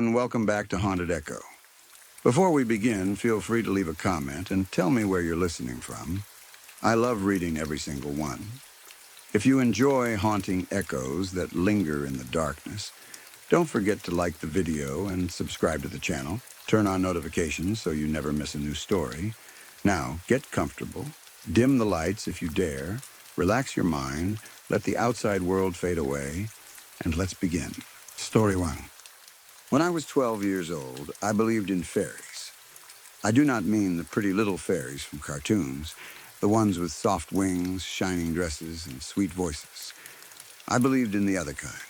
and welcome back to Haunted Echo. Before we begin, feel free to leave a comment and tell me where you're listening from. I love reading every single one. If you enjoy haunting echoes that linger in the darkness, don't forget to like the video and subscribe to the channel. Turn on notifications so you never miss a new story. Now, get comfortable, dim the lights if you dare, relax your mind, let the outside world fade away, and let's begin. Story 1. When I was 12 years old, I believed in fairies. I do not mean the pretty little fairies from cartoons, the ones with soft wings, shining dresses, and sweet voices. I believed in the other kind.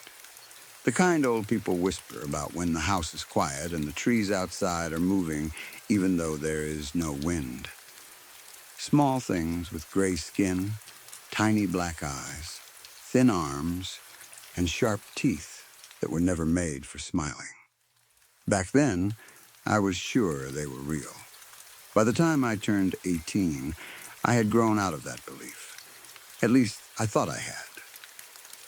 The kind old people whisper about when the house is quiet and the trees outside are moving even though there is no wind. Small things with gray skin, tiny black eyes, thin arms, and sharp teeth that were never made for smiling. Back then, I was sure they were real. By the time I turned 18, I had grown out of that belief. At least, I thought I had.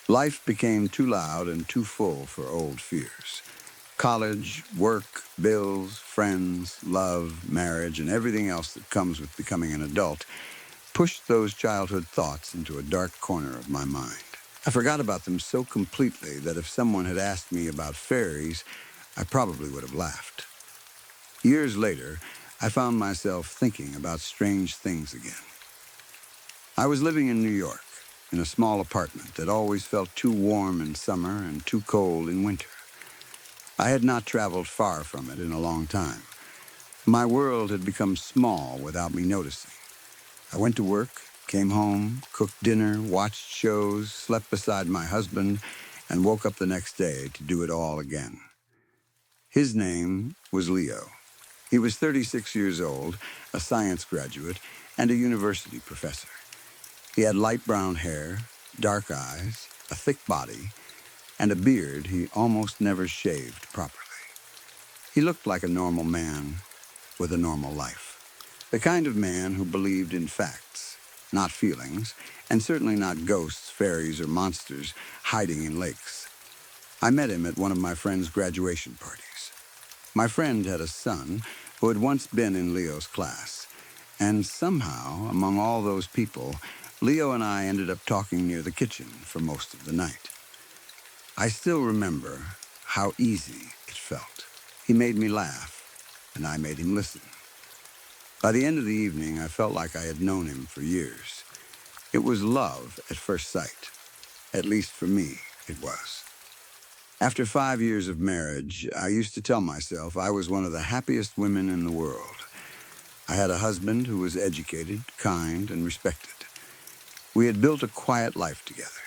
Life became too loud and too full for old fears. College, work, bills, friends, love, marriage, and everything else that comes with becoming an adult pushed those childhood thoughts into a dark corner of my mind. I forgot about them so completely that if someone had asked me about fairies, I probably would have laughed. Years later, I found myself thinking about strange things again. I was living in New York, in a small apartment that always felt too warm in summer and too cold in winter. I had not traveled far from it in a long time. My world had become small without me noticing. I went to work, came home, cooked dinner, watched shows, slept beside my husband, and woke up the next day to do it all again. His name was Leo. He was 36 years old, a science graduate, and a university professor. He had light brown hair, dark eyes, a thick body, and a beard he almost never shaved properly. He looked like a normal man with a normal life. The kind of man who believed in facts, not feelings, and certainly not ghosts, fairies, or monsters hiding in lakes. I met him at one of my friend's graduation parties. My friend had a son who had once been in Leo's class, and somehow, among all those people, Leo and I ended up talking near the kitchen for most of the night. I still remember how easy it felt. He made me laugh, and I made him listen. By the end of the evening, I felt like I had known him for years. It was love at first sight. At least for me, it was. After 5 years of marriage, I used to tell myself I was one of the happiest women in the world. I had a husband who was educated, kind, and respected. We had built a quiet life together.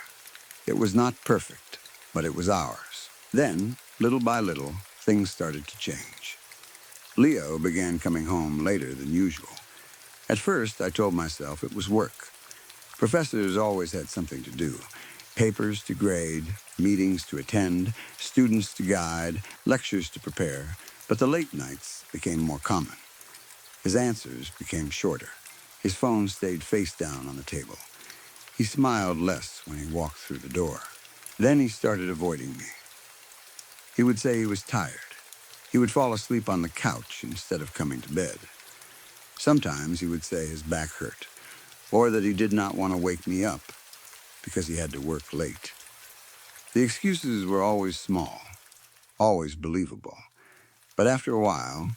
It was not perfect, but it was ours. Then, little by little, things started to change. Leo began coming home later than usual. At first, I told myself it was work. Professors always had something to do. Papers to grade, meetings to attend, students to guide, lectures to prepare, but the late nights became more common. His answers became shorter. His phone stayed face down on the table. He smiled less when he walked through the door. Then he started avoiding me. He would say he was tired. He would fall asleep on the couch instead of coming to bed. Sometimes he would say his back hurt, or that he did not want to wake me up because he had to work late. The excuses were always small, always believable. But after a while,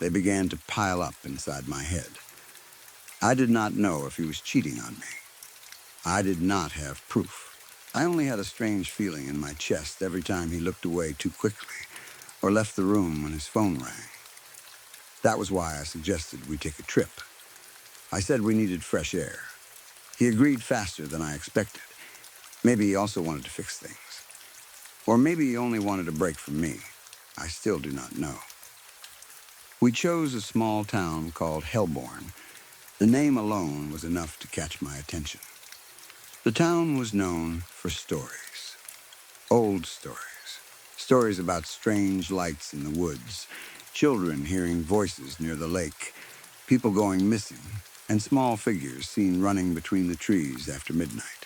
they began to pile up inside my head. I did not know if he was cheating on me. I did not have proof. I only had a strange feeling in my chest every time he looked away too quickly or left the room when his phone rang. That was why I suggested we take a trip. I said we needed fresh air. He agreed faster than I expected. Maybe he also wanted to fix things. Or maybe he only wanted a break from me. I still do not know. We chose a small town called Hellborn. The name alone was enough to catch my attention. The town was known for stories. Old stories. Stories about strange lights in the woods, children hearing voices near the lake, people going missing, and small figures seen running between the trees after midnight.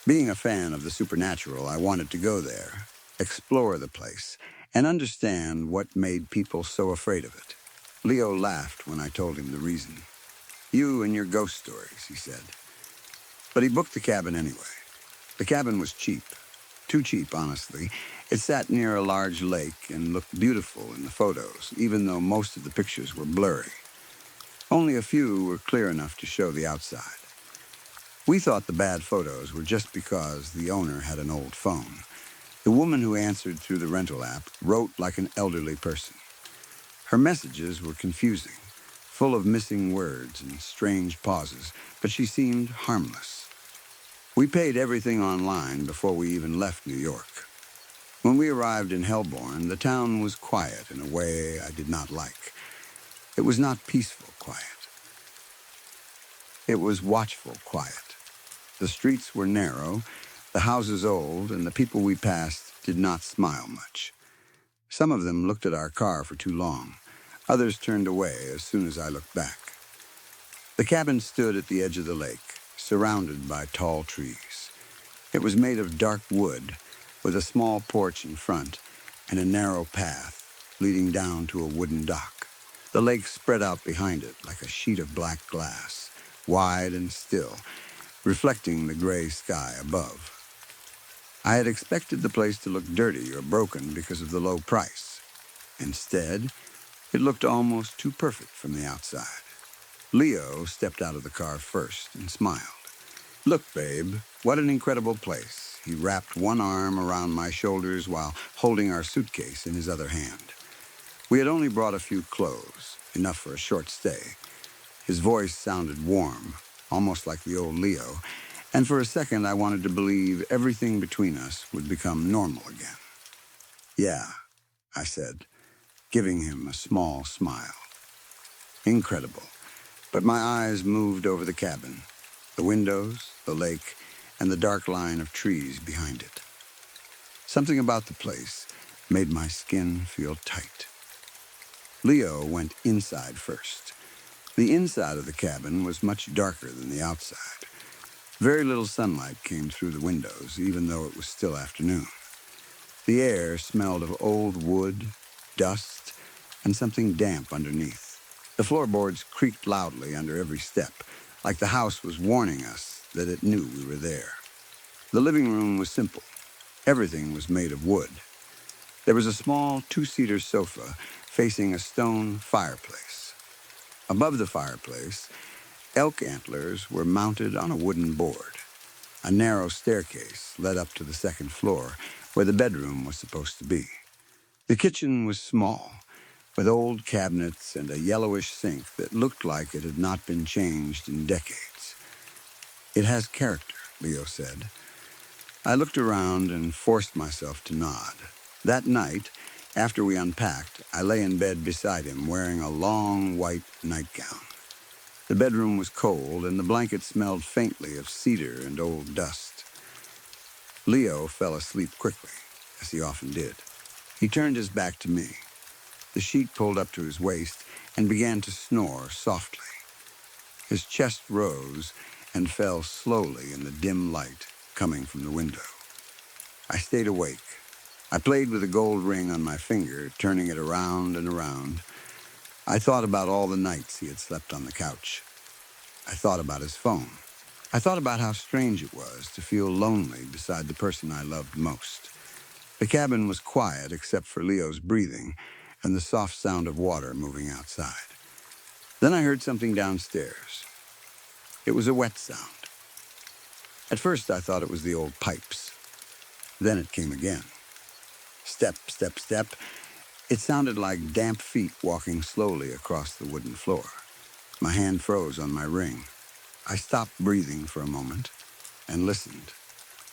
Being a fan of the supernatural, I wanted to go there, explore the place, and understand what made people so afraid of it. Leo laughed when I told him the reason. You and your ghost stories, he said. But he booked the cabin anyway. The cabin was cheap. Too cheap, honestly. It sat near a large lake and looked beautiful in the photos, even though most of the pictures were blurry. Only a few were clear enough to show the outside. We thought the bad photos were just because the owner had an old phone. The woman who answered through the rental app wrote like an elderly person. Her messages were confusing, full of missing words and strange pauses, but she seemed harmless. We paid everything online before we even left New York. When we arrived in Hellborn, the town was quiet in a way I did not like. It was not peaceful quiet. It was watchful quiet. The streets were narrow, the houses old, and the people we passed did not smile much. Some of them looked at our car for too long. Others turned away as soon as I looked back. The cabin stood at the edge of the lake, surrounded by tall trees. It was made of dark wood, with a small porch in front and a narrow path leading down to a wooden dock. The lake spread out behind it like a sheet of black glass, wide and still, reflecting the gray sky above. I had expected the place to look dirty or broken because of the low price. Instead, it looked almost too perfect from the outside. Leo stepped out of the car first and smiled. Look, babe, what an incredible place. He wrapped one arm around my shoulders while holding our suitcase in his other hand. We had only brought a few clothes, enough for a short stay. His voice sounded warm, almost like the old Leo, and for a second I wanted to believe everything between us would become normal again. Yeah, I said, giving him a small smile. Incredible. But my eyes moved over the cabin, the windows, the lake, and the dark line of trees behind it. Something about the place made my skin feel tight. Leo went inside first. The inside of the cabin was much darker than the outside. Very little sunlight came through the windows, even though it was still afternoon. The air smelled of old wood, dust, and something damp underneath. The floorboards creaked loudly under every step, like the house was warning us that it knew we were there. The living room was simple. Everything was made of wood. There was a small two-seater sofa facing a stone fireplace. Above the fireplace, elk antlers were mounted on a wooden board. A narrow staircase led up to the second floor, where the bedroom was supposed to be. The kitchen was small, with old cabinets and a yellowish sink that looked like it had not been changed in decades. It has character, Leo said. I looked around and forced myself to nod. That night, after we unpacked, I lay in bed beside him wearing a long white nightgown. The bedroom was cold, and the blanket smelled faintly of cedar and old dust. Leo fell asleep quickly, as he often did. He turned his back to me. The sheet pulled up to his waist and began to snore softly. His chest rose and fell slowly in the dim light coming from the window. I stayed awake. I played with a gold ring on my finger, turning it around and around. I thought about all the nights he had slept on the couch. I thought about his phone. I thought about how strange it was to feel lonely beside the person I loved most. The cabin was quiet except for Leo's breathing and the soft sound of water moving outside. Then I heard something downstairs. It was a wet sound. At first I thought it was the old pipes. Then it came again. Step, step, step. It sounded like damp feet walking slowly across the wooden floor. My hand froze on my ring. I stopped breathing for a moment and listened.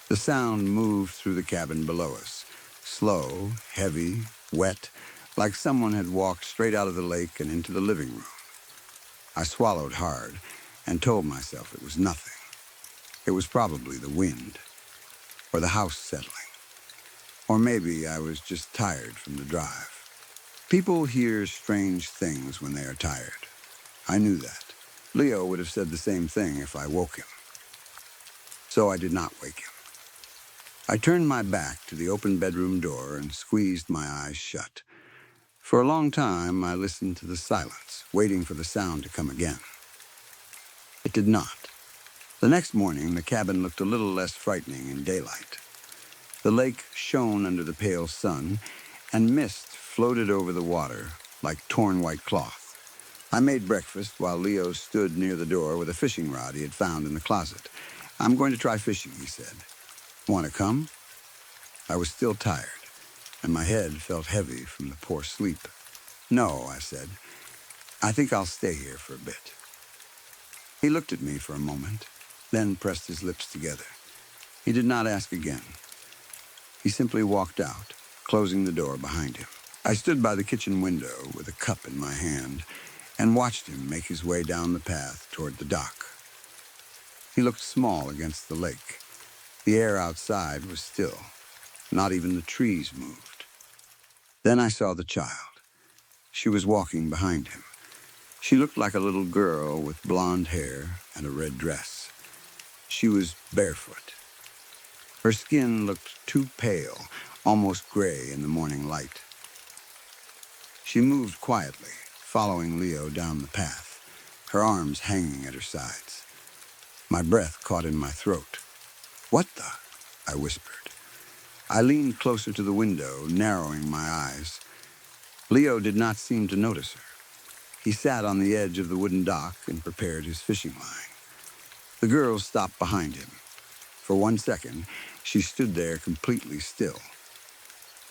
The sound moved through the cabin below us, slow, heavy, wet, like someone had walked straight out of the lake and into the living room. I swallowed hard and told myself it was nothing. It was probably the wind, or the house settling. Or maybe I was just tired from the drive. People hear strange things when they are tired. I knew that. Leo would have said the same thing if I woke him. So I did not wake him. I turned my back to the open bedroom door and squeezed my eyes shut. For a long time, I listened to the silence, waiting for the sound to come again. It did not. The next morning, the cabin looked a little less frightening in daylight. The lake shone under the pale sun, and mist floated over the water like torn white cloth. I made breakfast while Leo stood near the door with a fishing rod he had found in the closet. "I'm going to try fishing," he said. "Want to come?" I was still tired, and my head felt heavy from the poor sleep. "No," I said. "I think I'll stay here for a bit." He looked at me for a moment, then pressed his lips together. He did not ask again. He simply walked out, closing the door behind him. I stood by the kitchen window with a cup in my hand and watched him make his way down the path toward the dock. He looked small against the lake. The air outside was still. Not even the trees moved. Then I saw the child. She was walking behind him. She looked like a little girl with blonde hair and a red dress. She was barefoot. Her skin looked too pale, almost gray in the morning light. She moved quietly, following Leo down the path, her arms hanging at her sides. My breath caught in my throat. "What the?" I whispered. I leaned closer to the window, narrowing my eyes. Leo did not seem to notice her. He sat on the edge of the wooden dock and prepared his fishing line. The girl stopped behind him. For 1 second, she stood there completely still.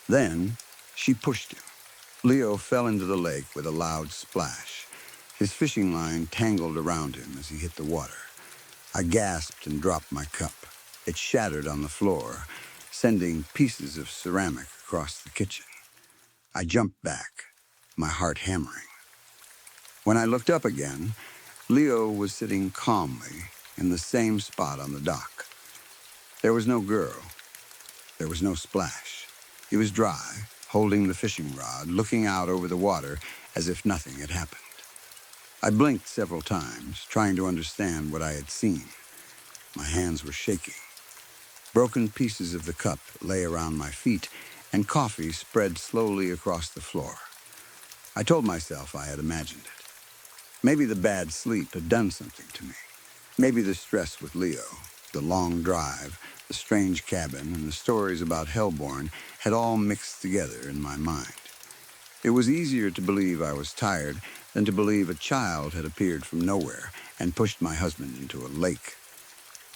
Then, she pushed him. Leo fell into the lake with a loud splash. His fishing line tangled around him as he hit the water. I gasped and dropped my cup. It shattered on the floor, sending pieces of ceramic across the kitchen. I jumped back, my heart hammering. When I looked up again, Leo was sitting calmly in the same spot on the dock. There was no girl. There was no splash. He was dry, holding the fishing rod, looking out over the water as if nothing had happened. I blinked several times, trying to understand what I had seen. My hands were shaking. Broken pieces of the cup lay around my feet, and coffee spread slowly across the floor. I told myself I had imagined it. Maybe the bad sleep had done something to me. Maybe the stress with Leo, the long drive, the strange cabin, and the stories about Hellborn had all mixed together in my mind. It was easier to believe I was tired than to believe a child had appeared from nowhere and pushed my husband into a lake.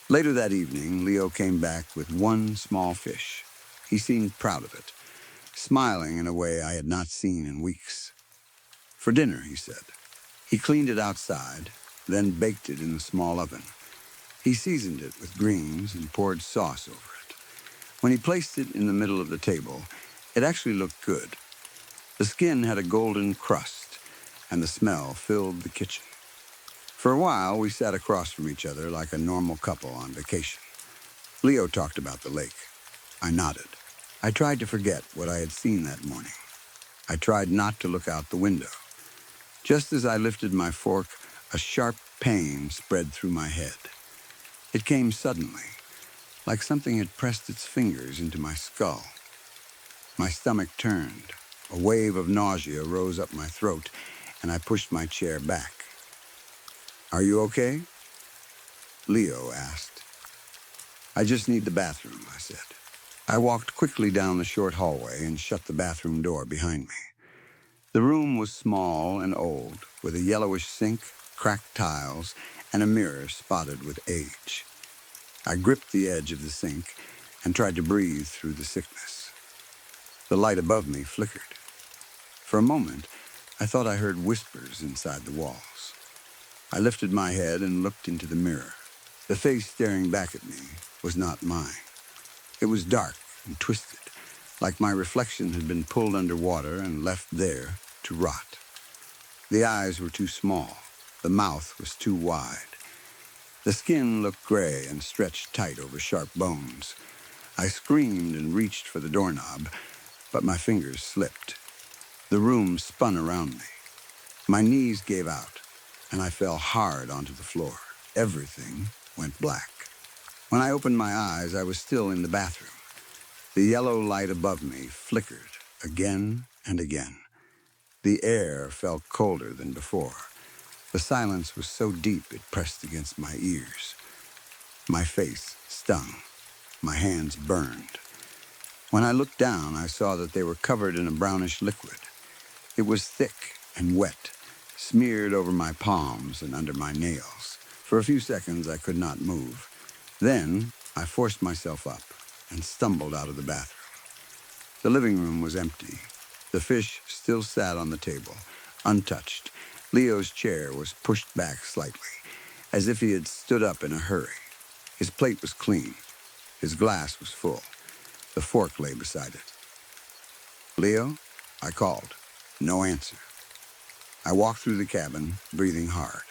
Later that evening, Leo came back with one small fish. He seemed proud of it, smiling in a way I had not seen in weeks. "For dinner," he said. He cleaned it outside, then baked it in the small oven. He seasoned it with greens and poured sauce over it. When he placed it in the middle of the table, it actually looked good. The skin had a golden crust, and the smell filled the kitchen. For a while, we sat across from each other like a normal couple on vacation. Leo talked about the lake. I nodded. I tried to forget what I had seen that morning. I tried not to look out the window. Just as I lifted my fork, a sharp pain spread through my head. It came suddenly, like something had pressed its fingers into my skull. My stomach turned. A wave of nausea rose up my throat, and I pushed my chair back. "Are you okay?" Leo asked. "I just need the bathroom," I said. I walked quickly down the short hallway and shut the bathroom door behind me. The room was small and old, with a yellowish sink, cracked tiles, and a mirror spotted with age. I gripped the edge of the sink and tried to breathe through the sickness. The light above me flickered. For a moment, I thought I heard whispers inside the walls. I lifted my head and looked into the mirror. The face staring back at me was not mine. It was dark and twisted, like my reflection had been pulled underwater and left there to rot. The eyes were too small. The mouth was too wide. The skin looked gray and stretched tight over sharp bones. I screamed and reached for the doorknob, but my fingers slipped. The room spun around me. My knees gave out, and I fell hard onto the floor. Everything went black. When I opened my eyes, I was still in the bathroom. The yellow light above me flickered again and again. The air felt colder than before. The silence was so deep it pressed against my ears. My face stung. My hands burned. When I looked down, I saw that they were covered in a brownish liquid. It was thick and wet, smeared over my palms and under my nails. For a few seconds, I could not move. Then, I forced myself up and stumbled out of the bathroom. The living room was empty. The fish still sat on the table, untouched. Leo's chair was pushed back slightly, as if he had stood up in a hurry. His plate was clean. His glass was full. The fork lay beside it. "Leo?" I called. No answer. I walked through the cabin, breathing hard.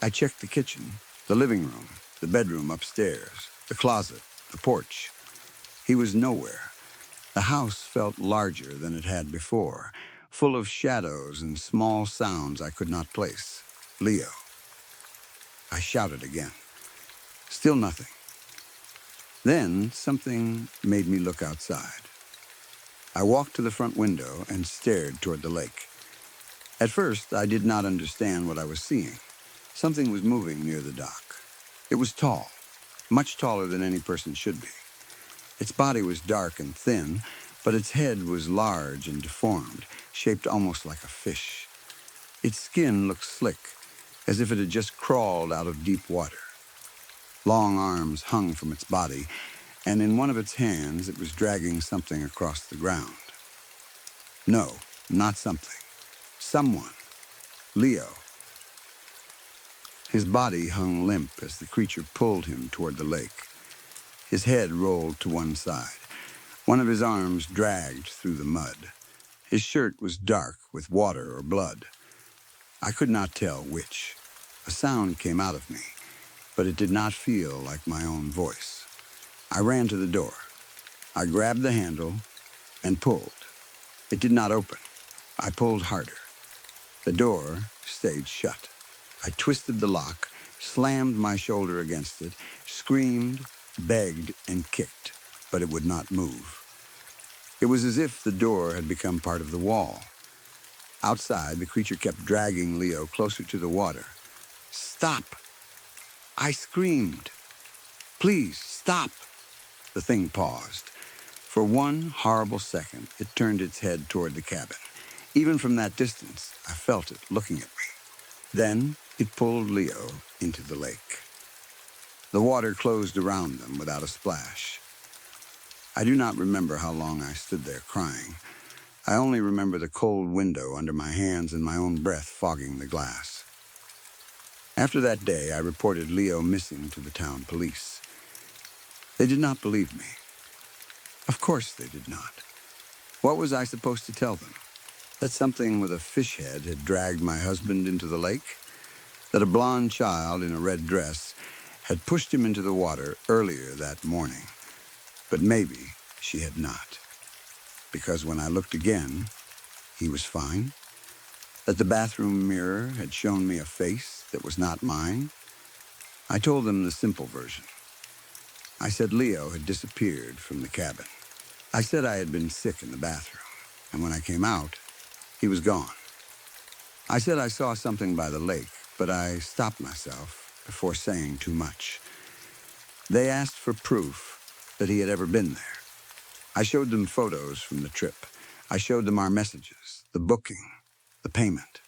I checked the kitchen, the living room, the bedroom upstairs, the closet, the porch. He was nowhere. The house felt larger than it had before, full of shadows and small sounds I could not place. "Leo." I shouted again. Still nothing. Then something made me look outside. I walked to the front window and stared toward the lake. At first, I did not understand what I was seeing. Something was moving near the dock. It was tall, much taller than any person should be. Its body was dark and thin, but its head was large and deformed, shaped almost like a fish. Its skin looked slick, as if it had just crawled out of deep water. Long arms hung from its body, and in one of its hands it was dragging something across the ground. No, not something. Someone. Leo. His body hung limp as the creature pulled him toward the lake. His head rolled to one side. One of his arms dragged through the mud. His shirt was dark with water or blood. I could not tell which. A sound came out of me, but it did not feel like my own voice. I ran to the door. I grabbed the handle and pulled. It did not open. I pulled harder. The door stayed shut. I twisted the lock, slammed my shoulder against it, screamed, begged, and kicked, but it would not move. It was as if the door had become part of the wall. Outside, the creature kept dragging Leo closer to the water. "Stop!" I screamed. "Please, stop!" The thing paused. For one horrible second, it turned its head toward the cabin. Even from that distance, I felt it looking at me. Then it pulled Leo into the lake. The water closed around them without a splash. I do not remember how long I stood there crying. I only remember the cold window under my hands and my own breath fogging the glass. After that day, I reported Leo missing to the town police. They did not believe me. Of course they did not. What was I supposed to tell them? That something with a fish head had dragged my husband into the lake? That a blonde child in a red dress had pushed him into the water earlier that morning? But maybe she had not. Because when I looked again, he was fine. That the bathroom mirror had shown me a face that was not mine. I told them the simple version. I said Leo had disappeared from the cabin. I said I had been sick in the bathroom, and when I came out, he was gone. I said I saw something by the lake, but I stopped myself before saying too much. They asked for proof that he had ever been there. I showed them photos from the trip. I showed them our messages, the booking, the payment.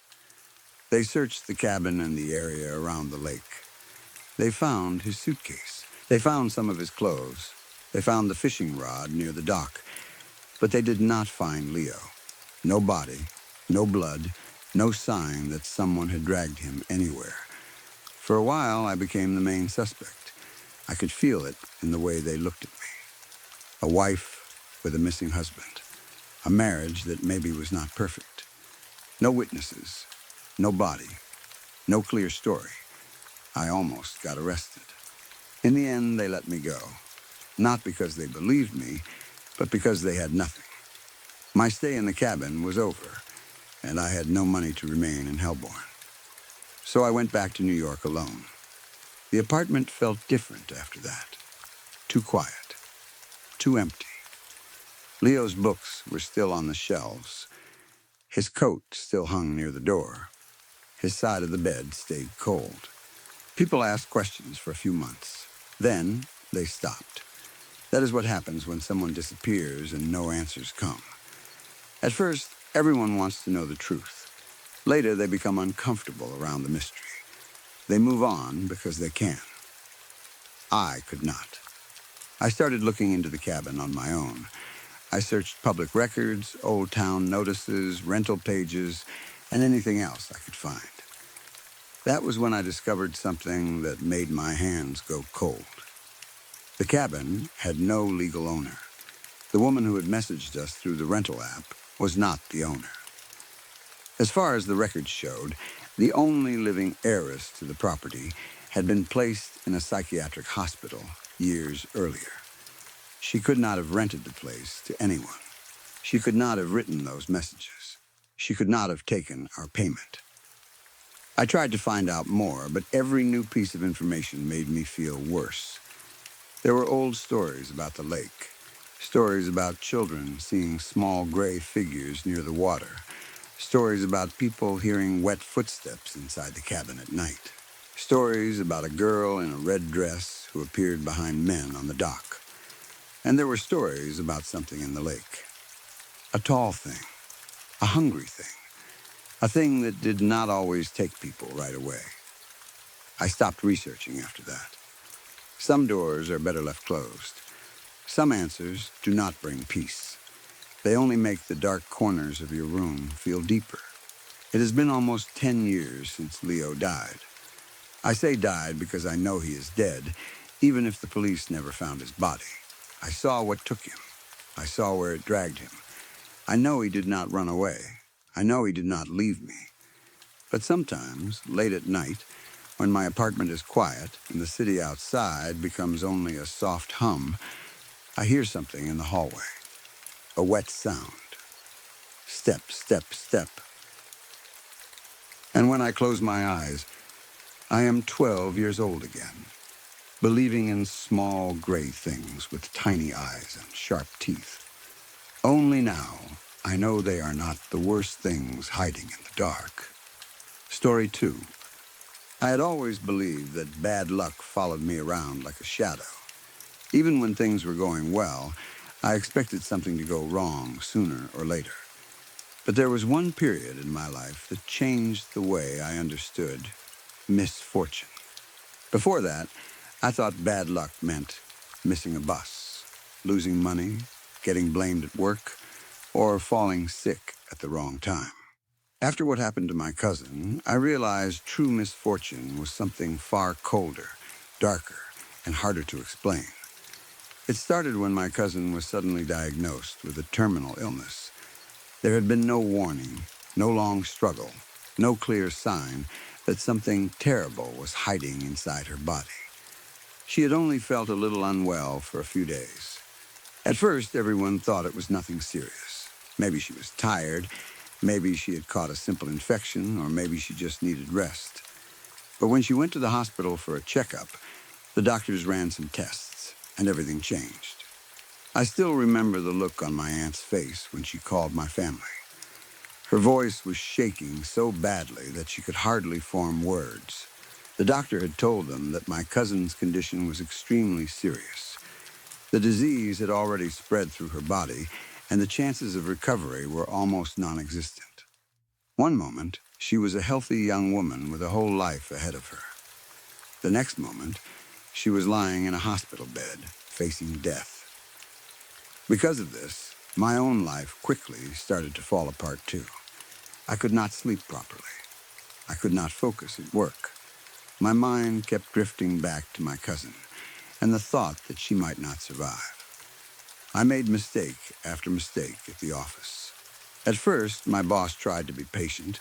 They searched the cabin and the area around the lake. They found his suitcase. They found some of his clothes. They found the fishing rod near the dock. But they did not find Leo. No body, no blood, no sign that someone had dragged him anywhere. For a while, I became the main suspect. I could feel it in the way they looked at me. A wife with a missing husband. A marriage that maybe was not perfect. No witnesses. No body. No clear story. I almost got arrested. In the end, they let me go. Not because they believed me, but because they had nothing. My stay in the cabin was over, and I had no money to remain in Hellborn. So I went back to New York alone. The apartment felt different after that. Too quiet. Too empty. Leo's books were still on the shelves. His coat still hung near the door. His side of the bed stayed cold. People asked questions for a few months. Then they stopped. That is what happens when someone disappears and no answers come. At first, everyone wants to know the truth. Later, they become uncomfortable around the mystery. They move on because they can. I could not. I started looking into the cabin on my own. I searched public records, old town notices, rental pages, and anything else I could find. That was when I discovered something that made my hands go cold. The cabin had no legal owner. The woman who had messaged us through the rental app was not the owner. As far as the records showed, the only living heiress to the property had been placed in a psychiatric hospital years earlier. She could not have rented the place to anyone. She could not have written those messages. She could not have taken our payment. I tried to find out more, but every new piece of information made me feel worse. There were old stories about the lake, stories about children seeing small gray figures near the water, stories about people hearing wet footsteps inside the cabin at night, stories about a girl in a red dress who appeared behind men on the dock. And there were stories about something in the lake. A tall thing, a hungry thing, a thing that did not always take people right away. I stopped researching after that. Some doors are better left closed. Some answers do not bring peace. They only make the dark corners of your room feel deeper. It has been almost 10 years since Leo died. I say died because I know he is dead, even if the police never found his body. I saw what took him. I saw where it dragged him. I know he did not run away. I know he did not leave me. But sometimes, late at night, when my apartment is quiet and the city outside becomes only a soft hum, I hear something in the hallway. A wet sound. Step, step, step. And when I close my eyes, I am 12 years old again, believing in small gray things with tiny eyes and sharp teeth. Only now, I know they are not the worst things hiding in the dark. Story 2. I had always believed that bad luck followed me around like a shadow. Even when things were going well, I expected something to go wrong sooner or later. But there was one period in my life that changed the way I understood misfortune. Before that, I thought bad luck meant missing a bus, losing money, getting blamed at work, or falling sick at the wrong time. After what happened to my cousin, I realized true misfortune was something far colder, darker, and harder to explain. It started when my cousin was suddenly diagnosed with a terminal illness. There had been no warning, no long struggle, no clear sign that something terrible was hiding inside her body. She had only felt a little unwell for a few days. At first, everyone thought it was nothing serious. Maybe she was tired, maybe she had caught a simple infection, or maybe she just needed rest. But when she went to the hospital for a checkup, the doctors ran some tests, and everything changed. I still remember the look on my aunt's face when she called my family. Her voice was shaking so badly that she could hardly form words. The doctor had told them that my cousin's condition was extremely serious. The disease had already spread through her body, and the chances of recovery were almost non-existent. One moment, she was a healthy young woman with a whole life ahead of her. The next moment, she was lying in a hospital bed, facing death. Because of this, my own life quickly started to fall apart too. I could not sleep properly. I could not focus at work. My mind kept drifting back to my cousin and the thought that she might not survive. I made mistake after mistake at the office. At first, my boss tried to be patient,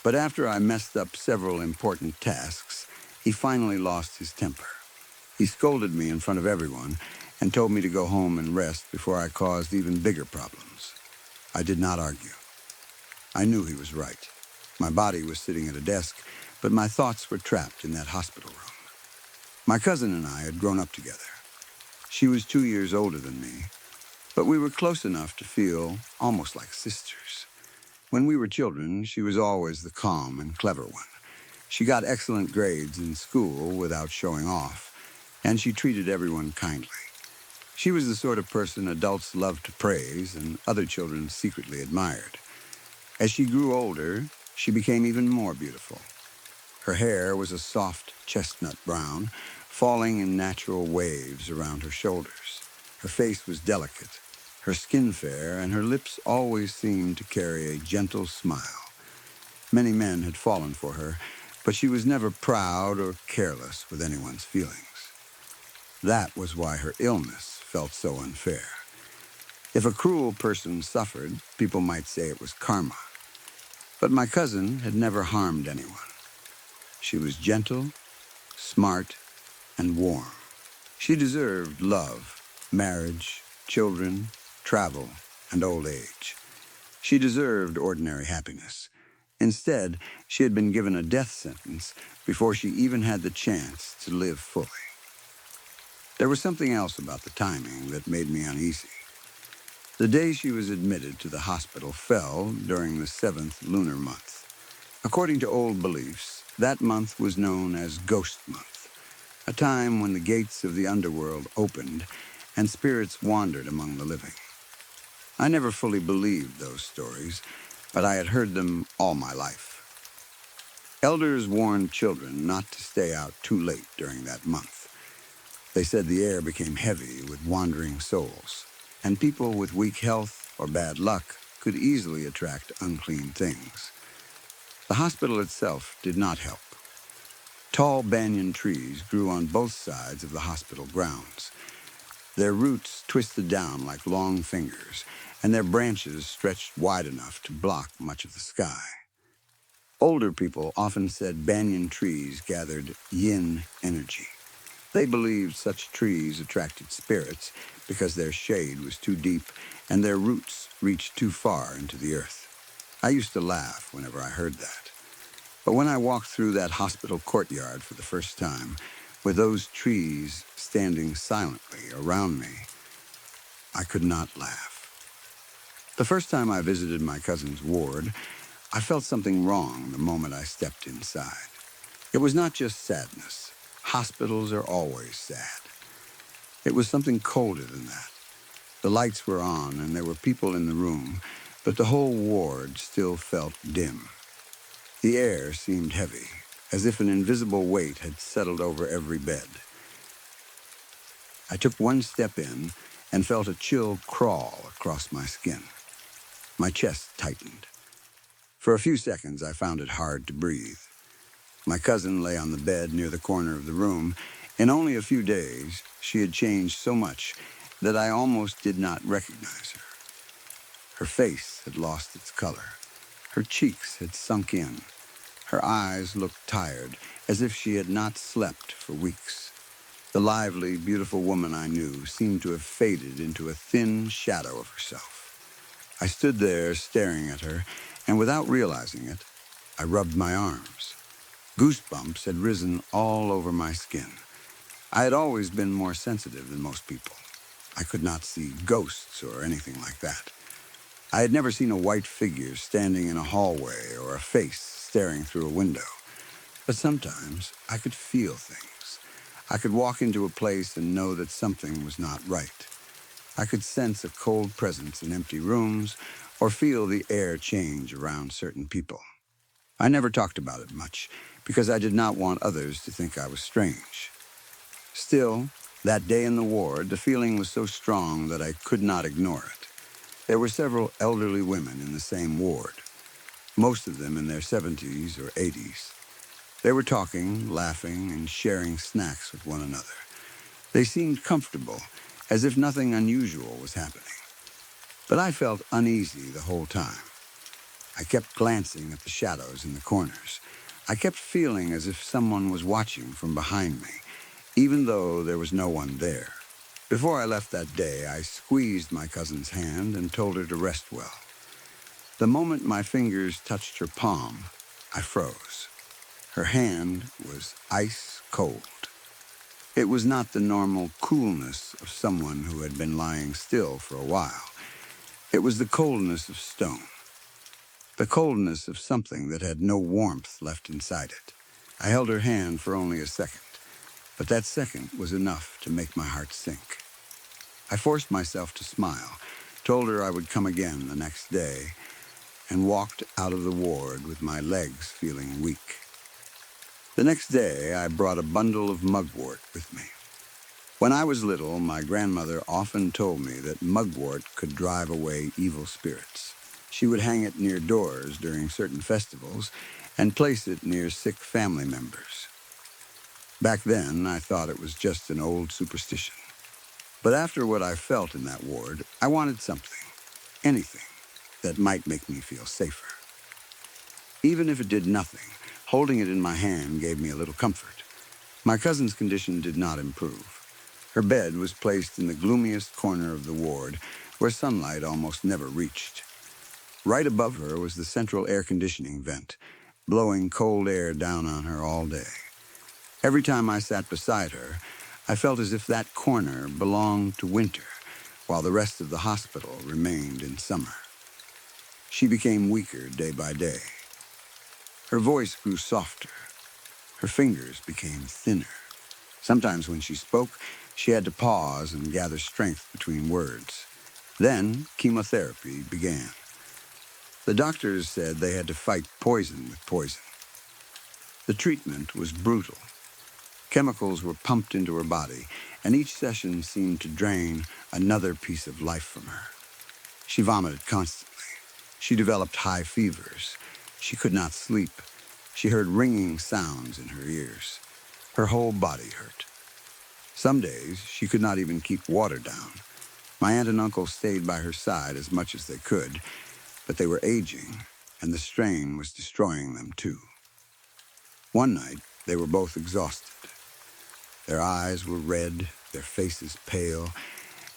but after I messed up several important tasks, he finally lost his temper. He scolded me in front of everyone and told me to go home and rest before I caused even bigger problems. I did not argue. I knew he was right. My body was sitting at a desk, but my thoughts were trapped in that hospital room. My cousin and I had grown up together. She was 2 years older than me. but we were close enough to feel almost like sisters. When we were children, she was always the calm and clever one. She got excellent grades in school without showing off, and she treated everyone kindly. She was the sort of person adults loved to praise and other children secretly admired. As she grew older, she became even more beautiful. Her hair was a soft chestnut brown, falling in natural waves around her shoulders. Her face was delicate, her skin fair, and her lips always seemed to carry a gentle smile. Many men had fallen for her, but she was never proud or careless with anyone's feelings. That was why her illness felt so unfair. If a cruel person suffered, people might say it was karma. But my cousin had never harmed anyone. She was gentle, smart, and warm. She deserved love, marriage, children, travel, and old age. She deserved ordinary happiness. Instead, she had been given a death sentence before she even had the chance to live fully. There was something else about the timing that made me uneasy. The day she was admitted to the hospital fell during the 7th lunar month. According to old beliefs, that month was known as Ghost Month, a time when the gates of the underworld opened and spirits wandered among the living. I never fully believed those stories, but I had heard them all my life. Elders warned children not to stay out too late during that month. They said the air became heavy with wandering souls, and people with weak health or bad luck could easily attract unclean things. The hospital itself did not help. Tall banyan trees grew on both sides of the hospital grounds. Their roots twisted down like long fingers, and their branches stretched wide enough to block much of the sky. Older people often said banyan trees gathered yin energy. They believed such trees attracted spirits because their shade was too deep and their roots reached too far into the earth. I used to laugh whenever I heard that. But when I walked through that hospital courtyard for the first time, with those trees standing silently around me, I could not laugh. The first time I visited my cousin's ward, I felt something wrong the moment I stepped inside. It was not just sadness. Hospitals are always sad. It was something colder than that. The lights were on and there were people in the room, but the whole ward still felt dim. The air seemed heavy, as if an invisible weight had settled over every bed. I took one step in and felt a chill crawl across my skin. My chest tightened. For a few seconds, I found it hard to breathe. My cousin lay on the bed near the corner of the room. In only a few days, she had changed so much that I almost did not recognize her. Her face had lost its color. Her cheeks had sunk in. Her eyes looked tired, as if she had not slept for weeks. The lively, beautiful woman I knew seemed to have faded into a thin shadow of herself. I stood there staring at her, and without realizing it, I rubbed my arms. Goosebumps had risen all over my skin. I had always been more sensitive than most people. I could not see ghosts or anything like that. I had never seen a white figure standing in a hallway or a face staring through a window. But sometimes I could feel things. I could walk into a place and know that something was not right. I could sense a cold presence in empty rooms or feel the air change around certain people. I never talked about it much because I did not want others to think I was strange. Still, that day in the ward, the feeling was so strong that I could not ignore it. There were several elderly women in the same ward, most of them in their 70s or 80s. They were talking, laughing, and sharing snacks with one another. They seemed comfortable, as if nothing unusual was happening. But I felt uneasy the whole time. I kept glancing at the shadows in the corners. I kept feeling as if someone was watching from behind me, even though there was no one there. Before I left that day, I squeezed my cousin's hand and told her to rest well. The moment my fingers touched her palm, I froze. Her hand was ice cold. It was not the normal coolness of someone who had been lying still for a while. It was the coldness of stone, the coldness of something that had no warmth left inside it. I held her hand for only a second, but that second was enough to make my heart sink. I forced myself to smile, told her I would come again the next day, and walked out of the ward with my legs feeling weak. The next day, I brought a bundle of mugwort with me. When I was little, my grandmother often told me that mugwort could drive away evil spirits. She would hang it near doors during certain festivals and place it near sick family members. Back then, I thought it was just an old superstition. But after what I felt in that ward, I wanted something, anything, that might make me feel safer. Even if it did nothing, holding it in my hand gave me a little comfort. My cousin's condition did not improve. Her bed was placed in the gloomiest corner of the ward, where sunlight almost never reached. Right above her was the central air conditioning vent, blowing cold air down on her all day. Every time I sat beside her, I felt as if that corner belonged to winter, while the rest of the hospital remained in summer. She became weaker day by day. Her voice grew softer. Her fingers became thinner. Sometimes when she spoke, she had to pause and gather strength between words. Then chemotherapy began. The doctors said they had to fight poison with poison. The treatment was brutal. Chemicals were pumped into her body, and each session seemed to drain another piece of life from her. She vomited constantly. She developed high fevers. She could not sleep. She heard ringing sounds in her ears. Her whole body hurt. Some days, she could not even keep water down. My aunt and uncle stayed by her side as much as they could, but they were aging, and the strain was destroying them too. One night, they were both exhausted. Their eyes were red, their faces pale,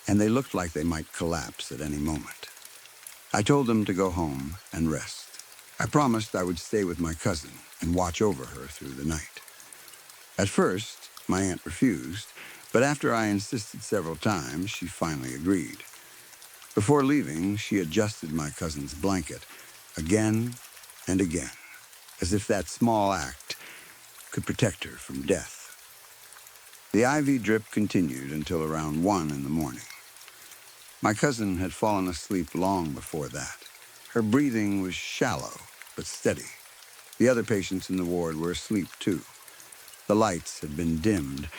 and they looked like they might collapse at any moment. I told them to go home and rest. I promised I would stay with my cousin and watch over her through the night. At first, my aunt refused, but after I insisted several times, she finally agreed. Before leaving, she adjusted my cousin's blanket again and again, as if that small act could protect her from death. The IV drip continued until around 1 in the morning. My cousin had fallen asleep long before that. Her breathing was shallow but steady. The other patients in the ward were asleep too. The lights had been dimmed,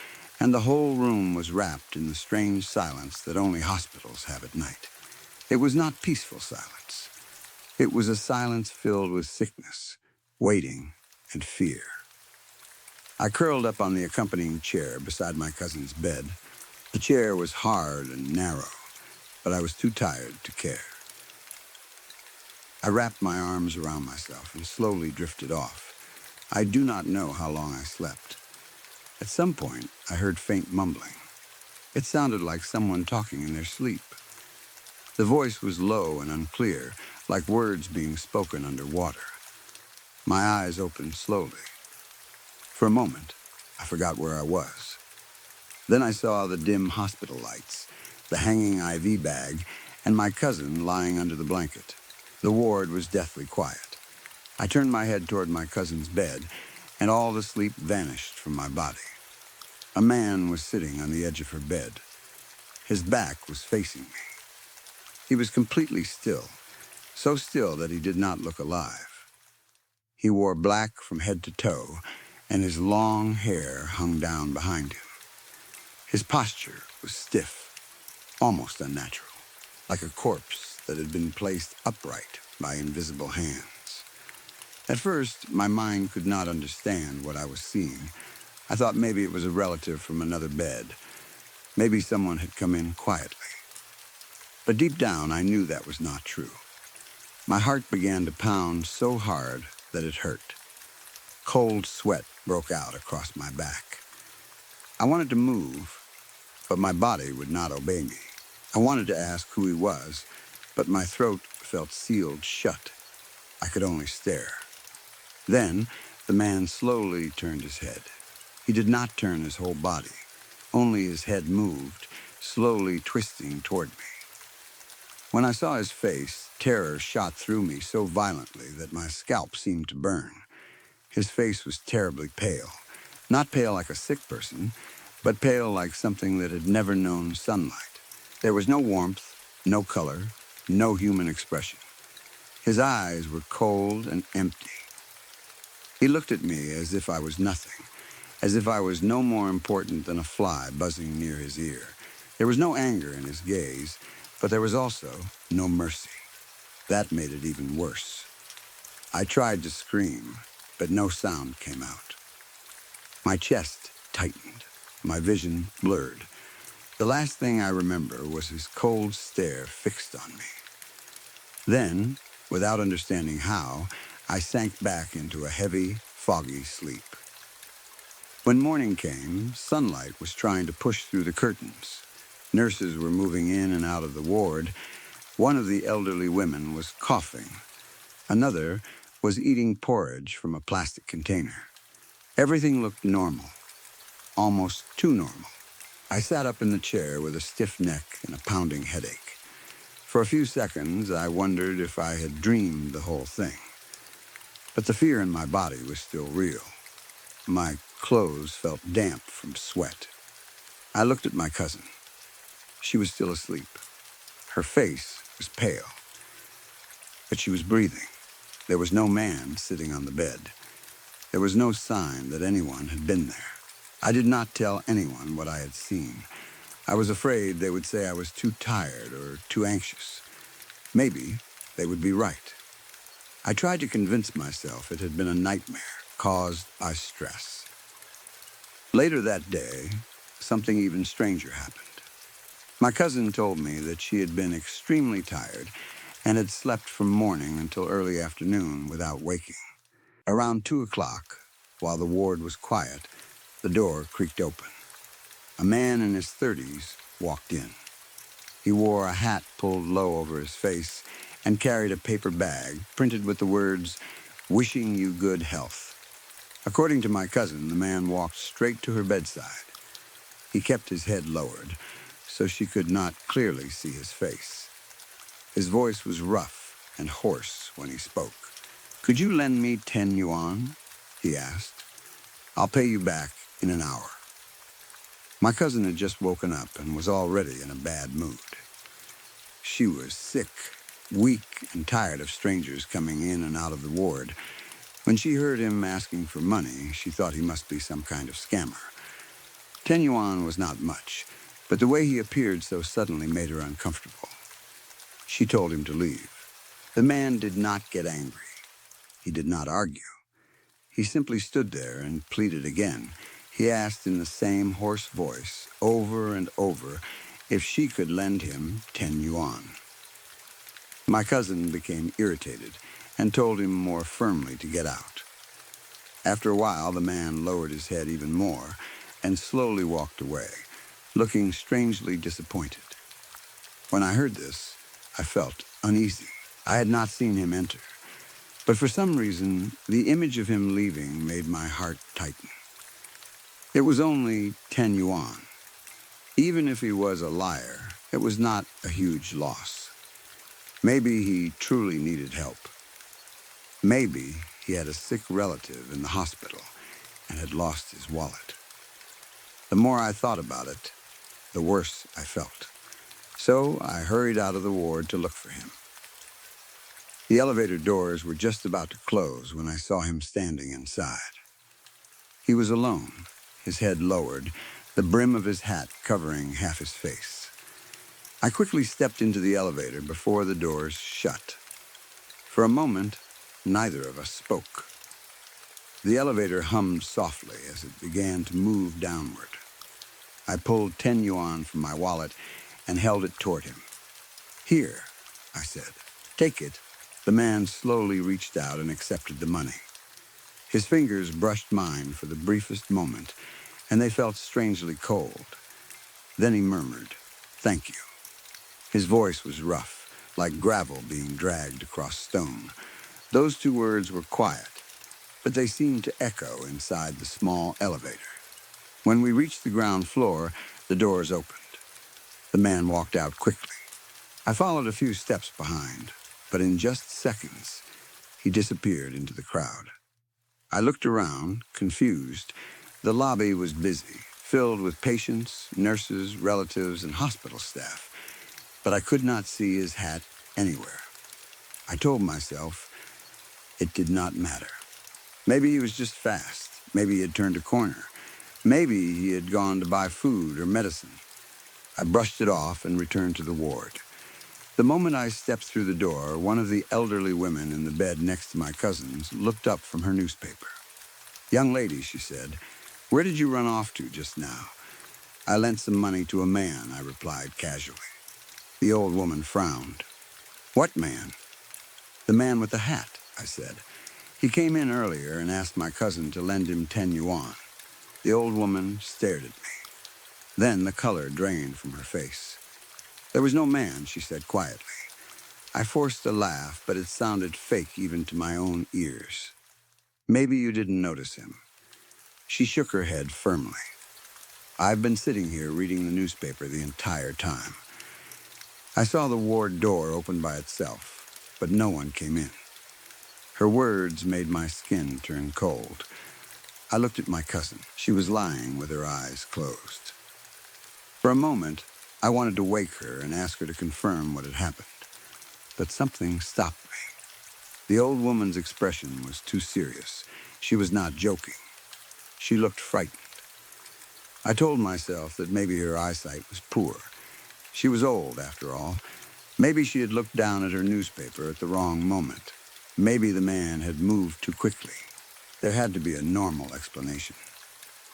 and the whole room was wrapped in the strange silence that only hospitals have at night. It was not peaceful silence. It was a silence filled with sickness, waiting, and fear. I curled up on the accompanying chair beside my cousin's bed. The chair was hard and narrow, but I was too tired to care. I wrapped my arms around myself and slowly drifted off. I do not know how long I slept. At some point, I heard faint mumbling. It sounded like someone talking in their sleep. The voice was low and unclear, like words being spoken underwater. My eyes opened slowly. For a moment, I forgot where I was. Then I saw the dim hospital lights, the hanging IV bag, and my cousin lying under the blanket. The ward was deathly quiet. I turned my head toward my cousin's bed, and all the sleep vanished from my body. A man was sitting on the edge of her bed. His back was facing me. He was completely still, so still that he did not look alive. He wore black from head to toe, and his long hair hung down behind him. His posture was stiff, almost unnatural, like a corpse that had been placed upright by invisible hands. At first, my mind could not understand what I was seeing. I thought maybe it was a relative from another bed. Maybe someone had come in quietly. But deep down, I knew that was not true. My heart began to pound so hard that it hurt. Cold sweat broke out across my back. I wanted to move, but my body would not obey me. I wanted to ask who he was, but my throat felt sealed shut. I could only stare. Then, the man slowly turned his head. He did not turn his whole body. Only his head moved, slowly twisting toward me. When I saw his face, terror shot through me so violently that my scalp seemed to burn. His face was terribly pale. Not pale like a sick person, but pale like something that had never known sunlight. There was no warmth, no color, no human expression. His eyes were cold and empty. He looked at me as if I was nothing, as if I was no more important than a fly buzzing near his ear. There was no anger in his gaze, but there was also no mercy. That made it even worse. I tried to scream, but no sound came out. My chest tightened, my vision blurred. The last thing I remember was his cold stare fixed on me. Then, without understanding how, I sank back into a heavy, foggy sleep. When morning came, sunlight was trying to push through the curtains. Nurses were moving in and out of the ward. One of the elderly women was coughing. Another was eating porridge from a plastic container. Everything looked normal, almost too normal. I sat up in the chair with a stiff neck and a pounding headache. For a few seconds, I wondered if I had dreamed the whole thing. But the fear in my body was still real. My clothes felt damp from sweat. I looked at my cousin. She was still asleep. Her face was pale, but she was breathing. There was no man sitting on the bed. There was no sign that anyone had been there. I did not tell anyone what I had seen. I was afraid they would say I was too tired or too anxious. Maybe they would be right. I tried to convince myself it had been a nightmare caused by stress. Later that day, something even stranger happened. My cousin told me that she had been extremely tired and had slept from morning until early afternoon without waking. Around 2 o'clock, while the ward was quiet, the door creaked open. A man in his 30s walked in. He wore a hat pulled low over his face and carried a paper bag printed with the words, "Wishing you good health." According to my cousin, the man walked straight to her bedside. He kept his head lowered, so she could not clearly see his face. His voice was rough and hoarse when he spoke. "Could you lend me 10 yuan?" he asked. "I'll pay you back in an hour." My cousin had just woken up and was already in a bad mood. She was sick, weak, and tired of strangers coming in and out of the ward. When she heard him asking for money, she thought he must be some kind of scammer. 10 yuan was not much, but the way he appeared so suddenly made her uncomfortable. She told him to leave. The man did not get angry. He did not argue. He simply stood there and pleaded again. He asked in the same hoarse voice, over and over, if she could lend him 10 yuan. My cousin became irritated and told him more firmly to get out. After a while, the man lowered his head even more and slowly walked away, looking strangely disappointed. When I heard this, I felt uneasy. I had not seen him enter, but for some reason, the image of him leaving made my heart tighten. It was only 10 yuan. Even if he was a liar, it was not a huge loss. Maybe he truly needed help. Maybe he had a sick relative in the hospital and had lost his wallet. The more I thought about it, the worse I felt. So I hurried out of the ward to look for him. The elevator doors were just about to close when I saw him standing inside. He was alone, his head lowered, the brim of his hat covering half his face. I quickly stepped into the elevator before the doors shut. For a moment, neither of us spoke. The elevator hummed softly as it began to move downward. I pulled 10 yuan from my wallet and held it toward him. "Here," I said. "Take it." The man slowly reached out and accepted the money. His fingers brushed mine for the briefest moment, and they felt strangely cold. Then he murmured, "Thank you." His voice was rough, like gravel being dragged across stone. Those 2 words were quiet, but they seemed to echo inside the small elevator. When we reached the ground floor, the doors opened. The man walked out quickly. I followed a few steps behind, but in just seconds, he disappeared into the crowd. I looked around, confused. The lobby was busy, filled with patients, nurses, relatives, and hospital staff, but I could not see his hat anywhere. I told myself it did not matter. Maybe he was just fast. Maybe he had turned a corner. Maybe he had gone to buy food or medicine. I brushed it off and returned to the ward. The moment I stepped through the door, one of the elderly women in the bed next to my cousin's looked up from her newspaper. "Young lady," she said, "where did you run off to just now?" "I lent some money to a man," I replied casually. The old woman frowned. "What man?" "The man with the hat," I said. "He came in earlier and asked my cousin to lend him 10 yuan. The old woman stared at me. Then the color drained from her face. "There was no man," she said quietly. I forced a laugh, but it sounded fake even to my own ears. "Maybe you didn't notice him." She shook her head firmly. "I've been sitting here reading the newspaper the entire time. I saw the ward door open by itself, but no one came in." Her words made my skin turn cold. I looked at my cousin. She was lying with her eyes closed. For a moment, I wanted to wake her and ask her to confirm what had happened, but something stopped me. The old woman's expression was too serious. She was not joking. She looked frightened. I told myself that maybe her eyesight was poor. She was old, after all. Maybe she had looked down at her newspaper at the wrong moment. Maybe the man had moved too quickly. There had to be a normal explanation.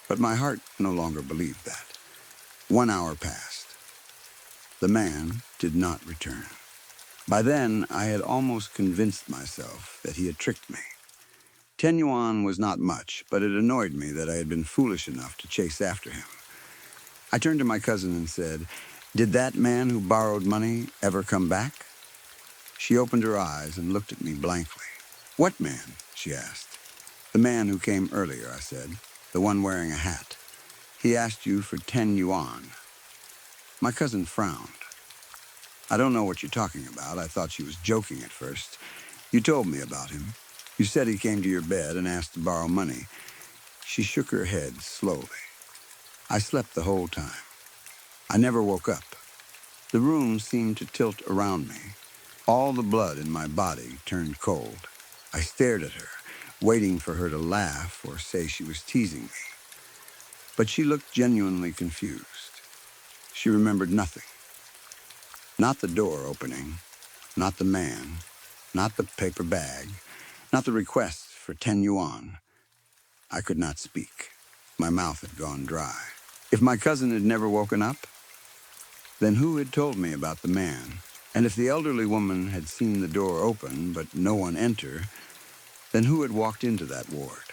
But my heart no longer believed that. 1 hour passed. The man did not return. By then, I had almost convinced myself that he had tricked me. 10 yuan was not much, but it annoyed me that I had been foolish enough to chase after him. I turned to my cousin and said, "Did that man who borrowed money ever come back?" She opened her eyes and looked at me blankly. "What man?" she asked. "The man who came earlier," I said. "The one wearing a hat. He asked you for 10 yuan. My cousin frowned. "I don't know what you're talking about." I thought she was joking at first. "You told me about him. You said he came to your bed and asked to borrow money." She shook her head slowly. "I slept the whole time. I never woke up. The room seemed to tilt around me. All the blood in my body turned cold. I stared at her, waiting for her to laugh or say she was teasing me. But she looked genuinely confused. She remembered nothing. Not the door opening, not the man, not the paper bag, not the request for 10 yuan. I could not speak. My mouth had gone dry. If my cousin had never woken up, then who had told me about the man? And if the elderly woman had seen the door open but no one enter, then who had walked into that ward?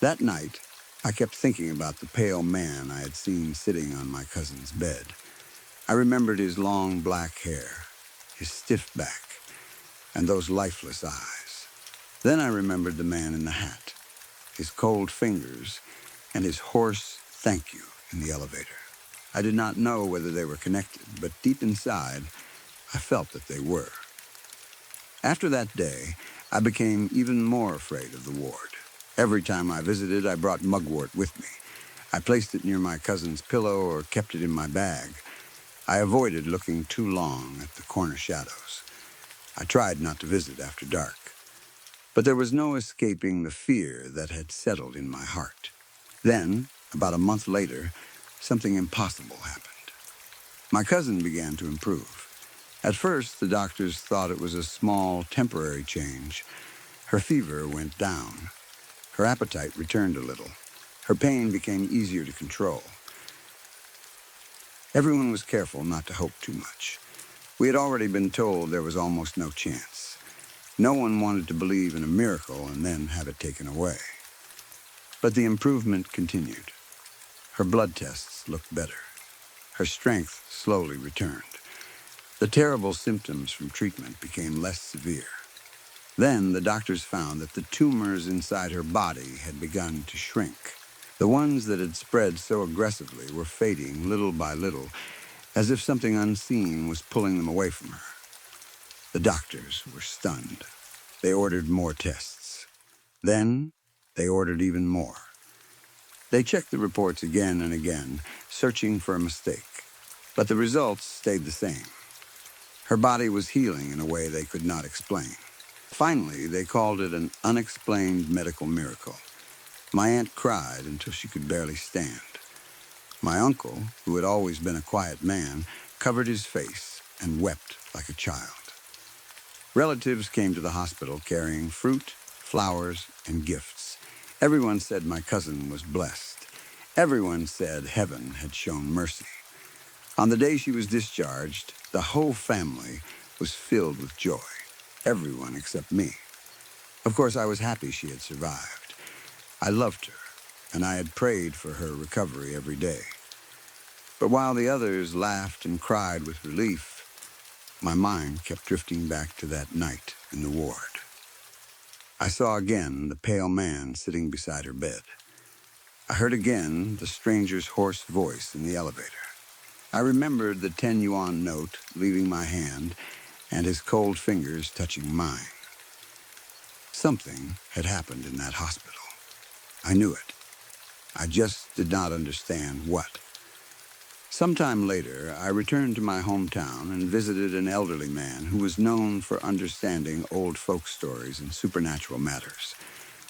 That night, I kept thinking about the pale man I had seen sitting on my cousin's bed. I remembered his long black hair, his stiff back, and those lifeless eyes. Then I remembered the man in the hat, his cold fingers, and his hoarse "thank you" in the elevator. I did not know whether they were connected, but deep inside, I felt that they were. After that day, I became even more afraid of the ward. Every time I visited, I brought mugwort with me. I placed it near my cousin's pillow or kept it in my bag. I avoided looking too long at the corner shadows. I tried not to visit after dark. But there was no escaping the fear that had settled in my heart. Then, about a month later, something impossible happened. My cousin began to improve. At first, the doctors thought it was a small, temporary change. Her fever went down. Her appetite returned a little. Her pain became easier to control. Everyone was careful not to hope too much. We had already been told there was almost no chance. No one wanted to believe in a miracle and then have it taken away. But the improvement continued. Her blood tests looked better. Her strength slowly returned. The terrible symptoms from treatment became less severe. Then the doctors found that the tumors inside her body had begun to shrink. The ones that had spread so aggressively were fading little by little, as if something unseen was pulling them away from her. The doctors were stunned. They ordered more tests. Then they ordered even more. They checked the reports again and again, searching for a mistake. But the results stayed the same. Her body was healing in a way they could not explain. Finally, they called it an unexplained medical miracle. My aunt cried until she could barely stand. My uncle, who had always been a quiet man, covered his face and wept like a child. Relatives came to the hospital carrying fruit, flowers, and gifts. Everyone said my cousin was blessed. Everyone said heaven had shown mercy. On the day she was discharged, the whole family was filled with joy. Everyone except me. Of course, I was happy she had survived. I loved her, and I had prayed for her recovery every day. But while the others laughed and cried with relief, my mind kept drifting back to that night in the ward. I saw again the pale man sitting beside her bed. I heard again the stranger's hoarse voice in the elevator. I remembered the 10 yuan note leaving my hand and his cold fingers touching mine. Something had happened in that hospital. I knew it. I just did not understand what. Sometime later, I returned to my hometown and visited an elderly man who was known for understanding old folk stories and supernatural matters.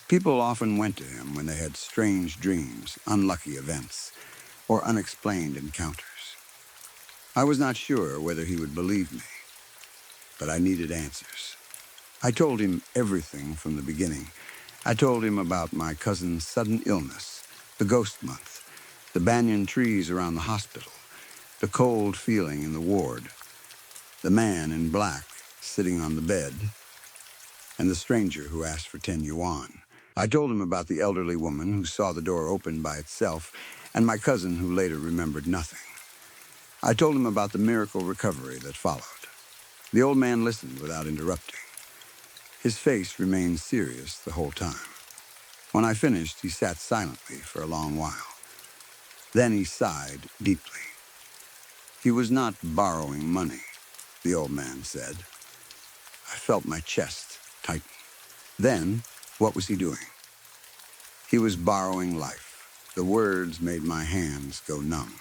People often went to him when they had strange dreams, unlucky events, or unexplained encounters. I was not sure whether he would believe me, but I needed answers. I told him everything from the beginning. I told him about my cousin's sudden illness, the ghost month, the banyan trees around the hospital, the cold feeling in the ward, the man in black sitting on the bed, and the stranger who asked for 10 yuan. I told him about the elderly woman who saw the door open by itself, and my cousin who later remembered nothing. I told him about the miracle recovery that followed. The old man listened without interrupting. His face remained serious the whole time. When I finished, he sat silently for a long while. Then he sighed deeply. He was not borrowing money, the old man said. I felt my chest tighten. Then, what was he doing? He was borrowing life. The words made my hands go numb.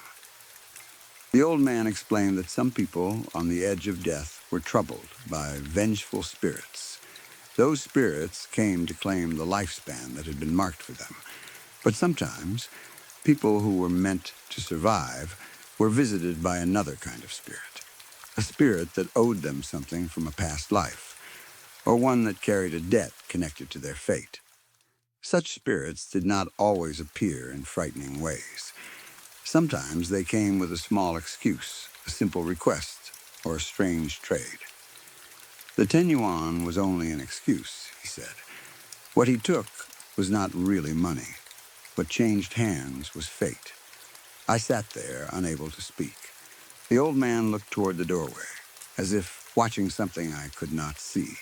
The old man explained that some people on the edge of death were troubled by vengeful spirits. Those spirits came to claim the lifespan that had been marked for them. But sometimes, people who were meant to survive were visited by another kind of spirit, a spirit that owed them something from a past life, or one that carried a debt connected to their fate. Such spirits did not always appear in frightening ways. Sometimes they came with a small excuse, a simple request, or a strange trade. The 10 yuan was only an excuse, he said. What he took was not really money. What changed hands was fate. I sat there, unable to speak. The old man looked toward the doorway, as if watching something I could not see.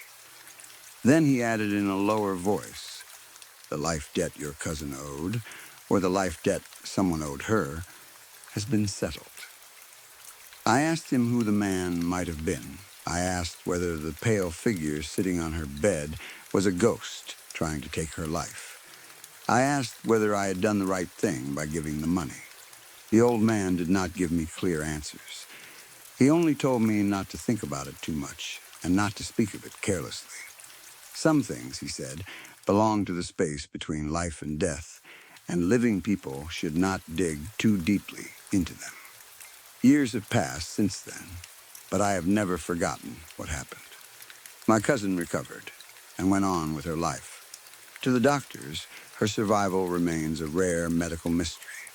Then he added in a lower voice, "The life debt your cousin owed, or the life debt someone owed her, has been settled." I asked him who the man might have been. I asked whether the pale figure sitting on her bed was a ghost trying to take her life. I asked whether I had done the right thing by giving the money. The old man did not give me clear answers. He only told me not to think about it too much and not to speak of it carelessly. Some things, he said, belong to the space between life and death, and living people should not dig too deeply into them. Years have passed since then, but I have never forgotten what happened. My cousin recovered and went on with her life. To the doctors, her survival remains a rare medical mystery.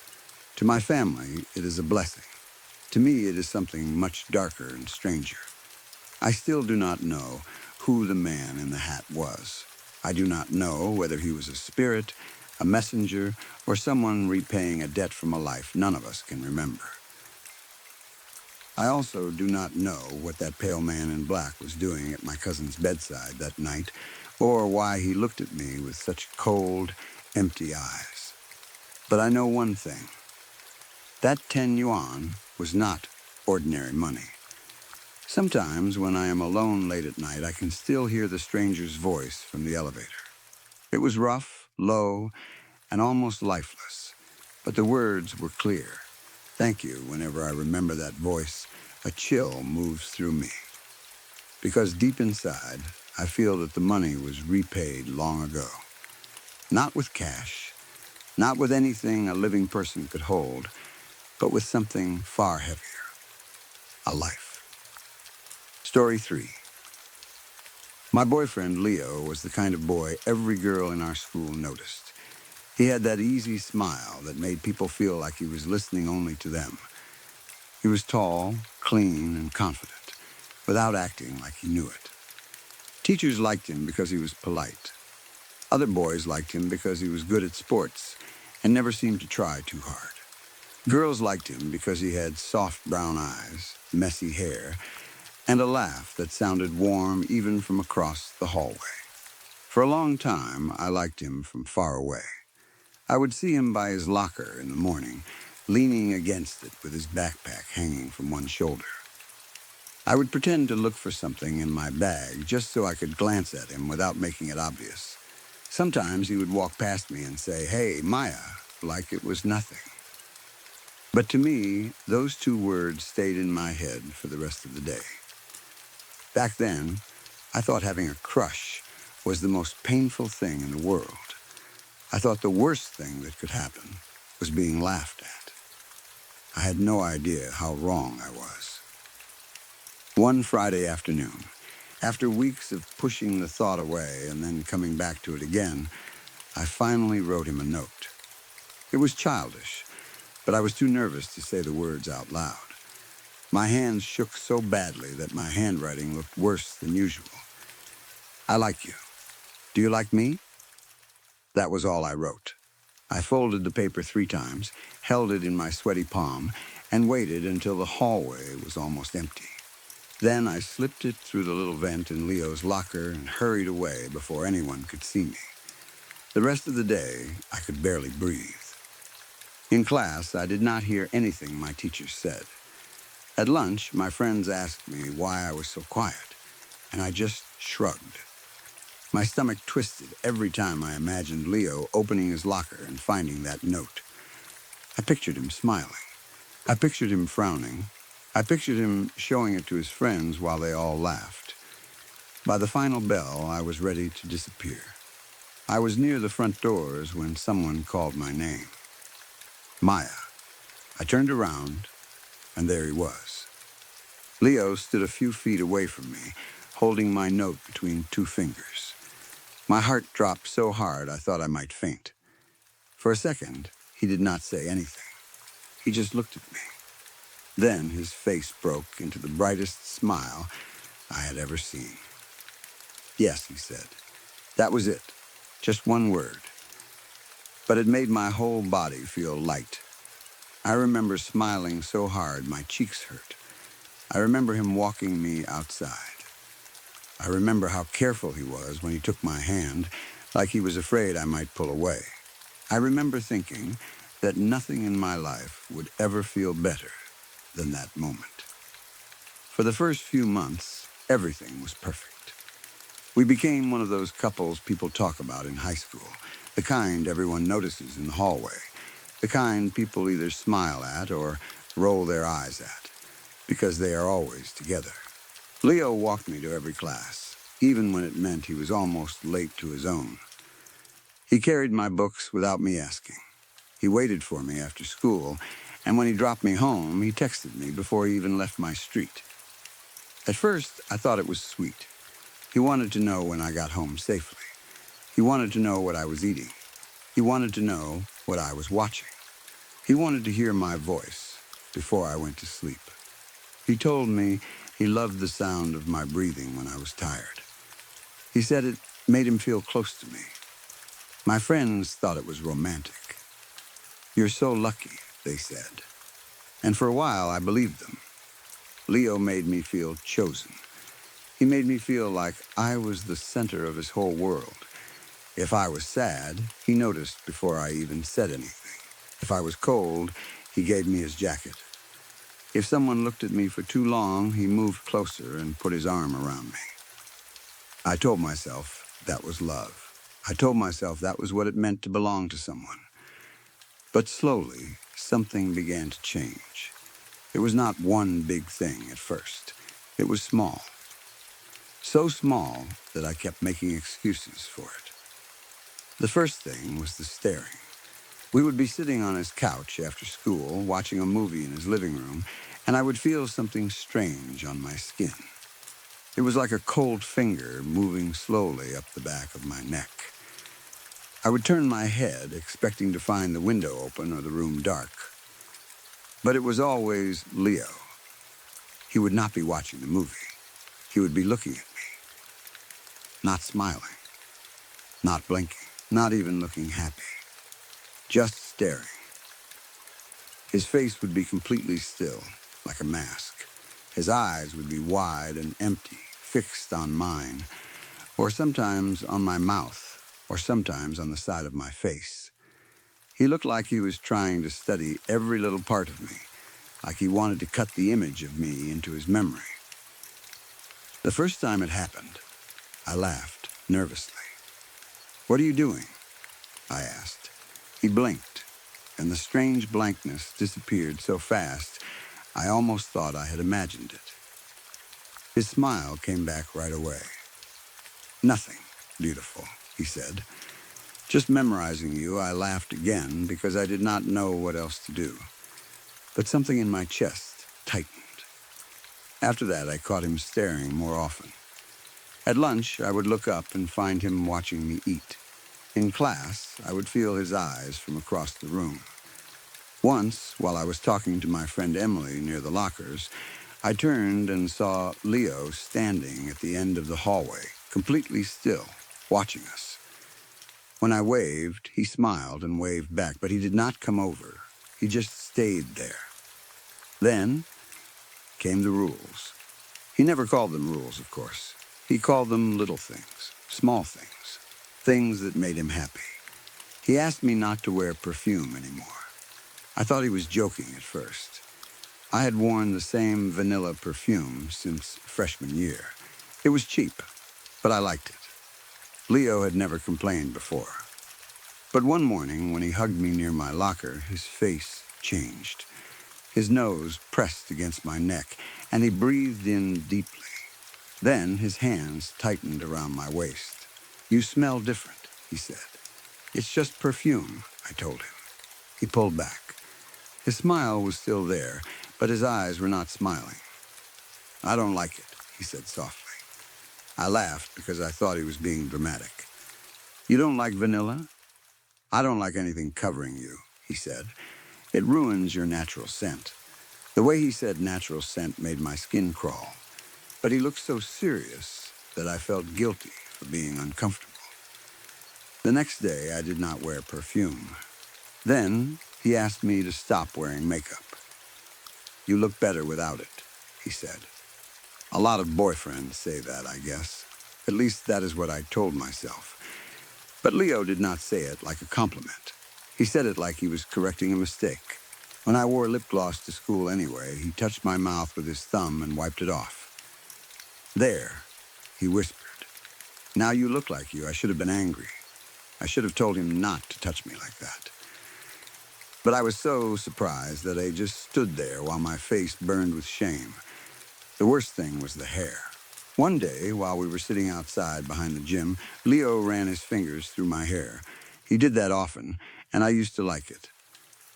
To my family, it is a blessing. To me, it is something much darker and stranger. I still do not know who the man in the hat was. I do not know whether he was a spirit, a messenger, or someone repaying a debt from a life none of us can remember. I also do not know what that pale man in black was doing at my cousin's bedside that night, or why he looked at me with such cold, empty eyes. But I know one thing. That 10 yuan was not ordinary money. Sometimes, when I am alone late at night, I can still hear the stranger's voice from the elevator. It was rough, low, and almost lifeless, but the words were clear. Thank you. Whenever I remember that voice, a chill moves through me. Because deep inside, I feel that the money was repaid long ago. Not with cash, not with anything a living person could hold, but with something far heavier, a life. Story 3. My boyfriend, Leo, was the kind of boy every girl in our school noticed. He had that easy smile that made people feel like he was listening only to them. He was tall, clean, and confident, without acting like he knew it. Teachers liked him because he was polite. Other boys liked him because he was good at sports and never seemed to try too hard. Girls liked him because he had soft brown eyes, messy hair, and a laugh that sounded warm even from across the hallway. For a long time, I liked him from far away. I would see him by his locker in the morning, leaning against it with his backpack hanging from one shoulder. I would pretend to look for something in my bag just so I could glance at him without making it obvious. Sometimes he would walk past me and say, "Hey, Maya," like it was nothing. But to me, those two words stayed in my head for the rest of the day. Back then, I thought having a crush was the most painful thing in the world. I thought the worst thing that could happen was being laughed at. I had no idea how wrong I was. One Friday afternoon, after weeks of pushing the thought away and then coming back to it again, I finally wrote him a note. It was childish, but I was too nervous to say the words out loud. My hands shook so badly that my handwriting looked worse than usual. "I like you. Do you like me?" That was all I wrote. I folded the paper 3 times, held it in my sweaty palm, and waited until the hallway was almost empty. Then I slipped it through the little vent in Leo's locker and hurried away before anyone could see me. The rest of the day, I could barely breathe. In class, I did not hear anything my teachers said. At lunch, my friends asked me why I was so quiet, and I just shrugged. My stomach twisted every time I imagined Leo opening his locker and finding that note. I pictured him smiling. I pictured him frowning. I pictured him showing it to his friends while they all laughed. By the final bell, I was ready to disappear. I was near the front doors when someone called my name. Maya. I turned around, and there he was. Leo stood a few feet away from me, holding my note between 2 fingers. My heart dropped so hard I thought I might faint. For a second, he did not say anything. He just looked at me. Then his face broke into the brightest smile I had ever seen. "Yes," he said. That was it. Just one word. But it made my whole body feel light. I remember smiling so hard my cheeks hurt. I remember him walking me outside. I remember how careful he was when he took my hand, like he was afraid I might pull away. I remember thinking that nothing in my life would ever feel better than that moment. For the first few months, everything was perfect. We became one of those couples people talk about in high school, the kind everyone notices in the hallway, the kind people either smile at or roll their eyes at, because they are always together. Leo walked me to every class, even when it meant he was almost late to his own. He carried my books without me asking. He waited for me after school, and when he dropped me home, he texted me before he even left my street. At first, I thought it was sweet. He wanted to know when I got home safely. He wanted to know what I was eating. He wanted to know what I was watching. He wanted to hear my voice before I went to sleep. He told me he loved the sound of my breathing when I was tired. He said it made him feel close to me. My friends thought it was romantic. "You're so lucky," they said. And for a while, I believed them. Leo made me feel chosen. He made me feel like I was the center of his whole world. If I was sad, he noticed before I even said anything. If I was cold, he gave me his jacket. If someone looked at me for too long, he moved closer and put his arm around me. I told myself that was love. I told myself that was what it meant to belong to someone. But slowly, something began to change. It was not one big thing at first. It was small. So small that I kept making excuses for it. The first thing was the staring. We would be sitting on his couch after school, watching a movie in his living room, and I would feel something strange on my skin. It was like a cold finger moving slowly up the back of my neck. I would turn my head, expecting to find the window open or the room dark. But it was always Leo. He would not be watching the movie. He would be looking at me, not smiling, not blinking, not even looking happy, just staring. His face would be completely still, like a mask. His eyes would be wide and empty, fixed on mine, or sometimes on my mouth, or sometimes on the side of my face. He looked like he was trying to study every little part of me, like he wanted to cut the image of me into his memory. The first time it happened, I laughed nervously. "What are you doing?" I asked. He blinked, and the strange blankness disappeared so fast, I almost thought I had imagined it. His smile came back right away. "Nothing, beautiful," he said. "Just memorizing you." I laughed again because I did not know what else to do. But something in my chest tightened. After that, I caught him staring more often. At lunch, I would look up and find him watching me eat. In class, I would feel his eyes from across the room. Once, while I was talking to my friend Emily near the lockers, I turned and saw Leo standing at the end of the hallway, completely still, watching us. When I waved, he smiled and waved back, but he did not come over. He just stayed there. Then came the rules. He never called them rules, of course. He called them little things, small things, things that made him happy. He asked me not to wear perfume anymore. I thought he was joking at first. I had worn the same vanilla perfume since freshman year. It was cheap, but I liked it. Leo had never complained before. But one morning, when he hugged me near my locker, his face changed. His nose pressed against my neck, and he breathed in deeply. Then his hands tightened around my waist. "You smell different," he said. "It's just perfume," I told him. He pulled back. His smile was still there, but his eyes were not smiling. "I don't like it," he said softly. I laughed because I thought he was being dramatic. "You don't like vanilla?" "I don't like anything covering you," he said. "It ruins your natural scent." The way he said natural scent made my skin crawl. But he looked so serious that I felt guilty for being uncomfortable. The next day, I did not wear perfume. Then he asked me to stop wearing makeup. "You look better without it," he said. A lot of boyfriends say that, I guess. At least that is what I told myself. But Leo did not say it like a compliment. He said it like he was correcting a mistake. When I wore lip gloss to school anyway, he touched my mouth with his thumb and wiped it off. "There," he whispered. "Now you look like you. I should have been angry. I should have told him not to touch me like that." But I was so surprised that I just stood there while my face burned with shame. The worst thing was the hair. One day, while we were sitting outside behind the gym, Leo ran his fingers through my hair. He did that often, and I used to like it.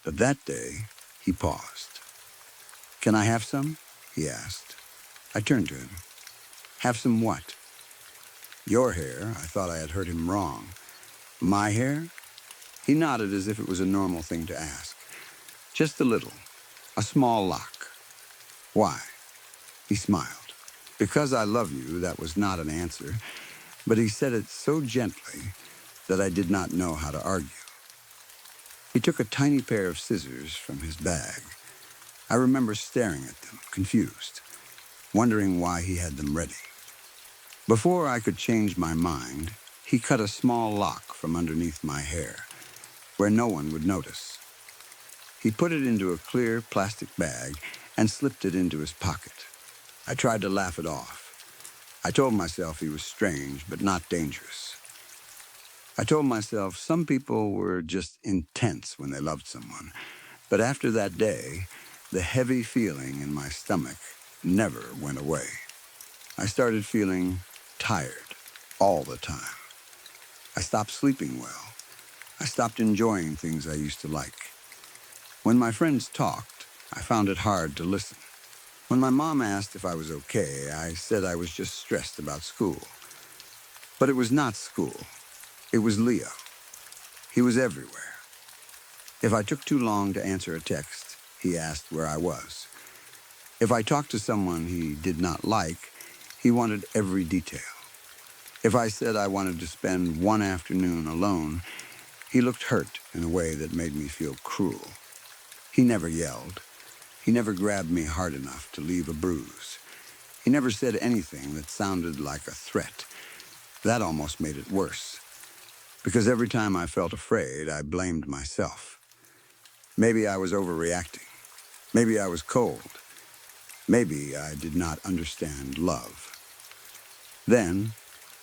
But that day, he paused. "Can I have some?" he asked. I turned to him. "Have some what?" "Your hair." I thought I had heard him wrong. "My hair?" He nodded as if it was a normal thing to ask. "Just a little. A small lock." "Why?" He smiled. "Because I love you," that was not an answer, but he said it so gently that I did not know how to argue. He took a tiny pair of scissors from his bag. I remember staring at them, confused, wondering why he had them ready. Before I could change my mind, he cut a small lock from underneath my hair, where no one would notice. He put it into a clear plastic bag and slipped it into his pocket. I tried to laugh it off. I told myself he was strange, but not dangerous. I told myself some people were just intense when they loved someone. But after that day, the heavy feeling in my stomach never went away. I started feeling tired all the time. I stopped sleeping well. I stopped enjoying things I used to like. When my friends talked, I found it hard to listen. When my mom asked if I was okay, I said I was just stressed about school. But it was not school. It was Leo. He was everywhere. If I took too long to answer a text, he asked where I was. If I talked to someone he did not like, he wanted every detail. If I said I wanted to spend one afternoon alone, he looked hurt in a way that made me feel cruel. He never yelled. He never grabbed me hard enough to leave a bruise. He never said anything that sounded like a threat. That almost made it worse, because every time I felt afraid, I blamed myself. Maybe I was overreacting. Maybe I was cold. Maybe I did not understand love. Then,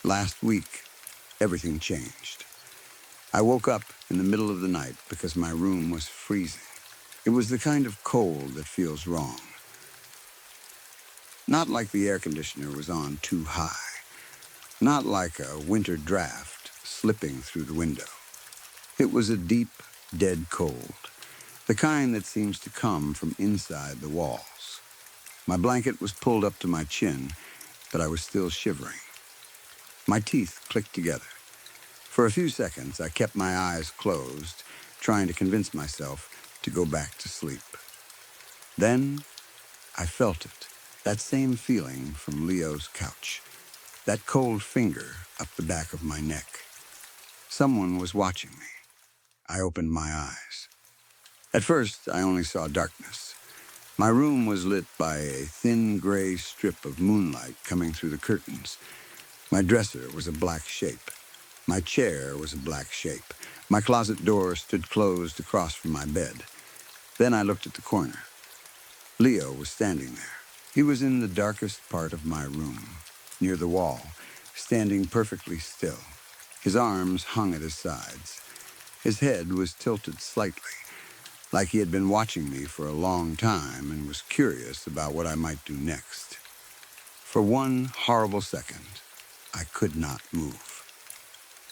last week, everything changed. I woke up in the middle of the night because my room was freezing. It was the kind of cold that feels wrong. Not like the air conditioner was on too high. Not like a winter draft slipping through the window. It was a deep, dead cold. The kind that seems to come from inside the walls. My blanket was pulled up to my chin, but I was still shivering. My teeth clicked together. For a few seconds, I kept my eyes closed, trying to convince myself to go back to sleep. Then, I felt it, that same feeling from Leo's couch, that cold finger up the back of my neck. Someone was watching me. I opened my eyes. At first, I only saw darkness. My room was lit by a thin gray strip of moonlight coming through the curtains. My dresser was a black shape. My chair was a black shape. My closet door stood closed across from my bed. Then I looked at the corner. Leo was standing there. He was in the darkest part of my room, near the wall, standing perfectly still. His arms hung at his sides. His head was tilted slightly, like he had been watching me for a long time and was curious about what I might do next. For one horrible second, I could not move.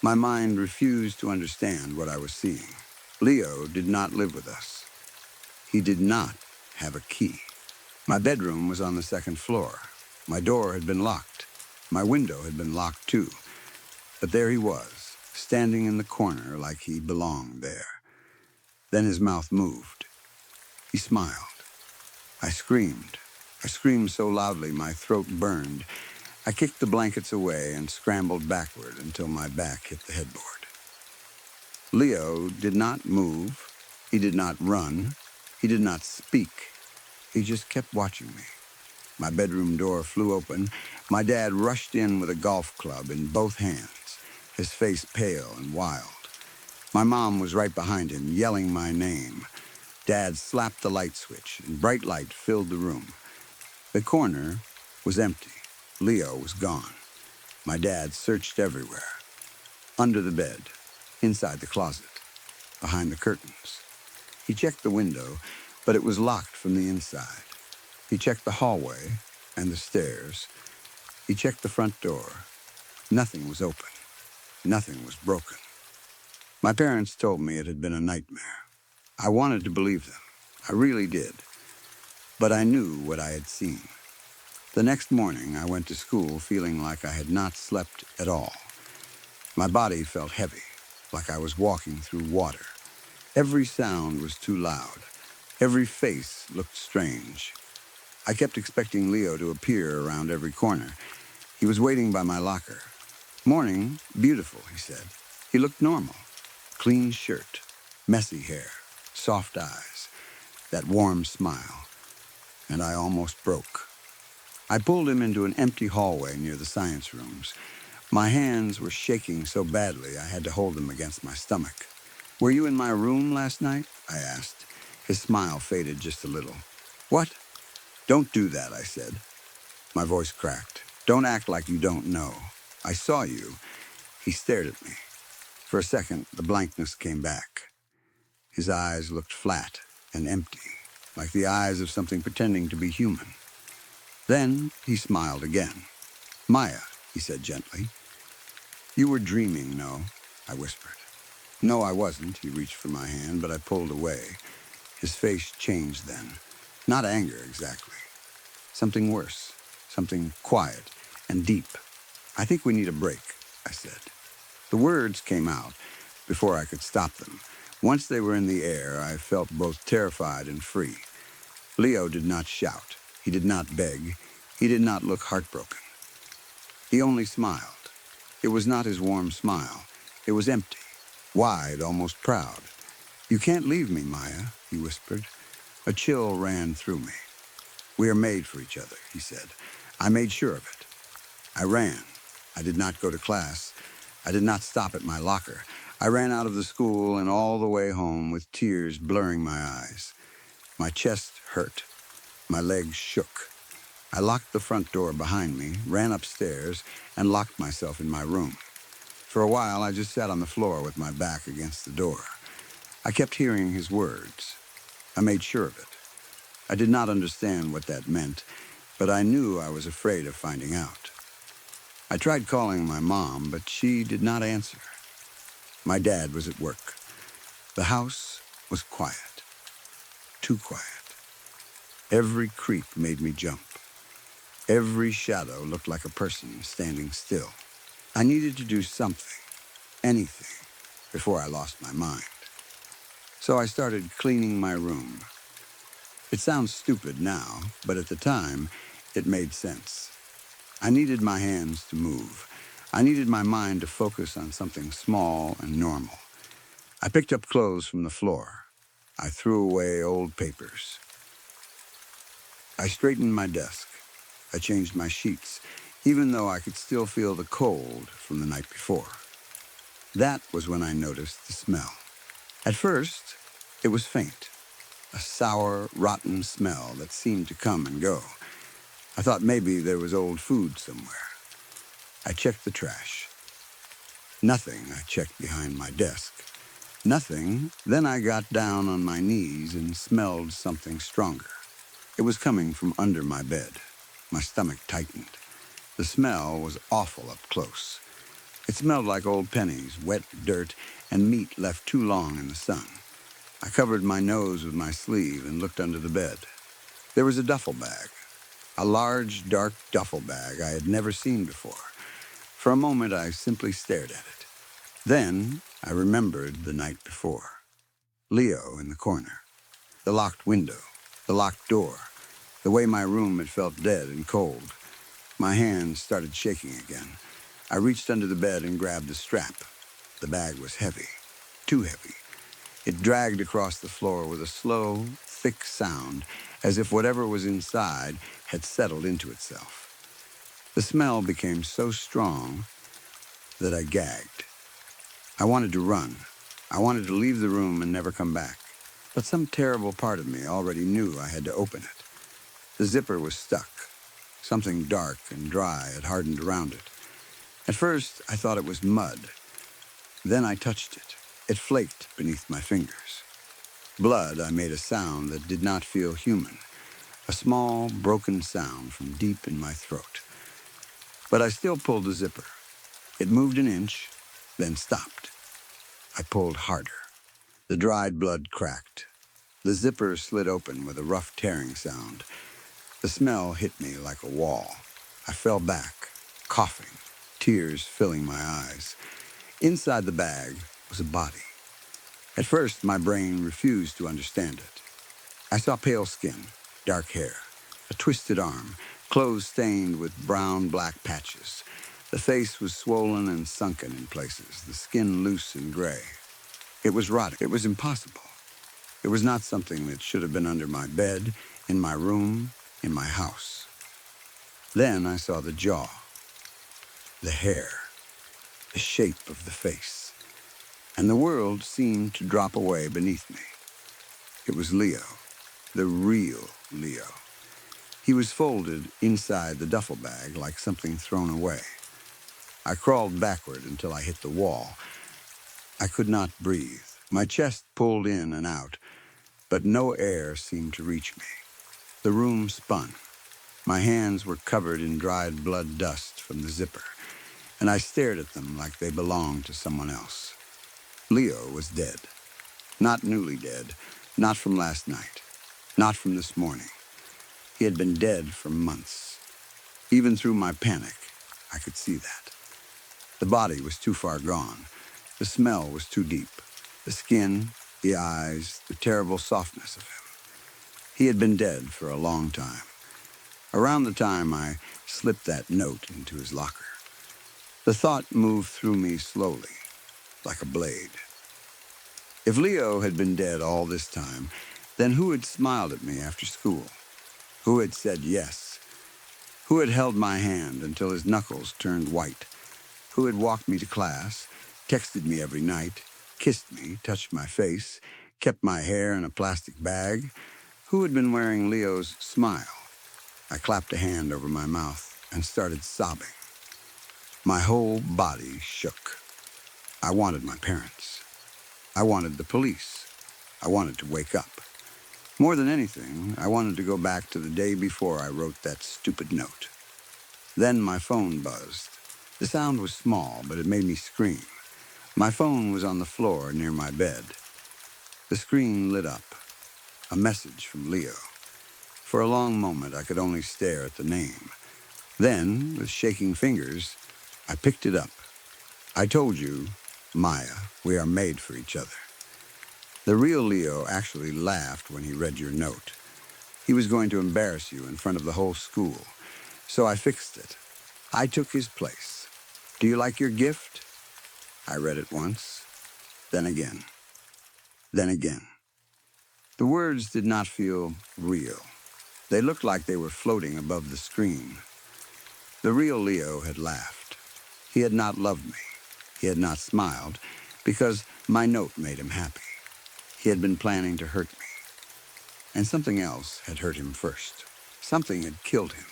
My mind refused to understand what I was seeing. Leo did not live with us. He did not have a key. My bedroom was on the second floor. My door had been locked. My window had been locked too. But there he was, standing in the corner like he belonged there. Then his mouth moved. He smiled. I screamed. I screamed so loudly my throat burned. I kicked the blankets away and scrambled backward until my back hit the headboard. Leo did not move. He did not run. He did not speak. He just kept watching me. My bedroom door flew open. My dad rushed in with a golf club in both hands, his face pale and wild. My mom was right behind him, yelling my name. Dad slapped the light switch, and bright light filled the room. The corner was empty. Leo was gone. My dad searched everywhere. Under the bed, inside the closet, behind the curtains. He checked the window, but it was locked from the inside. He checked the hallway and the stairs. He checked the front door. Nothing was open. Nothing was broken. My parents told me it had been a nightmare. I wanted to believe them. I really did. But I knew what I had seen. The next morning, I went to school feeling like I had not slept at all. My body felt heavy, like I was walking through water. Every sound was too loud. Every face looked strange. I kept expecting Leo to appear around every corner. He was waiting by my locker. "Morning, beautiful," he said. He looked normal. Clean shirt, messy hair, soft eyes, that warm smile. And I almost broke. I pulled him into an empty hallway near the science rooms. My hands were shaking so badly I had to hold them against my stomach. "Were you in my room last night?" I asked. His smile faded just a little. What? Don't do that, I said. My voice cracked. Don't act like you don't know. I saw you. He stared at me. For a second, the blankness came back. His eyes looked flat and empty, like the eyes of something pretending to be human. Then he smiled again. Maya, he said gently. You were dreaming, no? I whispered. No, I wasn't. He reached for my hand, but I pulled away. His face changed then. Not anger, exactly. Something worse. Something quiet and deep. I think we need a break, I said. The words came out before I could stop them. Once they were in the air, I felt both terrified and free. Leo did not shout. He did not beg. He did not look heartbroken. He only smiled. It was not his warm smile. It was empty, wide, almost proud. You can't leave me, Maya, he whispered. A chill ran through me. We are made for each other, he said. I made sure of it. I ran. I did not go to class. I did not stop at my locker. I ran out of the school and all the way home with tears blurring my eyes. My chest hurt. My legs shook. I locked the front door behind me, ran upstairs, and locked myself in my room. For a while, I just sat on the floor with my back against the door. I kept hearing his words. I made sure of it. I did not understand what that meant, but I knew I was afraid of finding out. I tried calling my mom, but she did not answer. My dad was at work. The house was quiet. Too quiet. Every creak made me jump. Every shadow looked like a person standing still. I needed to do something, anything, before I lost my mind. So I started cleaning my room. It sounds stupid now, but at the time, it made sense. I needed my hands to move. I needed my mind to focus on something small and normal. I picked up clothes from the floor. I threw away old papers. I straightened my desk. I changed my sheets, even though I could still feel the cold from the night before. That was when I noticed the smell. At first, it was faint, a sour, rotten smell that seemed to come and go. I thought maybe there was old food somewhere. I checked the trash. Nothing. I checked behind my desk. Nothing. Then I got down on my knees and smelled something stronger. It was coming from under my bed. My stomach tightened. The smell was awful up close. It smelled like old pennies, wet dirt, and meat left too long in the sun. I covered my nose with my sleeve and looked under the bed. There was a duffel bag, a large, dark duffel bag I had never seen before. For a moment, I simply stared at it. Then I remembered the night before. Leo in the corner, the locked window, the locked door, the way my room had felt dead and cold. My hands started shaking again. I reached under the bed and grabbed the strap. The bag was heavy, too heavy. It dragged across the floor with a slow, thick sound, as if whatever was inside had settled into itself. The smell became so strong that I gagged. I wanted to run. I wanted to leave the room and never come back. But some terrible part of me already knew I had to open it. The zipper was stuck. Something dark and dry had hardened around it. At first, I thought it was mud. Then I touched it. It flaked beneath my fingers. Blood, I made a sound that did not feel human. A small, broken sound from deep in my throat. But I still pulled the zipper. It moved an inch, then stopped. I pulled harder. The dried blood cracked. The zipper slid open with a rough tearing sound. The smell hit me like a wall. I fell back, coughing, tears filling my eyes. Inside the bag was a body. At first, my brain refused to understand it. I saw pale skin, dark hair, a twisted arm, clothes stained with brown-black patches. The face was swollen and sunken in places, the skin loose and gray. It was rotting. It was impossible. It was not something that should have been under my bed, in my room, in my house. Then I saw the jaw, the hair, the shape of the face, and the world seemed to drop away beneath me. It was Leo, the real Leo. He was folded inside the duffel bag like something thrown away. I crawled backward until I hit the wall. I could not breathe. My chest pulled in and out, but no air seemed to reach me. The room spun. My hands were covered in dried blood dust from the zipper, and I stared at them like they belonged to someone else. Leo was dead. Not newly dead, not from last night, not from this morning. He had been dead for months. Even through my panic, I could see that. The body was too far gone. The smell was too deep. The skin, the eyes, the terrible softness of him. He had been dead for a long time. Around the time I slipped that note into his locker, the thought moved through me slowly, like a blade. If Leo had been dead all this time, then who had smiled at me after school? Who had said yes? Who had held my hand until his knuckles turned white? Who had walked me to class, texted me every night, kissed me, touched my face, kept my hair in a plastic bag? Who had been wearing Leo's smile? I clapped a hand over my mouth and started sobbing. My whole body shook. I wanted my parents. I wanted the police. I wanted to wake up. More than anything, I wanted to go back to the day before I wrote that stupid note. Then my phone buzzed. The sound was small, but it made me scream. My phone was on the floor near my bed. The screen lit up. A message from Leo. For a long moment, I could only stare at the name. Then, with shaking fingers, I picked it up. I told you, Maya, we are made for each other. The real Leo actually laughed when he read your note. He was going to embarrass you in front of the whole school. So I fixed it. I took his place. Do you like your gift? I read it once, then again, then again. The words did not feel real. They looked like they were floating above the screen. The real Leo had laughed. He had not loved me. He had not smiled, because my note made him happy. He had been planning to hurt me. And something else had hurt him first. Something had killed him,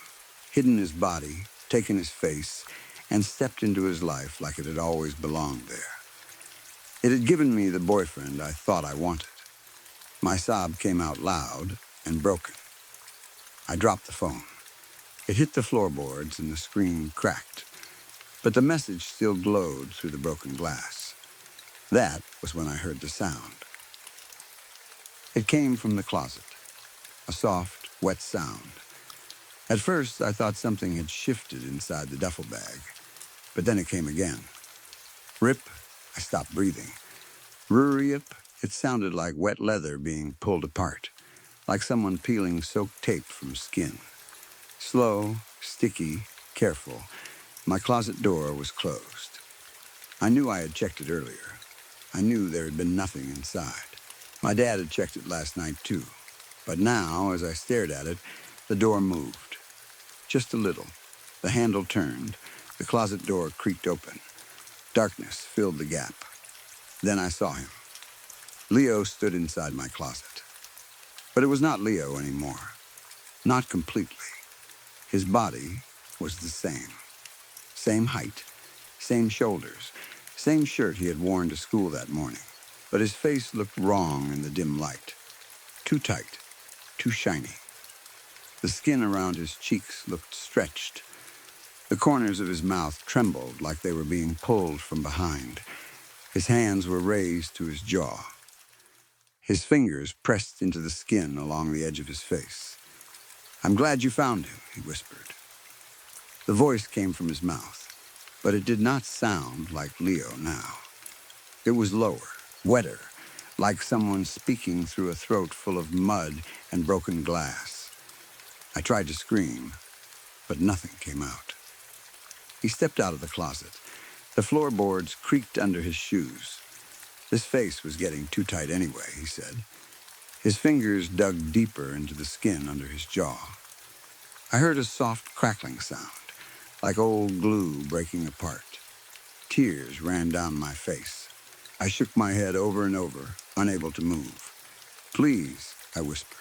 hidden his body, taken his face, and stepped into his life like it had always belonged there. It had given me the boyfriend I thought I wanted. My sob came out loud and broken. I dropped the phone. It hit the floorboards and the screen cracked, but the message still glowed through the broken glass. That was when I heard the sound. It came from the closet, a soft, wet sound. At first, I thought something had shifted inside the duffel bag, but then it came again. Rip, I stopped breathing. Rip, it sounded like wet leather being pulled apart, like someone peeling soaked tape from skin. Slow, sticky, careful, my closet door was closed. I knew I had checked it earlier. I knew there had been nothing inside. My dad had checked it last night, too. But now, as I stared at it, the door moved. Just a little. The handle turned. The closet door creaked open. Darkness filled the gap. Then I saw him. Leo stood inside my closet. But it was not Leo anymore. Not completely. His body was the same. Same height, same shoulders, same shirt he had worn to school that morning. But his face looked wrong in the dim light. Too tight, too shiny. The skin around his cheeks looked stretched. The corners of his mouth trembled like they were being pulled from behind. His hands were raised to his jaw. His fingers pressed into the skin along the edge of his face. "I'm glad you found him," he whispered. The voice came from his mouth, but it did not sound like Leo now. It was lower, wetter, like someone speaking through a throat full of mud and broken glass. I tried to scream, but nothing came out. He stepped out of the closet. The floorboards creaked under his shoes. This face was getting too tight anyway, he said. His fingers dug deeper into the skin under his jaw. I heard a soft crackling sound, like old glue breaking apart. Tears ran down my face. I shook my head over and over, unable to move. Please, I whispered.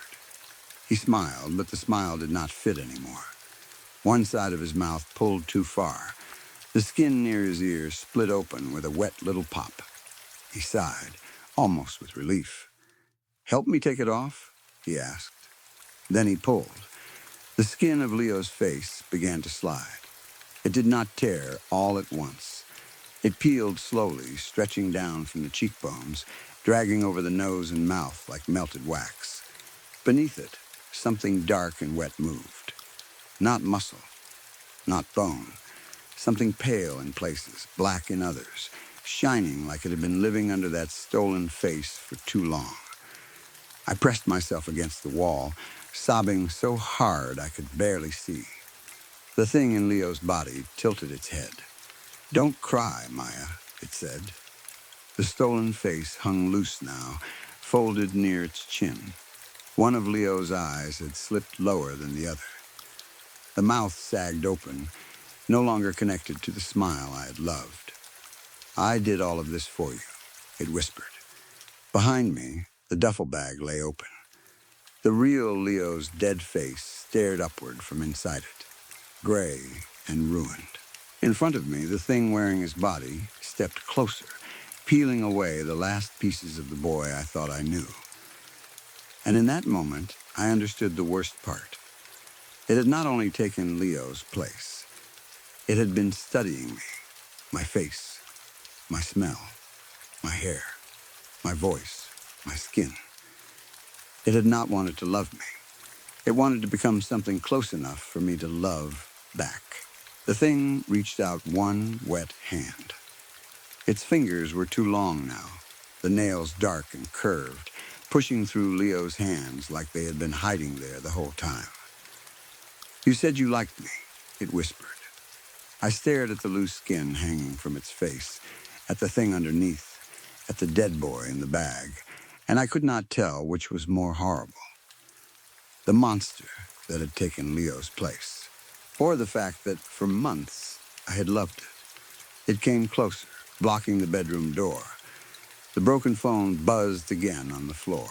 He smiled, but the smile did not fit anymore. One side of his mouth pulled too far. The skin near his ears split open with a wet little pop. He sighed, almost with relief. Help me take it off? He asked. Then he pulled. The skin of Leo's face began to slide. It did not tear all at once. It peeled slowly, stretching down from the cheekbones, dragging over the nose and mouth like melted wax. Beneath it, something dark and wet moved. Not muscle, not bone. Something pale in places, black in others, shining like it had been living under that stolen face for too long. I pressed myself against the wall, sobbing so hard I could barely see. The thing in Leo's body tilted its head. Don't cry, Maya, it said. The stolen face hung loose now, folded near its chin. One of Leo's eyes had slipped lower than the other. The mouth sagged open, no longer connected to the smile I had loved. I did all of this for you, it whispered. Behind me, the duffel bag lay open. The real Leo's dead face stared upward from inside it, gray and ruined. In front of me, the thing wearing his body stepped closer, peeling away the last pieces of the boy I thought I knew. And in that moment, I understood the worst part. It had not only taken Leo's place, it had been studying me, my face, my smell, my hair, my voice, my skin. It had not wanted to love me. It wanted to become something close enough for me to love back. The thing reached out one wet hand. Its fingers were too long now, the nails dark and curved, pushing through Leo's hands like they had been hiding there the whole time. You said you liked me, it whispered. I stared at the loose skin hanging from its face, at the thing underneath, at the dead boy in the bag, and I could not tell which was more horrible. The monster that had taken Leo's place, or the fact that for months I had loved it. It came closer, blocking the bedroom door. The broken phone buzzed again on the floor.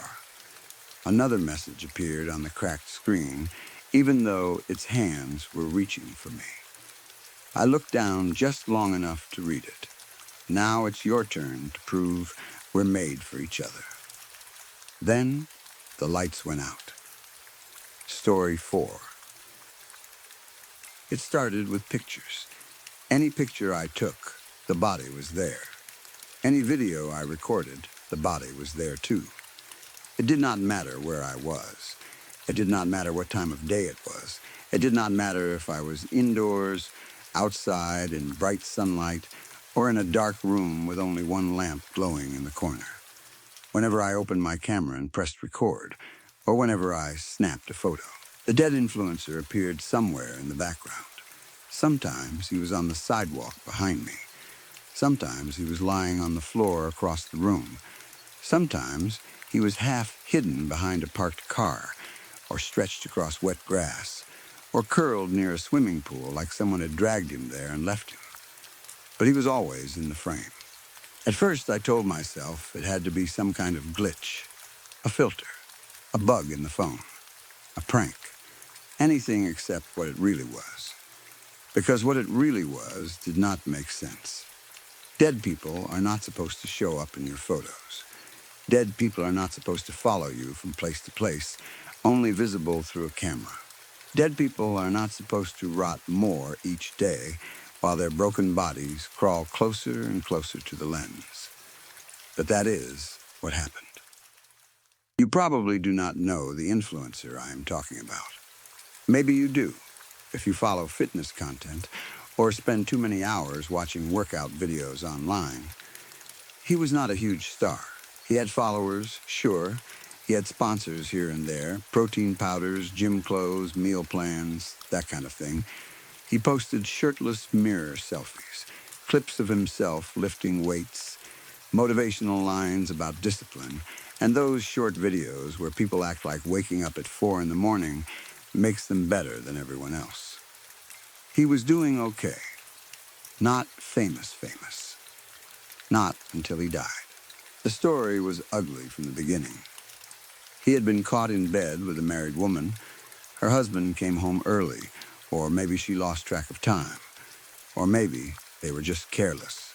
Another message appeared on the cracked screen, even though its hands were reaching for me. I looked down just long enough to read it. Now it's your turn to prove we're made for each other. Then the lights went out. Story 4. It started with pictures. Any picture I took, the body was there. Any video I recorded, the body was there too. It did not matter where I was. It did not matter what time of day it was. It did not matter if I was indoors, outside in bright sunlight, or in a dark room with only one lamp glowing in the corner. Whenever I opened my camera and pressed record, or whenever I snapped a photo, the dead influencer appeared somewhere in the background. Sometimes he was on the sidewalk behind me. Sometimes he was lying on the floor across the room. Sometimes he was half hidden behind a parked car, or stretched across wet grass, or curled near a swimming pool like someone had dragged him there and left him. But he was always in the frame. At first, I told myself it had to be some kind of glitch, a filter, a bug in the phone, a prank, anything except what it really was. Because what it really was did not make sense. Dead people are not supposed to show up in your photos. Dead people are not supposed to follow you from place to place, only visible through a camera. Dead people are not supposed to rot more each day while their broken bodies crawl closer and closer to the lens. But that is what happened. You probably do not know the influencer I am talking about. Maybe you do, if you follow fitness content or spend too many hours watching workout videos online. He was not a huge star. He had followers, sure. He had sponsors here and there, protein powders, gym clothes, meal plans, that kind of thing. He posted shirtless mirror selfies, clips of himself lifting weights, motivational lines about discipline, and those short videos where people act like waking up at 4 in the morning makes them better than everyone else. He was doing okay. Not famous. Not until he died. The story was ugly from the beginning. He had been caught in bed with a married woman. Her husband came home early, or maybe she lost track of time, or maybe they were just careless.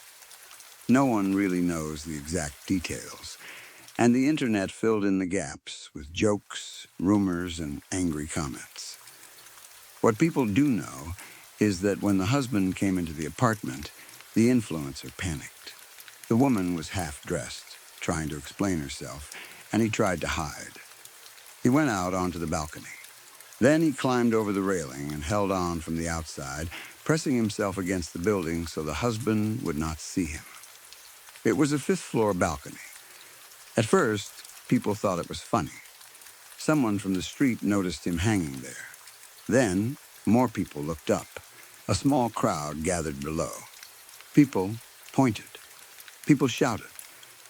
No one really knows the exact details, and the internet filled in the gaps with jokes, rumors, and angry comments. What people do know is that when the husband came into the apartment, the influencer panicked. The woman was half-dressed, trying to explain herself, and he tried to hide. He went out onto the balcony. Then he climbed over the railing and held on from the outside, pressing himself against the building so the husband would not see him. It was a fifth-floor balcony. At first, people thought it was funny. Someone from the street noticed him hanging there. Then, more people looked up. A small crowd gathered below. People pointed. People shouted.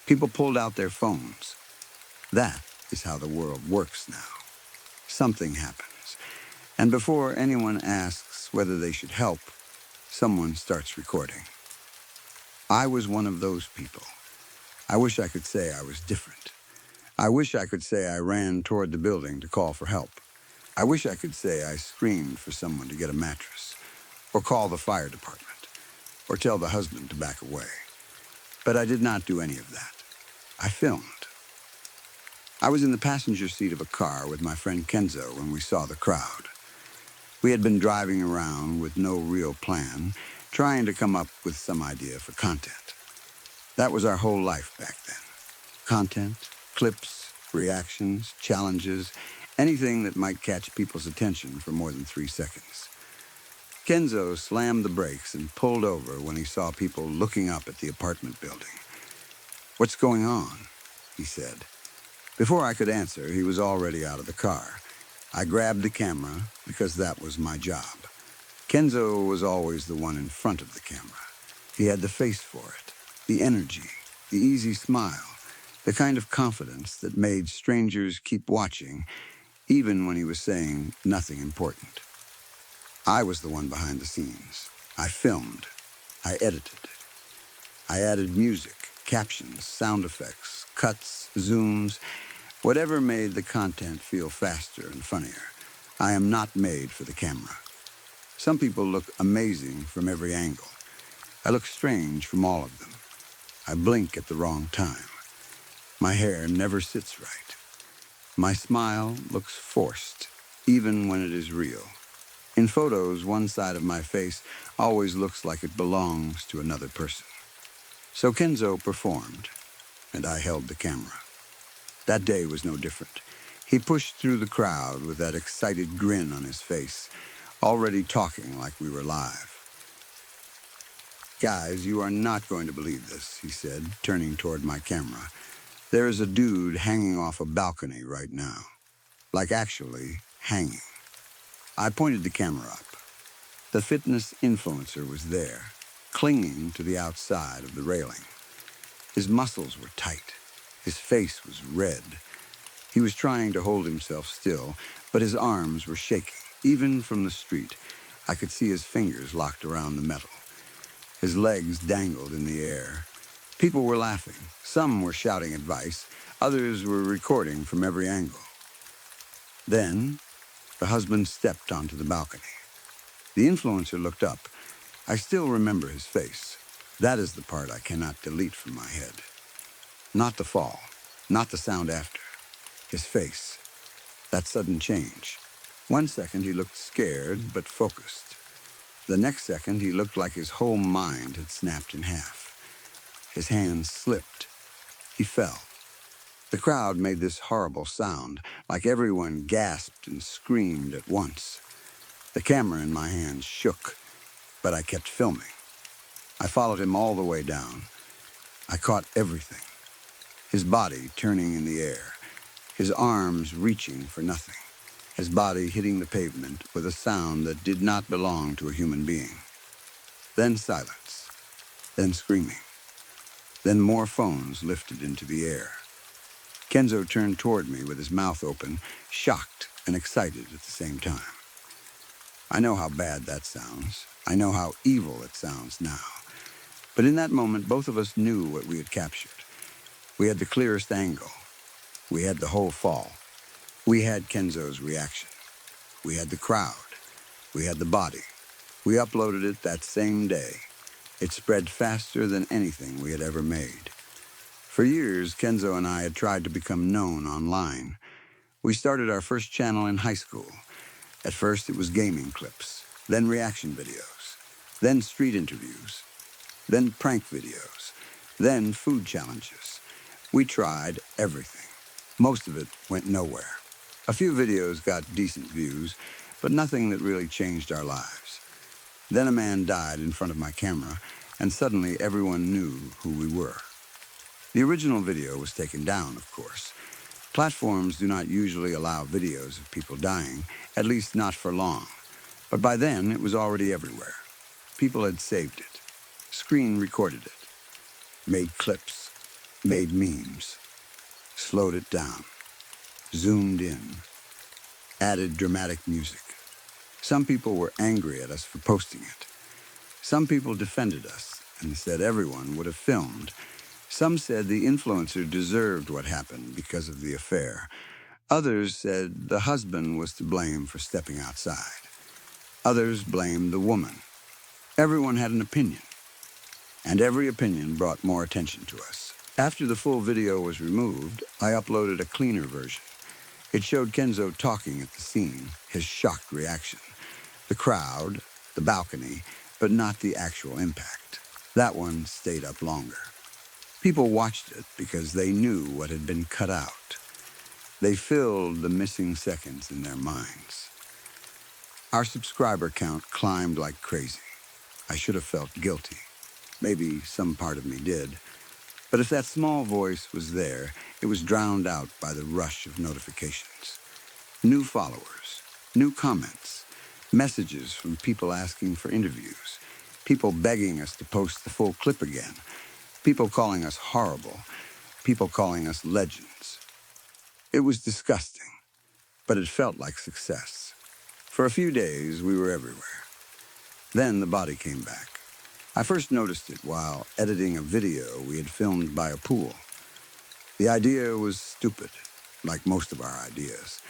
People pulled out their phones. That is how the world works now. Something happens, and before anyone asks whether they should help, someone starts recording. I was one of those people. I wish I could say I was different. I wish I could say I ran toward the building to call for help. I wish I could say I screamed for someone to get a mattress, or call the fire department, or tell the husband to back away. But I did not do any of that. I filmed. I was in the passenger seat of a car with my friend Kenzo when we saw the crowd. We had been driving around with no real plan, trying to come up with some idea for content. That was our whole life back then. Content, clips, reactions, challenges, anything that might catch people's attention for more than 3 seconds. Kenzo slammed the brakes and pulled over when he saw people looking up at the apartment building. "What's going on?" he said. Before I could answer, he was already out of the car. I grabbed the camera because that was my job. Kenzo was always the one in front of the camera. He had the face for it, the energy, the easy smile, the kind of confidence that made strangers keep watching, even when he was saying nothing important. I was the one behind the scenes. I filmed. I edited. I added music, captions, sound effects, cuts, zooms, whatever made the content feel faster and funnier. I am not made for the camera. Some people look amazing from every angle. I look strange from all of them. I blink at the wrong time. My hair never sits right. My smile looks forced, even when it is real. In photos, one side of my face always looks like it belongs to another person. So Kenzo performed, and I held the camera. That day was no different. He pushed through the crowd with that excited grin on his face, already talking like we were live. "Guys, you are not going to believe this," he said, turning toward my camera. "There is a dude hanging off a balcony right now. Like actually hanging." I pointed the camera up. The fitness influencer was there, clinging to the outside of the railing. His muscles were tight. His face was red. He was trying to hold himself still, but his arms were shaking. Even from the street, I could see his fingers locked around the metal. His legs dangled in the air. People were laughing. Some were shouting advice. Others were recording from every angle. Then, the husband stepped onto the balcony. The influencer looked up. I still remember his face. That is the part I cannot delete from my head. Not the fall, not the sound after. His face. That sudden change. 1 second he looked scared but focused. The next second he looked like his whole mind had snapped in half. His hands slipped. He fell. The crowd made this horrible sound, like everyone gasped and screamed at once. The camera in my hands shook, but I kept filming. I followed him all the way down. I caught everything. His body turning in the air, his arms reaching for nothing, his body hitting the pavement with a sound that did not belong to a human being. Then silence, then screaming, then more phones lifted into the air. Kenzo turned toward me with his mouth open, shocked and excited at the same time. I know how bad that sounds. I know how evil it sounds now. But in that moment, both of us knew what we had captured. We had the clearest angle. We had the whole fall. We had Kenzo's reaction. We had the crowd. We had the body. We uploaded it that same day. It spread faster than anything we had ever made. For years, Kenzo and I had tried to become known online. We started our first channel in high school. At first, it was gaming clips, then reaction videos, then street interviews, then prank videos, then food challenges. We tried everything. Most of it went nowhere. A few videos got decent views, but nothing that really changed our lives. Then a man died in front of my camera, and suddenly everyone knew who we were. The original video was taken down, of course. Platforms do not usually allow videos of people dying, at least not for long. But by then, it was already everywhere. People had saved it, screen recorded it, made clips, made memes, slowed it down, zoomed in, added dramatic music. Some people were angry at us for posting it. Some people defended us and said everyone would have filmed. Some said the influencer deserved what happened because of the affair. Others said the husband was to blame for stepping outside. Others blamed the woman. Everyone had an opinion, and every opinion brought more attention to us. After the full video was removed, I uploaded a cleaner version. It showed Kenzo talking at the scene, his shocked reaction, the crowd, the balcony, but not the actual impact. That one stayed up longer. People watched it because they knew what had been cut out. They filled the missing seconds in their minds. Our subscriber count climbed like crazy. I should have felt guilty. Maybe some part of me did. But if that small voice was there, it was drowned out by the rush of notifications. New followers, new comments, messages from people asking for interviews, people begging us to post the full clip again, people calling us horrible, people calling us legends. It was disgusting, but it felt like success. For a few days, we were everywhere. Then the body came back. I first noticed it while editing a video we had filmed by a pool. The idea was stupid, like most of our ideas.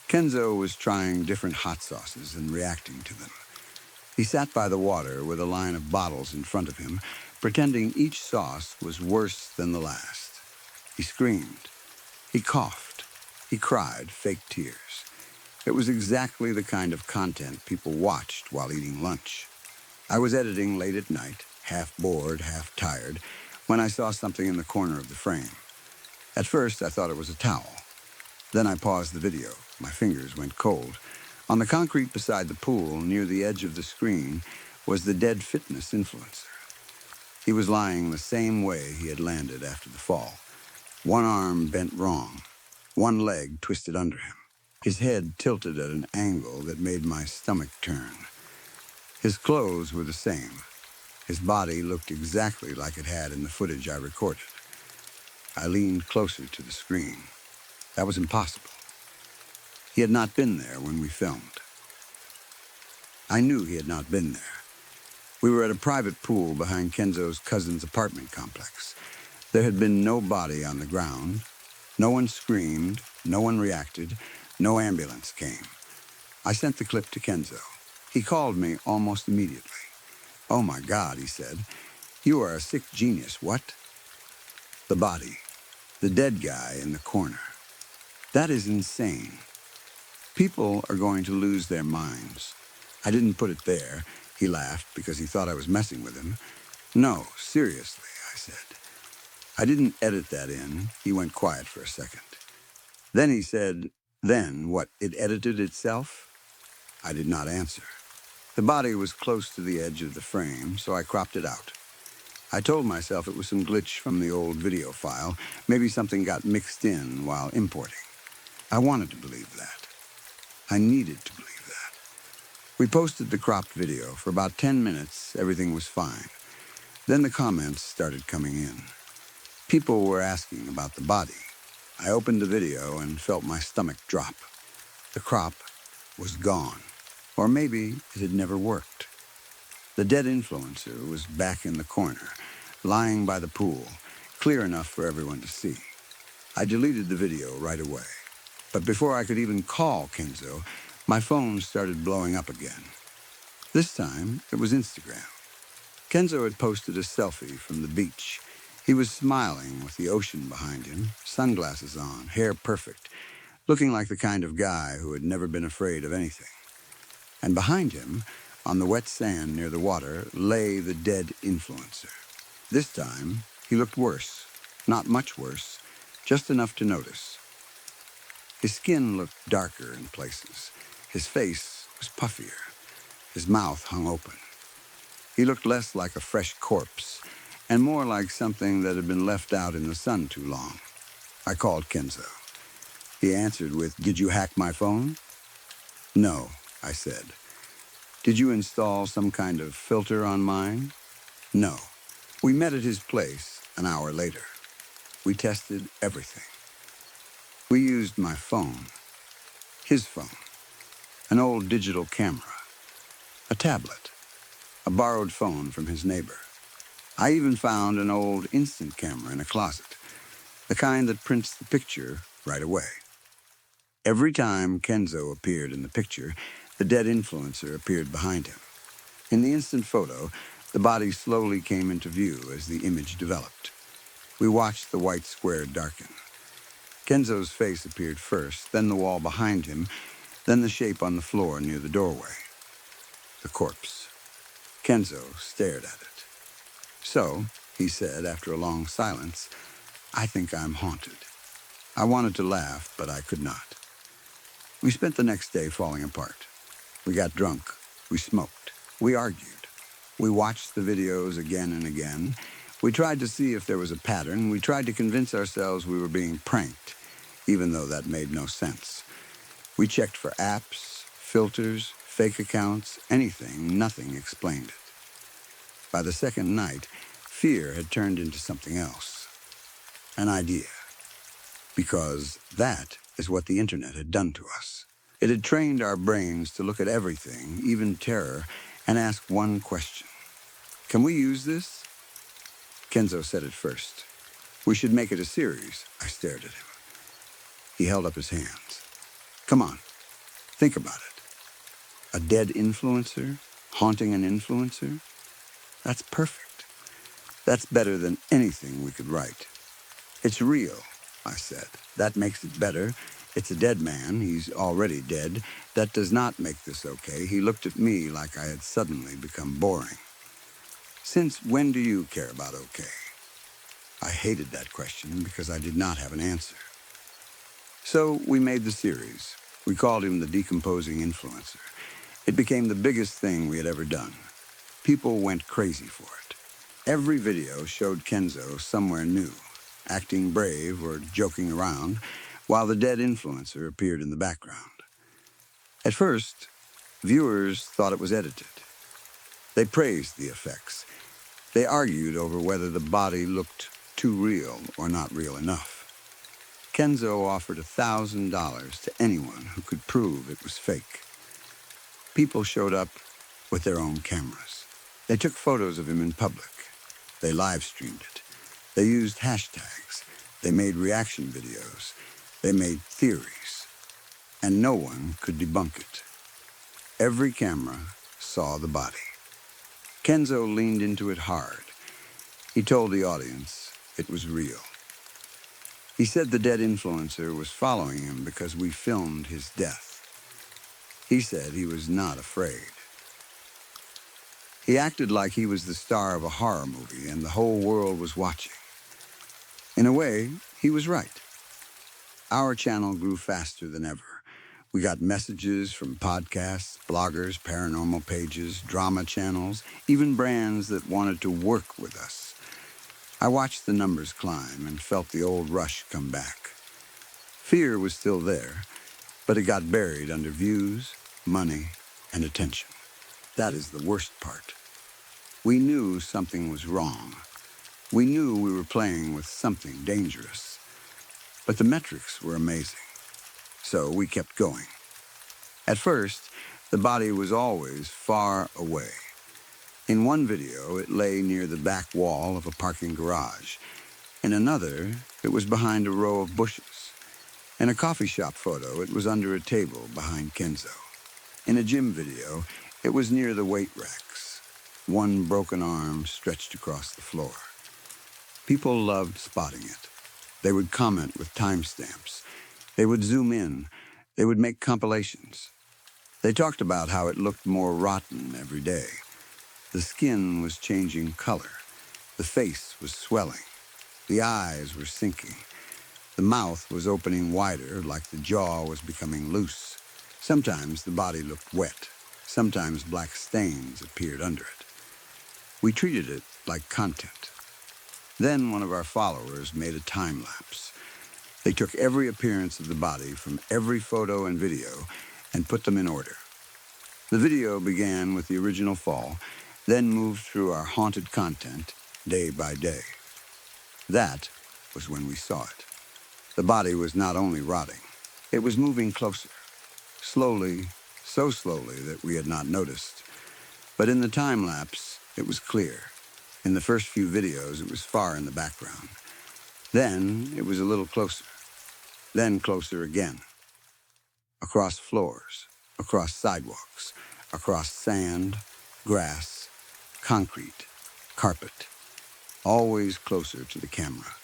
Kenzo was trying different hot sauces and reacting to them. He sat by the water with a line of bottles in front of him, pretending each sauce was worse than the last. He screamed. He coughed. He cried fake tears. It was exactly the kind of content people watched while eating lunch. I was editing late at night, half bored, half tired, when I saw something in the corner of the frame. At first, I thought it was a towel. Then I paused the video. My fingers went cold. On the concrete beside the pool, near the edge of the screen, was the dead fitness influencer. He was lying the same way he had landed after the fall. One arm bent wrong, one leg twisted under him. His head tilted at an angle that made my stomach turn. His clothes were the same. His body looked exactly like it had in the footage I recorded. I leaned closer to the screen. That was impossible. He had not been there when we filmed. I knew he had not been there. We were at a private pool behind Kenzo's cousin's apartment complex. There had been no body on the ground. No one screamed, no one reacted, no ambulance came. I sent the clip to Kenzo. He called me almost immediately. "Oh my God," he said. "You are a sick genius, what?" The body. The dead guy in the corner. That is insane. People are going to lose their minds. I didn't put it there. He laughed because he thought I was messing with him. "No, seriously," I said. I didn't edit that in. He went quiet for a second. Then he said, "Then what, it edited itself?" I did not answer. The body was close to the edge of the frame, so I cropped it out. I told myself it was some glitch from the old video file. Maybe something got mixed in while importing. I wanted to believe that. I needed to believe that. We posted the cropped video. For about 10 minutes, everything was fine. Then the comments started coming in. People were asking about the body. I opened the video and felt my stomach drop. The crop was gone. Or maybe it had never worked. The dead influencer was back in the corner, lying by the pool, clear enough for everyone to see. I deleted the video right away. But before I could even call Kenzo, my phone started blowing up again. This time, it was Instagram. Kenzo had posted a selfie from the beach. He was smiling with the ocean behind him, sunglasses on, hair perfect, looking like the kind of guy who had never been afraid of anything. And behind him, on the wet sand near the water, lay the dead influencer. This time, he looked worse. Not much worse, just enough to notice. His skin looked darker in places. His face was puffier. His mouth hung open. He looked less like a fresh corpse and more like something that had been left out in the sun too long. I called Kenzo. He answered with, "Did you hack my phone?" "No," I said. "Did you install some kind of filter on mine?" "No." We met at his place an hour later. We tested everything. We used my phone, his phone, an old digital camera, a tablet, a borrowed phone from his neighbor. I even found an old instant camera in a closet, the kind that prints the picture right away. Every time Kenzo appeared in the picture, the dead influencer appeared behind him. In the instant photo, the body slowly came into view as the image developed. We watched the white square darken. Kenzo's face appeared first, then the wall behind him, then the shape on the floor near the doorway. The corpse. Kenzo stared at it. "So," he said after a long silence, "I think I'm haunted." I wanted to laugh, but I could not. We spent the next day falling apart. We got drunk. We smoked. We argued. We watched the videos again and again. We tried to see if there was a pattern. We tried to convince ourselves we were being pranked, even though that made no sense. We checked for apps, filters, fake accounts, anything. Nothing explained it. By the second night, fear had turned into something else. An idea. Because that is what the internet had done to us. It had trained our brains to look at everything, even terror, and ask one question. "Can we use this?" Kenzo said it first. "We should make it a series." I stared at him. He held up his hands. "Come on, think about it. A dead influencer, haunting an influencer? That's perfect. That's better than anything we could write." "It's real," I said. "That makes it better. It's a dead man. He's already dead. That does not make this okay." He looked at me like I had suddenly become boring. "Since when do you care about okay?" I hated that question because I did not have an answer. So we made the series. We called him the Decomposing Influencer. It became the biggest thing we had ever done. People went crazy for it. Every video showed Kenzo somewhere new, acting brave or joking around, while the dead influencer appeared in the background. At first, viewers thought it was edited. They praised the effects. They argued over whether the body looked too real or not real enough. Kenzo offered $1,000 to anyone who could prove it was fake. People showed up with their own cameras. They took photos of him in public. They live-streamed it. They used hashtags. They made reaction videos. They made theories. And no one could debunk it. Every camera saw the body. Kenzo leaned into it hard. He told the audience it was real. He said the dead influencer was following him because we filmed his death. He said he was not afraid. He acted like he was the star of a horror movie and the whole world was watching. In a way, he was right. Our channel grew faster than ever. We got messages from podcasts, bloggers, paranormal pages, drama channels, even brands that wanted to work with us. I watched the numbers climb and felt the old rush come back. Fear was still there, but it got buried under views, money, and attention. That is the worst part. We knew something was wrong. We knew we were playing with something dangerous. But the metrics were amazing. So we kept going. At first, the body was always far away. In one video, it lay near the back wall of a parking garage. In another, it was behind a row of bushes. In a coffee shop photo, it was under a table behind Kenzo. In a gym video, it was near the weight racks. One broken arm stretched across the floor. People loved spotting it. They would comment with timestamps. They would zoom in. They would make compilations. They talked about how it looked more rotten every day. The skin was changing color. The face was swelling. The eyes were sinking. The mouth was opening wider, like the jaw was becoming loose. Sometimes the body looked wet. Sometimes black stains appeared under it. We treated it like content. Then one of our followers made a time lapse. They took every appearance of the body from every photo and video and put them in order. The video began with the original fall, then moved through our haunted content day by day. That was when we saw it. The body was not only rotting, it was moving closer. Slowly, so slowly that we had not noticed. But in the time lapse, it was clear. In the first few videos, it was far in the background. Then it was a little closer. Then closer again. Across floors, across sidewalks, across sand, grass, concrete, carpet. Always closer to the camera.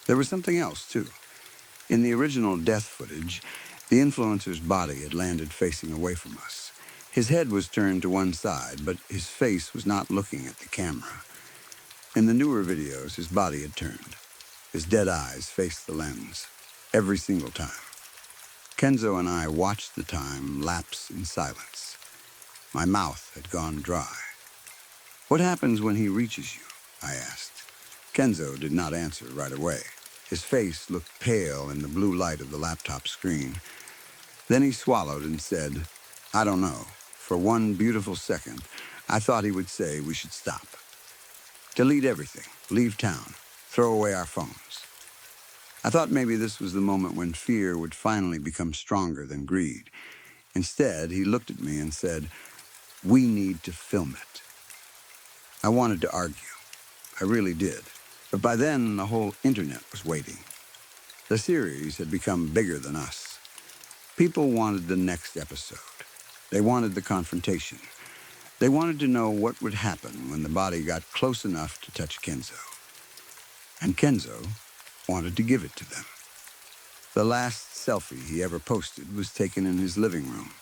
There was something else, too. In the original death footage, the influencer's body had landed facing away from us. His head was turned to one side, but his face was not looking at the camera. In the newer videos, his body had turned. His dead eyes faced the lens, every single time. Kenzo and I watched the time lapse in silence. My mouth had gone dry. "What happens when he reaches you?" I asked. Kenzo did not answer right away. His face looked pale in the blue light of the laptop screen. Then he swallowed and said, "I don't know. For one beautiful second, I thought he would say we should stop. Delete everything, leave town, throw away our phones." I thought maybe this was the moment when fear would finally become stronger than greed. Instead, he looked at me and said, "We need to film it." I wanted to argue. I really did. But by then, the whole internet was waiting. The series had become bigger than us. People wanted the next episode. They wanted the confrontation. They wanted to know what would happen when the body got close enough to touch Kenzo. And Kenzo wanted to give it to them. The last selfie he ever posted was taken in his living room.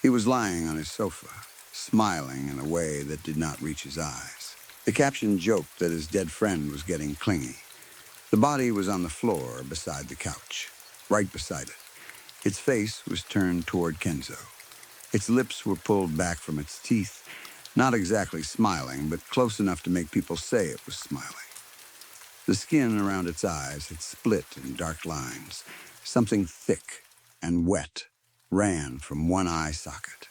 He was lying on his sofa, smiling in a way that did not reach his eyes. The caption joked that his dead friend was getting clingy. The body was on the floor beside the couch, right beside it. Its face was turned toward Kenzo. Its lips were pulled back from its teeth, not exactly smiling, but close enough to make people say it was smiling. The skin around its eyes had split in dark lines. Something thick and wet ran from one eye socket.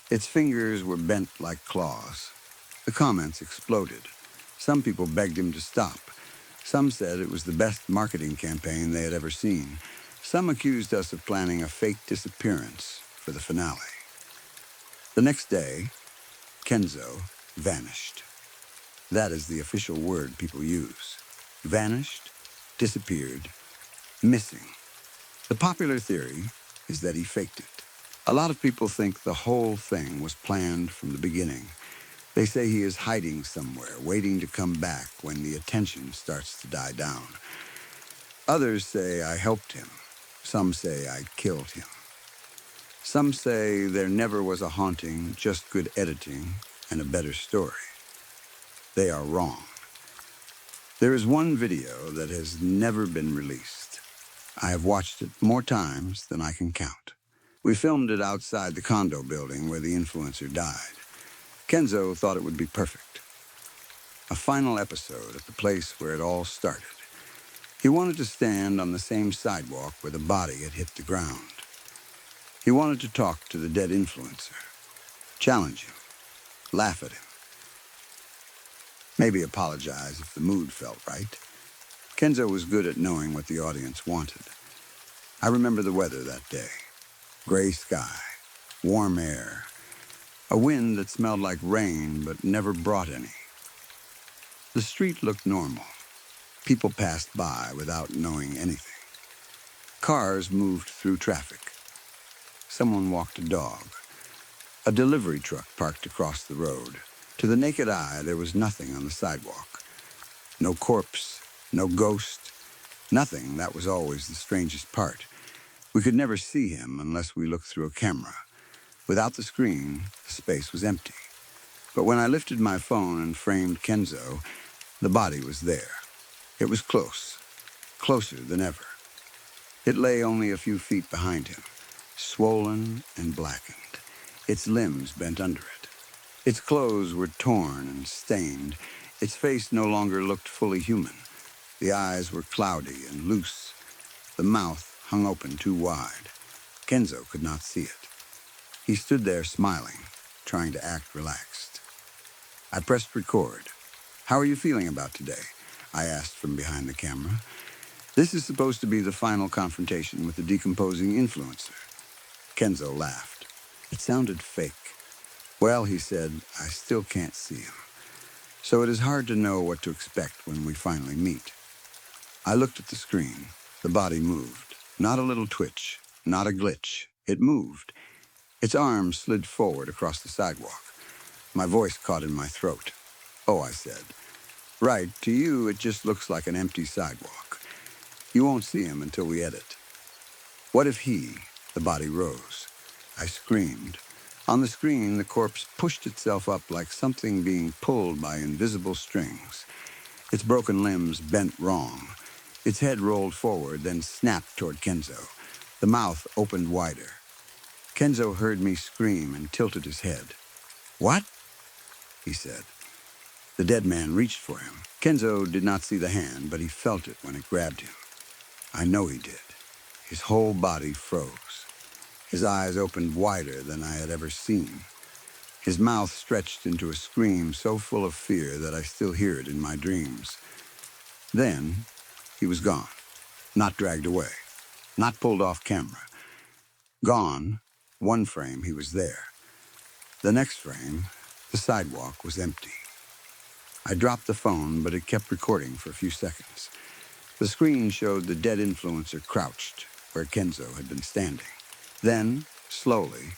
Its fingers were bent like claws. The comments exploded. Some people begged him to stop. Some said it was the best marketing campaign they had ever seen. Some accused us of planning a fake disappearance for the finale. The next day, Kenzo vanished. That is the official word people use. Vanished, disappeared, missing. The popular theory is that he faked it. A lot of people think the whole thing was planned from the beginning. They say he is hiding somewhere, waiting to come back when the attention starts to die down. Others say I helped him. Some say I killed him. Some say there never was a haunting, just good editing and a better story. They are wrong. There is one video that has never been released. I have watched it more times than I can count. We filmed it outside the condo building where the influencer died. Kenzo thought it would be perfect. A final episode at the place where it all started. He wanted to stand on the same sidewalk where the body had hit the ground. He wanted to talk to the dead influencer, challenge him, laugh at him. Maybe apologize if the mood felt right. Kenzo was good at knowing what the audience wanted. I remember the weather that day. Gray sky, warm air, a wind that smelled like rain but never brought any. The street looked normal. People passed by without knowing anything. Cars moved through traffic. Someone walked a dog. A delivery truck parked across the road. To the naked eye, there was nothing on the sidewalk. No corpse, no ghost, nothing. That was always the strangest part. We could never see him unless we looked through a camera. Without the screen, the space was empty. But when I lifted my phone and framed Kenzo, the body was there. It was close, closer than ever. It lay only a few feet behind him, swollen and blackened, its limbs bent under it. Its clothes were torn and stained. Its face no longer looked fully human. The eyes were cloudy and loose. The mouth hung open too wide. Kenzo could not see it. He stood there smiling, trying to act relaxed. I pressed record. "How are you feeling about today?" I asked from behind the camera. "This is supposed to be the final confrontation with the decomposing influencer." Kenzo laughed. It sounded fake. "Well," he said, "I still can't see him. So it is hard to know what to expect when we finally meet." I looked at the screen. The body moved. Not a little twitch, not a glitch. It moved. Its arms slid forward across the sidewalk. My voice caught in my throat. "Oh," I said. "Right, to you it just looks like an empty sidewalk. You won't see him until we edit." "What if he?" The body rose. I screamed. On the screen, the corpse pushed itself up like something being pulled by invisible strings. Its broken limbs bent wrong. Its head rolled forward, then snapped toward Kenzo. The mouth opened wider. Kenzo heard me scream and tilted his head. "What?" he said. The dead man reached for him. Kenzo did not see the hand, but he felt it when it grabbed him. I know he did. His whole body froze. His eyes opened wider than I had ever seen. His mouth stretched into a scream so full of fear that I still hear it in my dreams. Then, he was gone. Not dragged away. Not pulled off camera. Gone. One frame, he was there. The next frame, the sidewalk was empty. I dropped the phone, but it kept recording for a few seconds. The screen showed the dead influencer crouched where Kenzo had been standing. Then, slowly,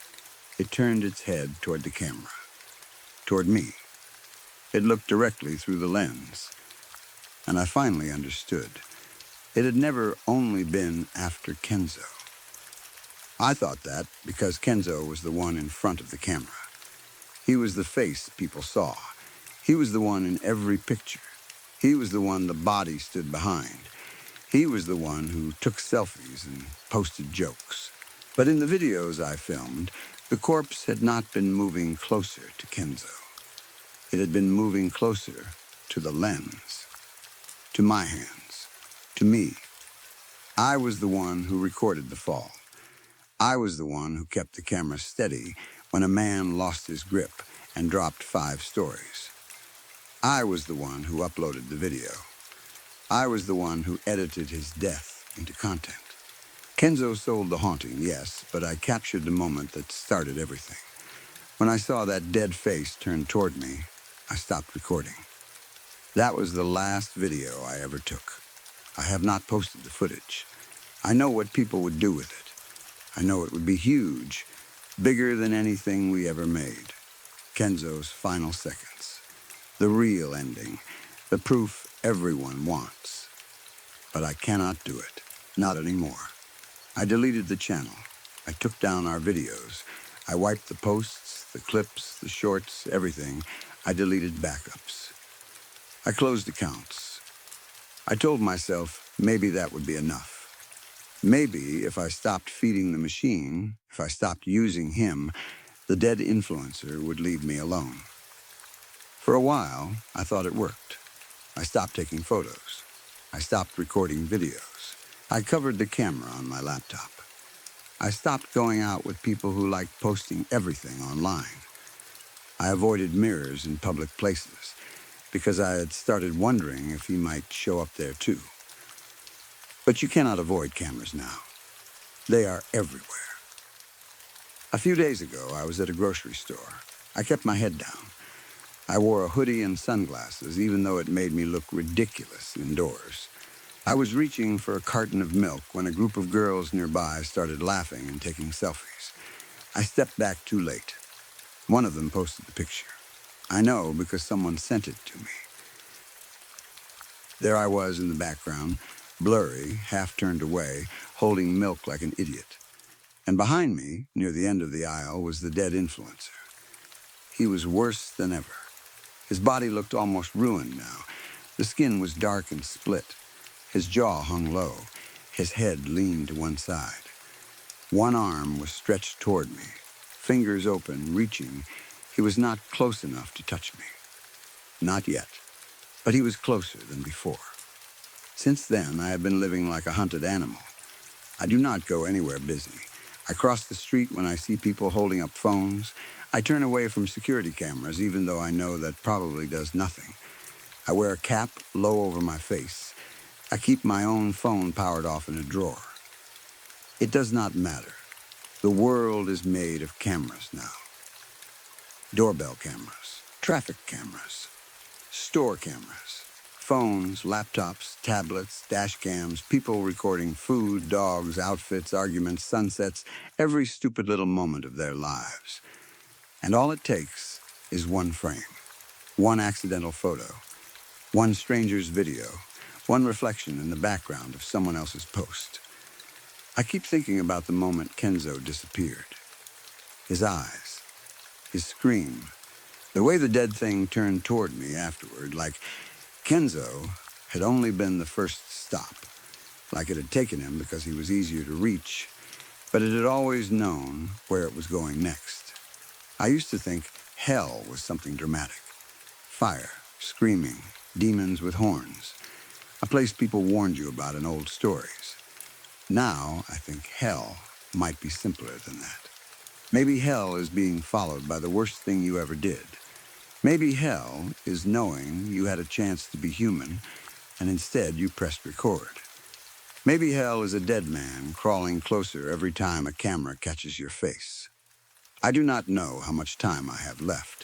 it turned its head toward the camera, toward me. It looked directly through the lens, and I finally understood. It had never only been after Kenzo. I thought that because Kenzo was the one in front of the camera. He was the face people saw. He was the one in every picture. He was the one the body stood behind. He was the one who took selfies and posted jokes. But in the videos I filmed, the corpse had not been moving closer to Kenzo. It had been moving closer to the lens, to my hands, to me. I was the one who recorded the fall. I was the one who kept the camera steady when a man lost his grip and dropped 5 stories. I was the one who uploaded the video. I was the one who edited his death into content. Kenzo sold the haunting, yes, but I captured the moment that started everything. When I saw that dead face turn toward me, I stopped recording. That was the last video I ever took. I have not posted the footage. I know what people would do with it. I know it would be huge, bigger than anything we ever made. Kenzo's final seconds. The real ending. The proof everyone wants. But I cannot do it. Not anymore. I deleted the channel. I took down our videos. I wiped the posts, the clips, the shorts, everything. I deleted backups. I closed accounts. I told myself maybe that would be enough. Maybe if I stopped feeding the machine, if I stopped using him, the dead influencer would leave me alone. For a while, I thought it worked. I stopped taking photos. I stopped recording videos. I covered the camera on my laptop. I stopped going out with people who liked posting everything online. I avoided mirrors in public places because I had started wondering if he might show up there too. But you cannot avoid cameras now. They are everywhere. A few days ago, I was at a grocery store. I kept my head down. I wore a hoodie and sunglasses, even though it made me look ridiculous indoors. I was reaching for a carton of milk when a group of girls nearby started laughing and taking selfies. I stepped back too late. One of them posted the picture. I know because someone sent it to me. There I was in the background, blurry, half turned away, holding milk like an idiot. And behind me, near the end of the aisle, was the dead influencer. He was worse than ever. His body looked almost ruined now. The skin was dark and split. His jaw hung low. His head leaned to one side. One arm was stretched toward me, fingers open, reaching. He was not close enough to touch me. Not yet, but he was closer than before. Since then, I have been living like a hunted animal. I do not go anywhere busy. I cross the street when I see people holding up phones. I turn away from security cameras, even though I know that probably does nothing. I wear a cap low over my face. I keep my own phone powered off in a drawer. It does not matter. The world is made of cameras now. Doorbell cameras, traffic cameras, store cameras, phones, laptops, tablets, dash cams, people recording food, dogs, outfits, arguments, sunsets, every stupid little moment of their lives. And all it takes is one frame, one accidental photo, one stranger's video, one reflection in the background of someone else's post. I keep thinking about the moment Kenzo disappeared. His eyes, his scream, the way the dead thing turned toward me afterward, like Kenzo had only been the first stop, like it had taken him because he was easier to reach, but it had always known where it was going next. I used to think hell was something dramatic. Fire, screaming, demons with horns, a place people warned you about in old stories. Now I think hell might be simpler than that. Maybe hell is being followed by the worst thing you ever did. Maybe hell is knowing you had a chance to be human, and instead you pressed record. Maybe hell is a dead man crawling closer every time a camera catches your face. I do not know how much time I have left.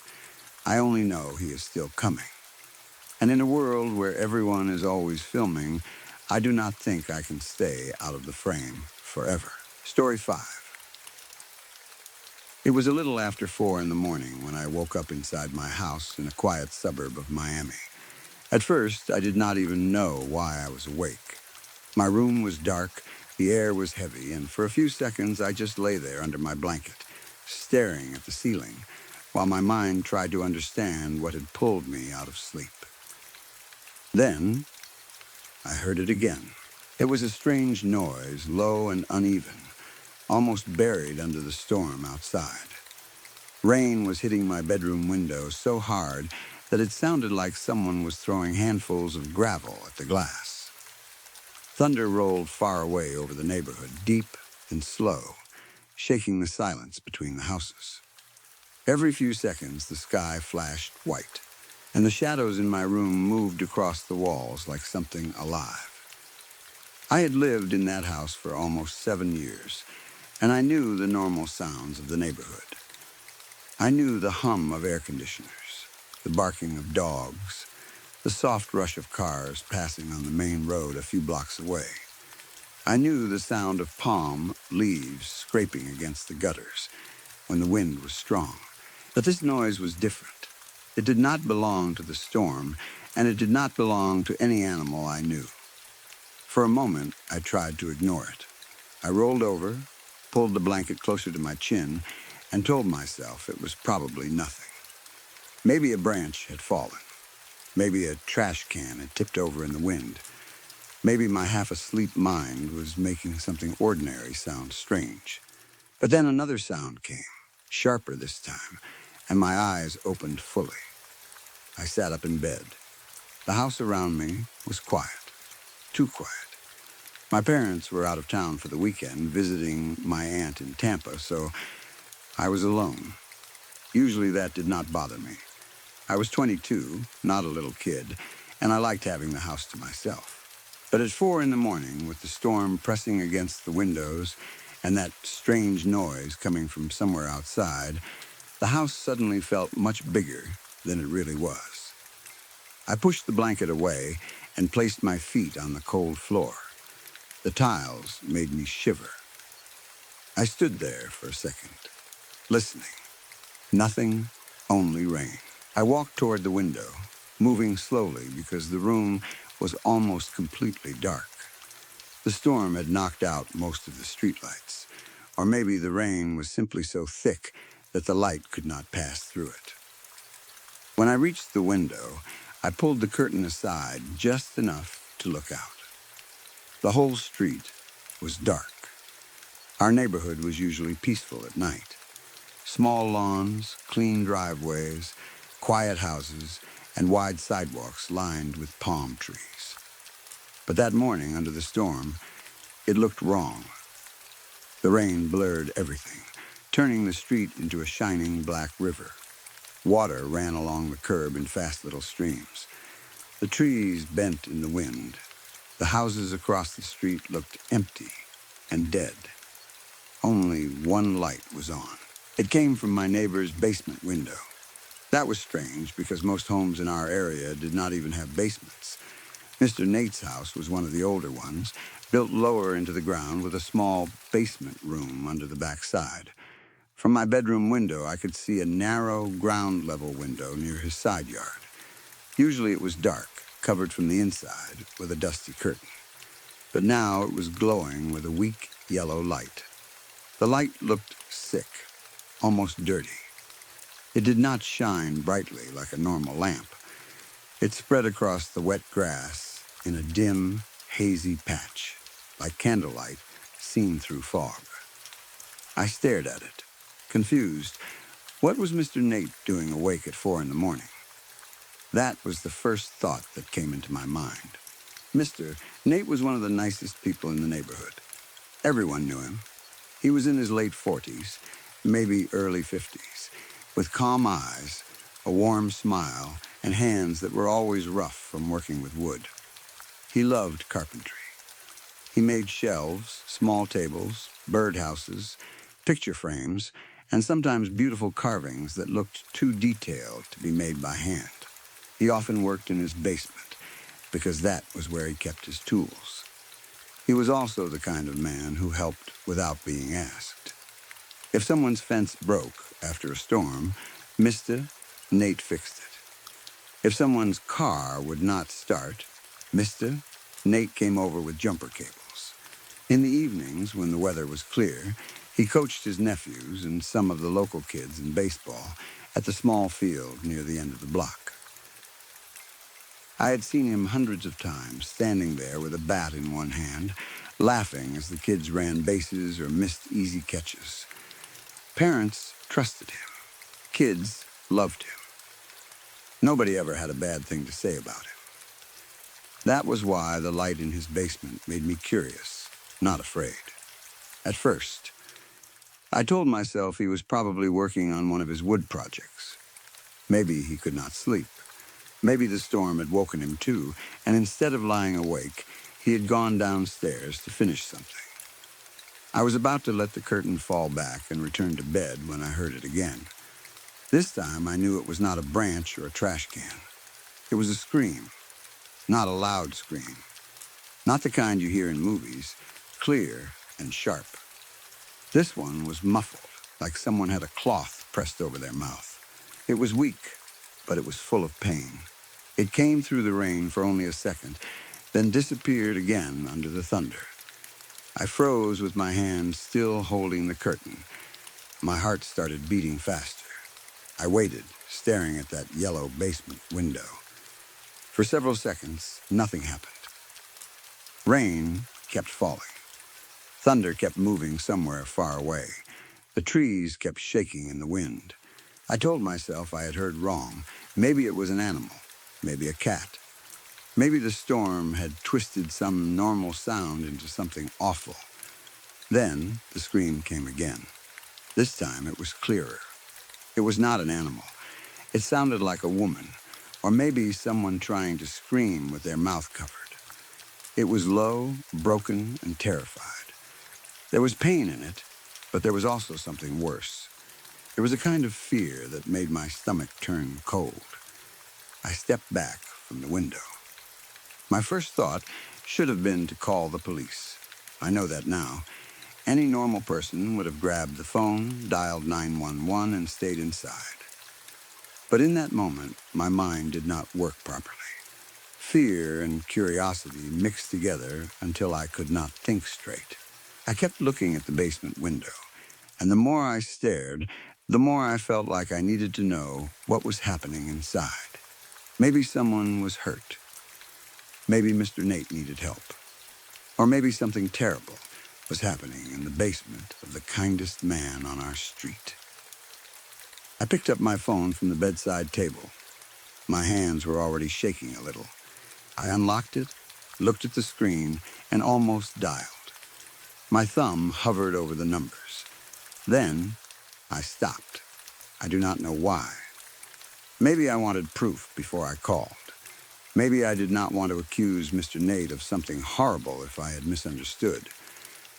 I only know he is still coming. And in a world where everyone is always filming, I do not think I can stay out of the frame forever. Story 5. It was a little after 4 in the morning when I woke up inside my house in a quiet suburb of Miami. At first, I did not even know why I was awake. My room was dark, the air was heavy, and for a few seconds I just lay there under my blanket, staring at the ceiling, while my mind tried to understand what had pulled me out of sleep. Then, I heard it again. It was a strange noise, low and uneven, almost buried under the storm outside. Rain was hitting my bedroom window so hard that it sounded like someone was throwing handfuls of gravel at the glass. Thunder rolled far away over the neighborhood, deep and slow, shaking the silence between the houses. Every few seconds, the sky flashed white, and the shadows in my room moved across the walls like something alive. I had lived in that house for almost 7 years, and I knew the normal sounds of the neighborhood. I knew the hum of air conditioners, the barking of dogs, the soft rush of cars passing on the main road a few blocks away. I knew the sound of palm leaves scraping against the gutters when the wind was strong. But this noise was different. It did not belong to the storm, and it did not belong to any animal I knew. For a moment, I tried to ignore it. I rolled over, pulled the blanket closer to my chin, and told myself it was probably nothing. Maybe a branch had fallen. Maybe a trash can had tipped over in the wind. Maybe my half-asleep mind was making something ordinary sound strange. But then another sound came, sharper this time, and my eyes opened fully. I sat up in bed. The house around me was quiet, too quiet. My parents were out of town for the weekend, visiting my aunt in Tampa, so I was alone. Usually that did not bother me. I was 22, not a little kid, and I liked having the house to myself. But at 4 in the morning, with the storm pressing against the windows and that strange noise coming from somewhere outside, the house suddenly felt much bigger than it really was. I pushed the blanket away and placed my feet on the cold floor. The tiles made me shiver. I stood there for a second, listening. Nothing, only rain. I walked toward the window, moving slowly because the room was almost completely dark. The storm had knocked out most of the streetlights, or maybe the rain was simply so thick that the light could not pass through it. When I reached the window, I pulled the curtain aside just enough to look out. The whole street was dark. Our neighborhood was usually peaceful at night. Small lawns, clean driveways, quiet houses, and wide sidewalks lined with palm trees. But that morning, under the storm, it looked wrong. The rain blurred everything, turning the street into a shining black river. Water ran along the curb in fast little streams. The trees bent in the wind. The houses across the street looked empty and dead. Only one light was on. It came from my neighbor's basement window. That was strange because most homes in our area did not even have basements. Mr. Nate's house was one of the older ones, built lower into the ground with a small basement room under the back side. From my bedroom window, I could see a narrow ground-level window near his side yard. Usually it was dark, covered from the inside with a dusty curtain. But now it was glowing with a weak yellow light. The light looked sick, almost dirty. It did not shine brightly like a normal lamp. It spread across the wet grass in a dim, hazy patch, like candlelight seen through fog. I stared at it, confused. What was Mr. Nate doing awake at 4 a.m? That was the first thought that came into my mind. Mr. Nate was one of the nicest people in the neighborhood. Everyone knew him. He was in his late 40s, maybe early 50s, with calm eyes, a warm smile, and hands that were always rough from working with wood. He loved carpentry. He made shelves, small tables, birdhouses, picture frames, and sometimes beautiful carvings that looked too detailed to be made by hand. He often worked in his basement, because that was where he kept his tools. He was also the kind of man who helped without being asked. If someone's fence broke after a storm, Mr. Nate fixed it. If someone's car would not start, Mr. Nate came over with jumper cables. In the evenings, when the weather was clear, he coached his nephews and some of the local kids in baseball at the small field near the end of the block. I had seen him hundreds of times, standing there with a bat in one hand, laughing as the kids ran bases or missed easy catches. Parents trusted him. Kids loved him. Nobody ever had a bad thing to say about him. That was why the light in his basement made me curious, not afraid. At first, I told myself he was probably working on one of his wood projects. Maybe he could not sleep. Maybe the storm had woken him too, and instead of lying awake, he had gone downstairs to finish something. I was about to let the curtain fall back and return to bed when I heard it again. This time I knew it was not a branch or a trash can. It was a scream, not a loud scream, not the kind you hear in movies, clear and sharp. This one was muffled, like someone had a cloth pressed over their mouth. It was weak, but it was full of pain. It came through the rain for only a second, then disappeared again under the thunder. I froze with my hand still holding the curtain. My heart started beating faster. I waited, staring at that yellow basement window. For several seconds, nothing happened. Rain kept falling. Thunder kept moving somewhere far away. The trees kept shaking in the wind. I told myself I had heard wrong. Maybe it was an animal, maybe a cat. Maybe the storm had twisted some normal sound into something awful. Then the scream came again. This time it was clearer. It was not an animal. It sounded like a woman, or maybe someone trying to scream with their mouth covered. It was low, broken, and terrified. There was pain in it, but there was also something worse. There was a kind of fear that made my stomach turn cold. I stepped back from the window. My first thought should have been to call the police. I know that now. Any normal person would have grabbed the phone, dialed 911, and stayed inside. But in that moment, my mind did not work properly. Fear and curiosity mixed together until I could not think straight. I kept looking at the basement window, and the more I stared, the more I felt like I needed to know what was happening inside. Maybe someone was hurt. Maybe Mr. Nate needed help. Or maybe something terrible was happening in the basement of the kindest man on our street. I picked up my phone from the bedside table. My hands were already shaking a little. I unlocked it, looked at the screen, and almost dialed. My thumb hovered over the numbers. Then I stopped. I do not know why. Maybe I wanted proof before I called. Maybe I did not want to accuse Mr. Nate of something horrible if I had misunderstood.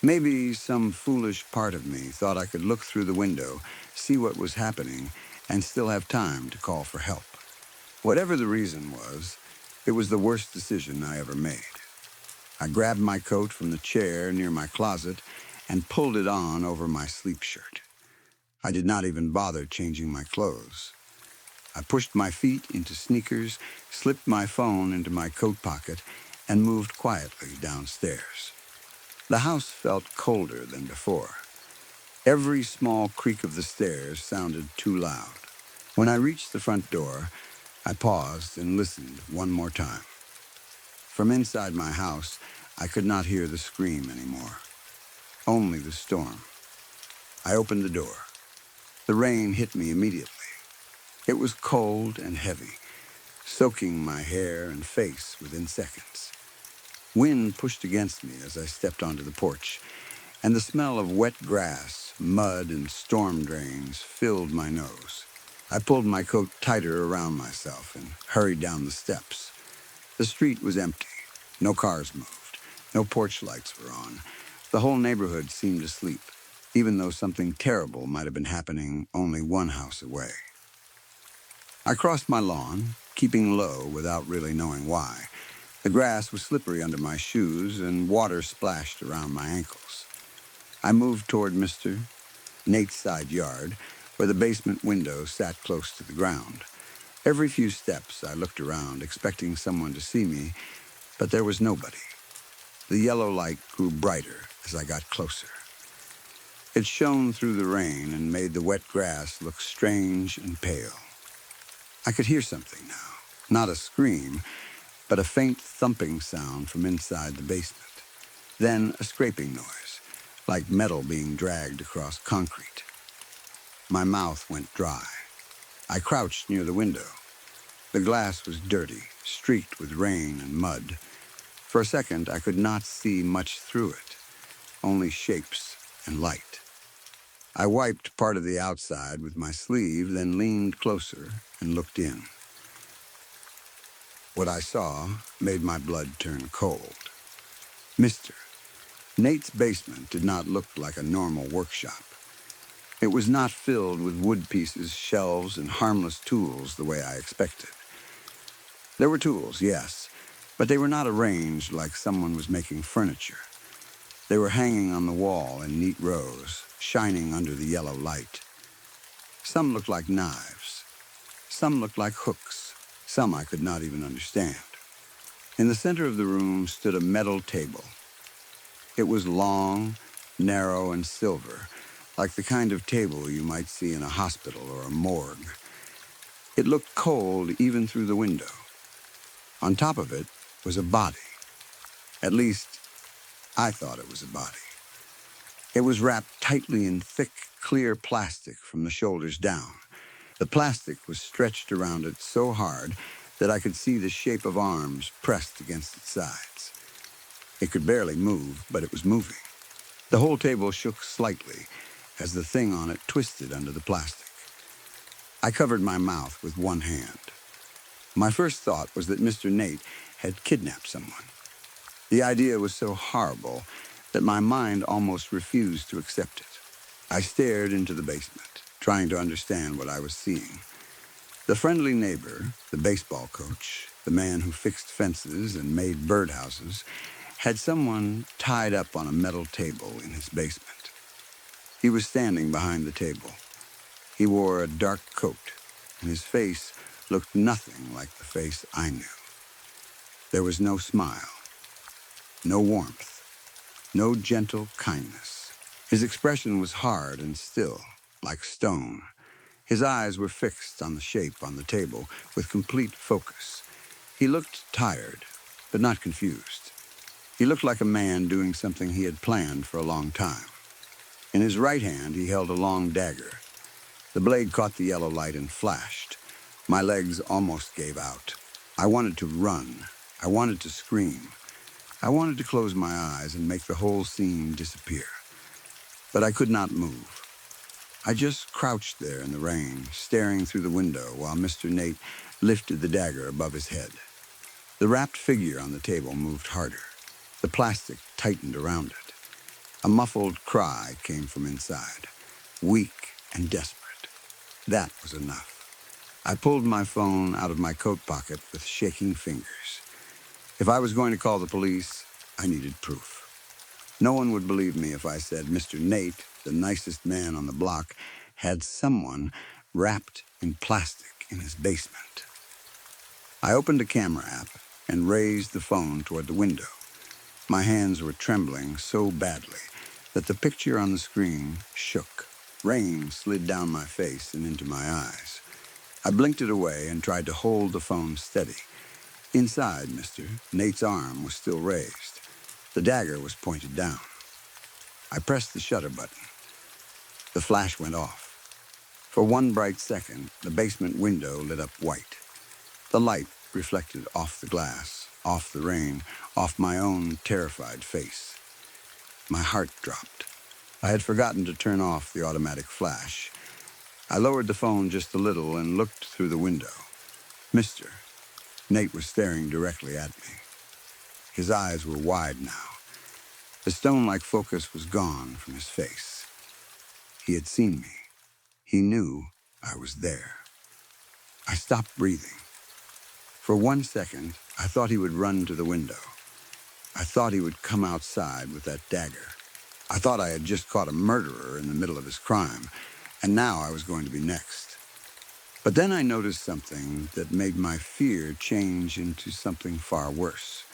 Maybe some foolish part of me thought I could look through the window, see what was happening, and still have time to call for help. Whatever the reason was, it was the worst decision I ever made. I grabbed my coat from the chair near my closet and pulled it on over my sleep shirt. I did not even bother changing my clothes. I pushed my feet into sneakers, slipped my phone into my coat pocket, and moved quietly downstairs. The house felt colder than before. Every small creak of the stairs sounded too loud. When I reached the front door, I paused and listened one more time. From inside my house, I could not hear the scream anymore. Only the storm. I opened the door. The rain hit me immediately. It was cold and heavy, soaking my hair and face within seconds. Wind pushed against me as I stepped onto the porch, and the smell of wet grass, mud, and storm drains filled my nose. I pulled my coat tighter around myself and hurried down the steps. The street was empty. No cars moved. No porch lights were on. The whole neighborhood seemed asleep, even though something terrible might have been happening only one house away. I crossed my lawn, keeping low without really knowing why. The grass was slippery under my shoes, and water splashed around my ankles. I moved toward Mr. Nate's side yard, where the basement window sat close to the ground. Every few steps, I looked around, expecting someone to see me, but there was nobody. The yellow light grew brighter as I got closer. It shone through the rain and made the wet grass look strange and pale. I could hear something now, not a scream, but a faint thumping sound from inside the basement. Then a scraping noise, like metal being dragged across concrete. My mouth went dry. I crouched near the window. The glass was dirty, streaked with rain and mud. For a second, I could not see much through it, only shapes and light. I wiped part of the outside with my sleeve, then leaned closer and looked in. What I saw made my blood turn cold. Mr. Nate's basement did not look like a normal workshop. It was not filled with wood pieces, shelves, and harmless tools the way I expected. There were tools, yes, but they were not arranged like someone was making furniture. They were hanging on the wall in neat rows, shining under the yellow light. Some looked like knives. Some looked like hooks. Some I could not even understand. In the center of the room stood a metal table. It was long, narrow, and silver, like the kind of table you might see in a hospital or a morgue. It looked cold even through the window. On top of it was a body. At least, I thought it was a body. It was wrapped tightly in thick, clear plastic from the shoulders down. The plastic was stretched around it so hard that I could see the shape of arms pressed against its sides. It could barely move, but it was moving. The whole table shook slightly as the thing on it twisted under the plastic. I covered my mouth with one hand. My first thought was that Mr. Nate had kidnapped someone. The idea was so horrible that my mind almost refused to accept it. I stared into the basement, trying to understand what I was seeing. The friendly neighbor, the baseball coach, the man who fixed fences and made birdhouses, had someone tied up on a metal table in his basement. He was standing behind the table. He wore a dark coat, and his face looked nothing like the face I knew. There was no smile, no warmth, no gentle kindness. His expression was hard and still, like stone. His eyes were fixed on the shape on the table with complete focus. He looked tired, but not confused. He looked like a man doing something he had planned for a long time. In his right hand, he held a long dagger. The blade caught the yellow light and flashed. My legs almost gave out. I wanted to run. I wanted to scream. I wanted to close my eyes and make the whole scene disappear. But I could not move. I just crouched there in the rain, staring through the window while Mr. Nate lifted the dagger above his head. The wrapped figure on the table moved harder. The plastic tightened around it. A muffled cry came from inside, weak and desperate. That was enough. I pulled my phone out of my coat pocket with shaking fingers. If I was going to call the police, I needed proof. No one would believe me if I said Mr. Nate, the nicest man on the block, had someone wrapped in plastic in his basement. I opened a camera app and raised the phone toward the window. My hands were trembling so badly that the picture on the screen shook. Rain slid down my face and into my eyes. I blinked it away and tried to hold the phone steady. Inside, Mr. Nate's arm was still raised. The dagger was pointed down. I pressed the shutter button. The flash went off. For one bright second, the basement window lit up white. The light reflected off the glass, off the rain, off my own terrified face. My heart dropped. I had forgotten to turn off the automatic flash. I lowered the phone just a little and looked through the window. Mr. Nate was staring directly at me. His eyes were wide now. The stone-like focus was gone from his face. He had seen me. He knew I was there. I stopped breathing. For 1 second, I thought he would run to the window. I thought he would come outside with that dagger. I thought I had just caught a murderer in the middle of his crime, and now I was going to be next. But then I noticed something that made my fear change into something far worse.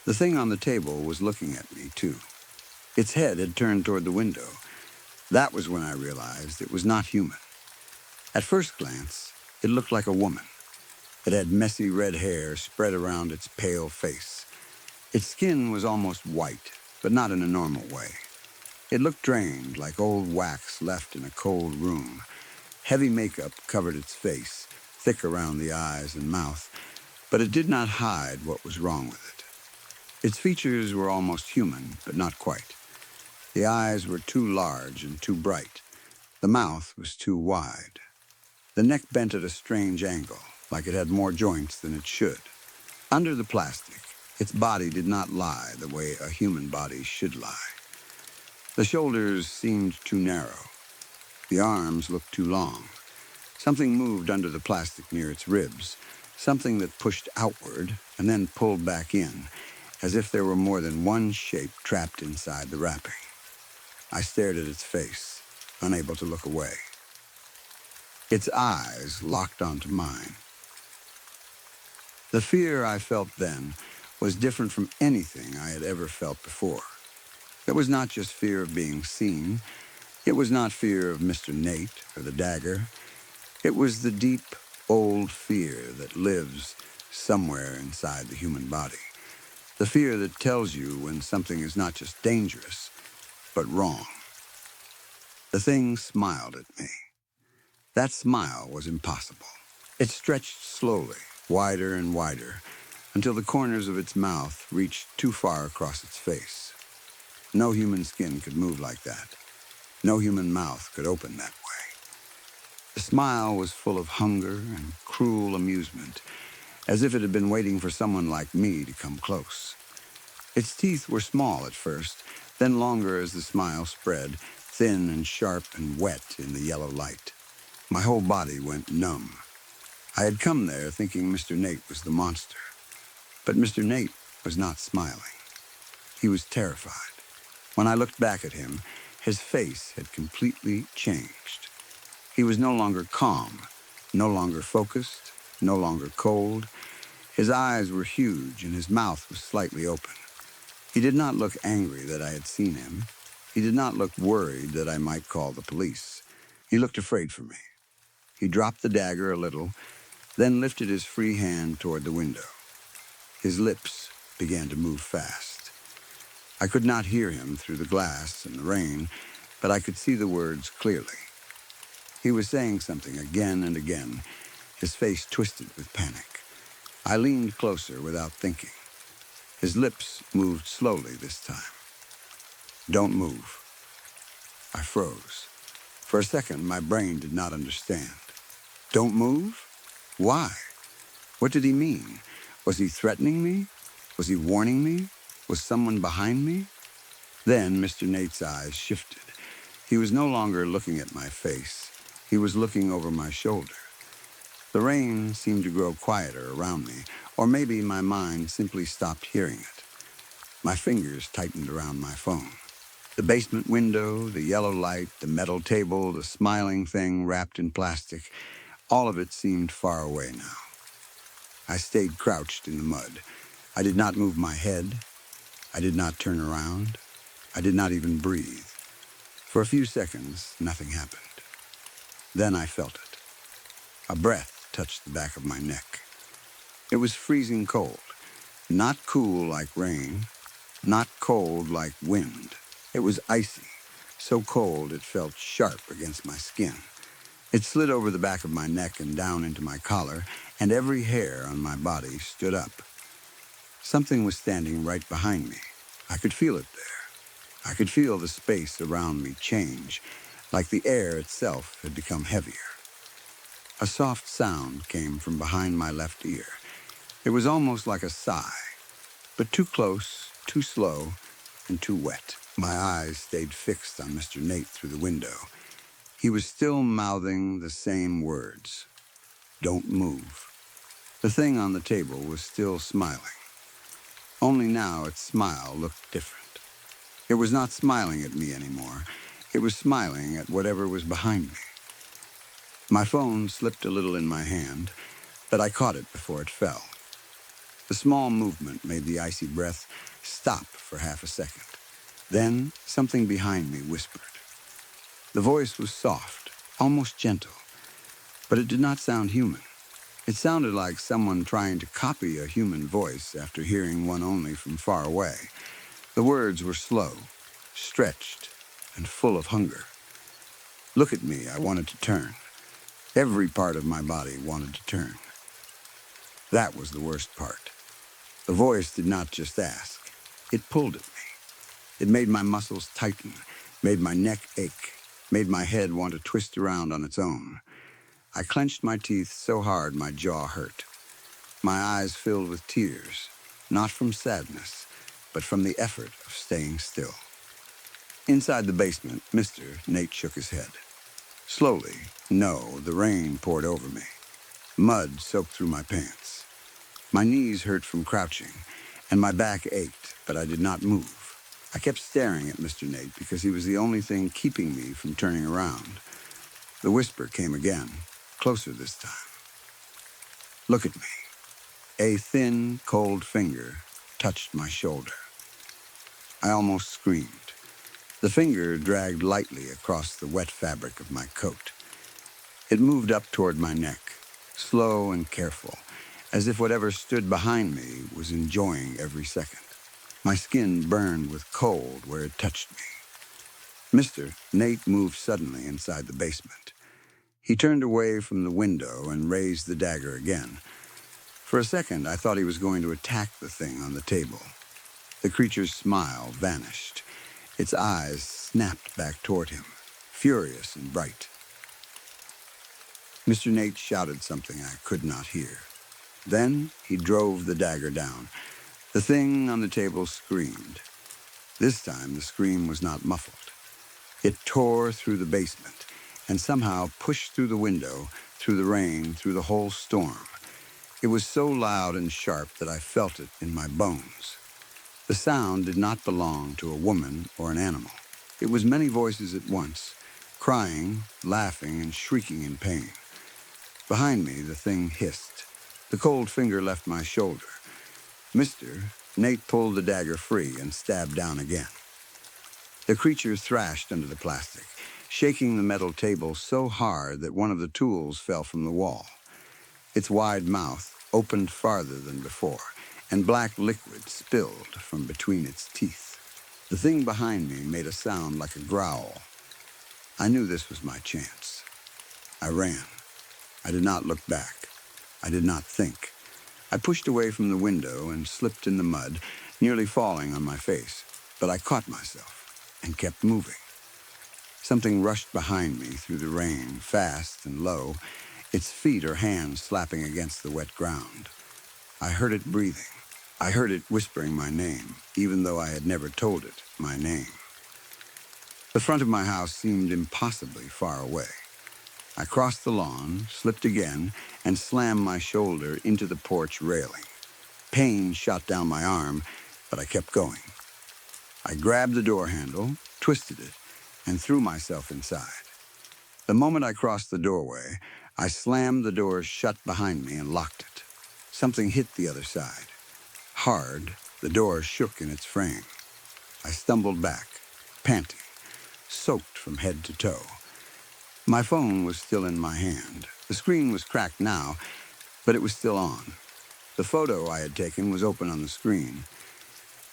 The thing on the table was looking at me, too. Its head had turned toward the window. That was when I realized it was not human. At first glance, it looked like a woman. It had messy red hair spread around its pale face. Its skin was almost white, but not in a normal way. It looked drained, like old wax left in a cold room. Heavy makeup covered its face, thick around the eyes and mouth, but it did not hide what was wrong with it. Its features were almost human, but not quite. The eyes were too large and too bright. The mouth was too wide. The neck bent at a strange angle, like it had more joints than it should. Under the plastic, its body did not lie the way a human body should lie. The shoulders seemed too narrow. The arms looked too long. Something moved under the plastic near its ribs, something that pushed outward and then pulled back in, as if there were more than one shape trapped inside the wrapping. I stared at its face, unable to look away. Its eyes locked onto mine. The fear I felt then was different from anything I had ever felt before. It was not just fear of being seen. It was not fear of Mr. Nate or the dagger. It was the deep, old fear that lives somewhere inside the human body. The fear that tells you when something is not just dangerous, but wrong. The thing smiled at me. That smile was impossible. It stretched slowly, wider and wider, until the corners of its mouth reached too far across its face. No human skin could move like that. No human mouth could open that way. The smile was full of hunger and cruel amusement, as if it had been waiting for someone like me to come close. Its teeth were small at first, then longer as the smile spread, thin and sharp and wet in the yellow light. My whole body went numb. I had come there thinking Mr. Nate was the monster, but Mr. Nate was not smiling. He was terrified. When I looked back at him, his face had completely changed. He was no longer calm, no longer focused, no longer cold. His eyes were huge and his mouth was slightly open. He did not look angry that I had seen him. He did not look worried that I might call the police. He looked afraid for me. He dropped the dagger a little, then lifted his free hand toward the window. His lips began to move fast. I could not hear him through the glass and the rain, but I could see the words clearly. He was saying something again and again, his face twisted with panic. I leaned closer without thinking. His lips moved slowly this time. Don't move. I froze. For a second, my brain did not understand. Don't move? Why? What did he mean? Was he threatening me? Was he warning me? Was someone behind me? Then Mr. Nate's eyes shifted. He was no longer looking at my face. He was looking over my shoulder. The rain seemed to grow quieter around me, or maybe my mind simply stopped hearing it. My fingers tightened around my phone. The basement window, the yellow light, the metal table, the smiling thing wrapped in plastic, all of it seemed far away now. I stayed crouched in the mud. I did not move my head. I did not turn around. I did not even breathe. For a few seconds, nothing happened. Then I felt it. A breath touched the back of my neck. It was freezing cold, not cool like rain, not cold like wind. It was icy, so cold it felt sharp against my skin. It slid over the back of my neck and down into my collar, and every hair on my body stood up. Something was standing right behind me. I could feel it there. I could feel the space around me change, like the air itself had become heavier. A soft sound came from behind my left ear. It was almost like a sigh, but too close, too slow, and too wet. My eyes stayed fixed on Mr. Nate through the window. He was still mouthing the same words. Don't move. The thing on the table was still smiling. Only now its smile looked different. It was not smiling at me anymore. It was smiling at whatever was behind me. My phone slipped a little in my hand, but I caught it before it fell. The small movement made the icy breath stop for half a second. Then something behind me whispered. The voice was soft, almost gentle, but it did not sound human. It sounded like someone trying to copy a human voice after hearing one only from far away. The words were slow, stretched, and full of hunger. Look at me, I wanted to turn. Every part of my body wanted to turn. That was the worst part. The voice did not just ask. It pulled at me. It made my muscles tighten, made my neck ache, made my head want to twist around on its own. I clenched my teeth so hard my jaw hurt. My eyes filled with tears, not from sadness, but from the effort of staying still. Inside the basement, Mr. Nate shook his head. Slowly, no, the rain poured over me. Mud soaked through my pants. My knees hurt from crouching, and my back ached, but I did not move. I kept staring at Mr. Nate because he was the only thing keeping me from turning around. The whisper came again, closer this time. Look at me. A thin, cold finger touched my shoulder. I almost screamed. The finger dragged lightly across the wet fabric of my coat. It moved up toward my neck, slow and careful, as if whatever stood behind me was enjoying every second. My skin burned with cold where it touched me. Mr. Nate moved suddenly inside the basement. He turned away from the window and raised the dagger again. For a second, I thought he was going to attack the thing on the table. The creature's smile vanished. Its eyes snapped back toward him, furious and bright. Mr. Nate shouted something I could not hear. Then he drove the dagger down. The thing on the table screamed. This time the scream was not muffled. It tore through the basement and somehow pushed through the window, through the rain, through the whole storm. It was so loud and sharp that I felt it in my bones. The sound did not belong to a woman or an animal. It was many voices at once, crying, laughing, and shrieking in pain. Behind me, the thing hissed. The cold finger left my shoulder. Nate pulled the dagger free and stabbed down again. The creature thrashed under the plastic, shaking the metal table so hard that one of the tools fell from the wall. Its wide mouth opened farther than before, and black liquid spilled from between its teeth. The thing behind me made a sound like a growl. I knew this was my chance. I ran. I did not look back. I did not think. I pushed away from the window and slipped in the mud, nearly falling on my face, but I caught myself and kept moving. Something rushed behind me through the rain, fast and low, its feet or hands slapping against the wet ground. I heard it breathing. I heard it whispering my name, even though I had never told it my name. The front of my house seemed impossibly far away. I crossed the lawn, slipped again, and slammed my shoulder into the porch railing. Pain shot down my arm, but I kept going. I grabbed the door handle, twisted it, and threw myself inside. The moment I crossed the doorway, I slammed the door shut behind me and locked it. Something hit the other side. Hard, the door shook in its frame. I stumbled back, panting, soaked from head to toe. My phone was still in my hand. The screen was cracked now, but it was still on. The photo I had taken was open on the screen.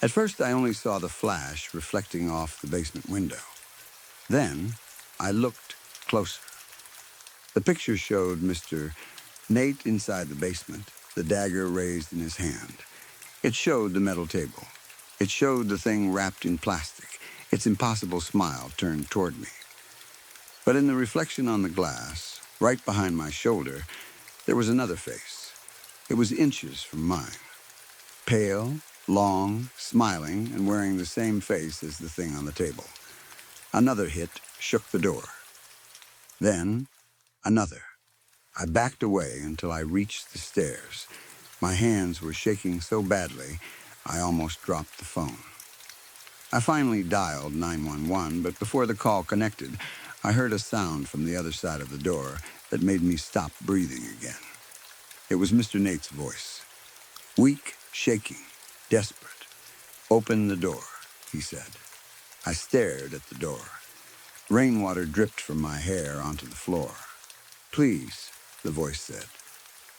At first, I only saw the flash reflecting off the basement window. Then, I looked closer. The picture showed Mr. Nate inside the basement, the dagger raised in his hand. It showed the metal table. It showed the thing wrapped in plastic, its impossible smile turned toward me. But in the reflection on the glass, right behind my shoulder, there was another face. It was inches from mine. Pale, long, smiling, and wearing the same face as the thing on the table. Another hit shook the door. Then, another. I backed away until I reached the stairs. My hands were shaking so badly, I almost dropped the phone. I finally dialed 911, but before the call connected, I heard a sound from the other side of the door that made me stop breathing again. It was Mr. Nate's voice. Weak, shaking, desperate. "Open the door," he said. I stared at the door. Rainwater dripped from my hair onto the floor. "Please," the voice said.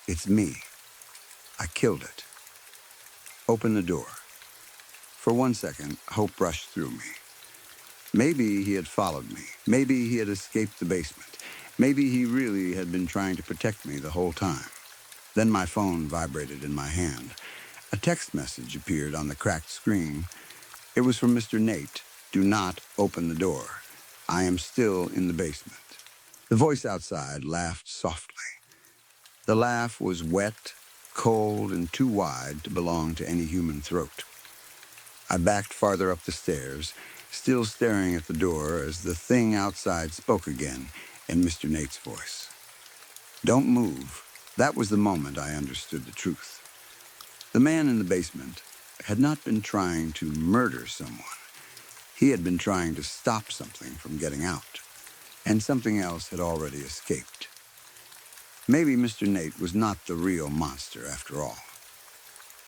"It's me. I killed it. Open the door." For 1 second, hope rushed through me. Maybe he had followed me. Maybe he had escaped the basement. Maybe he really had been trying to protect me the whole time. Then my phone vibrated in my hand. A text message appeared on the cracked screen. It was from Mr. Nate. "Do not open the door. I am still in the basement." The voice outside laughed softly. The laugh was wet, cold, and too wide to belong to any human throat. I backed farther up the stairs, still staring at the door as the thing outside spoke again in Mr. Nate's voice. "Don't move." That was the moment I understood the truth. The man in the basement had not been trying to murder someone. He had been trying to stop something from getting out, and something else had already escaped. Maybe Mr. Nate was not the real monster after all.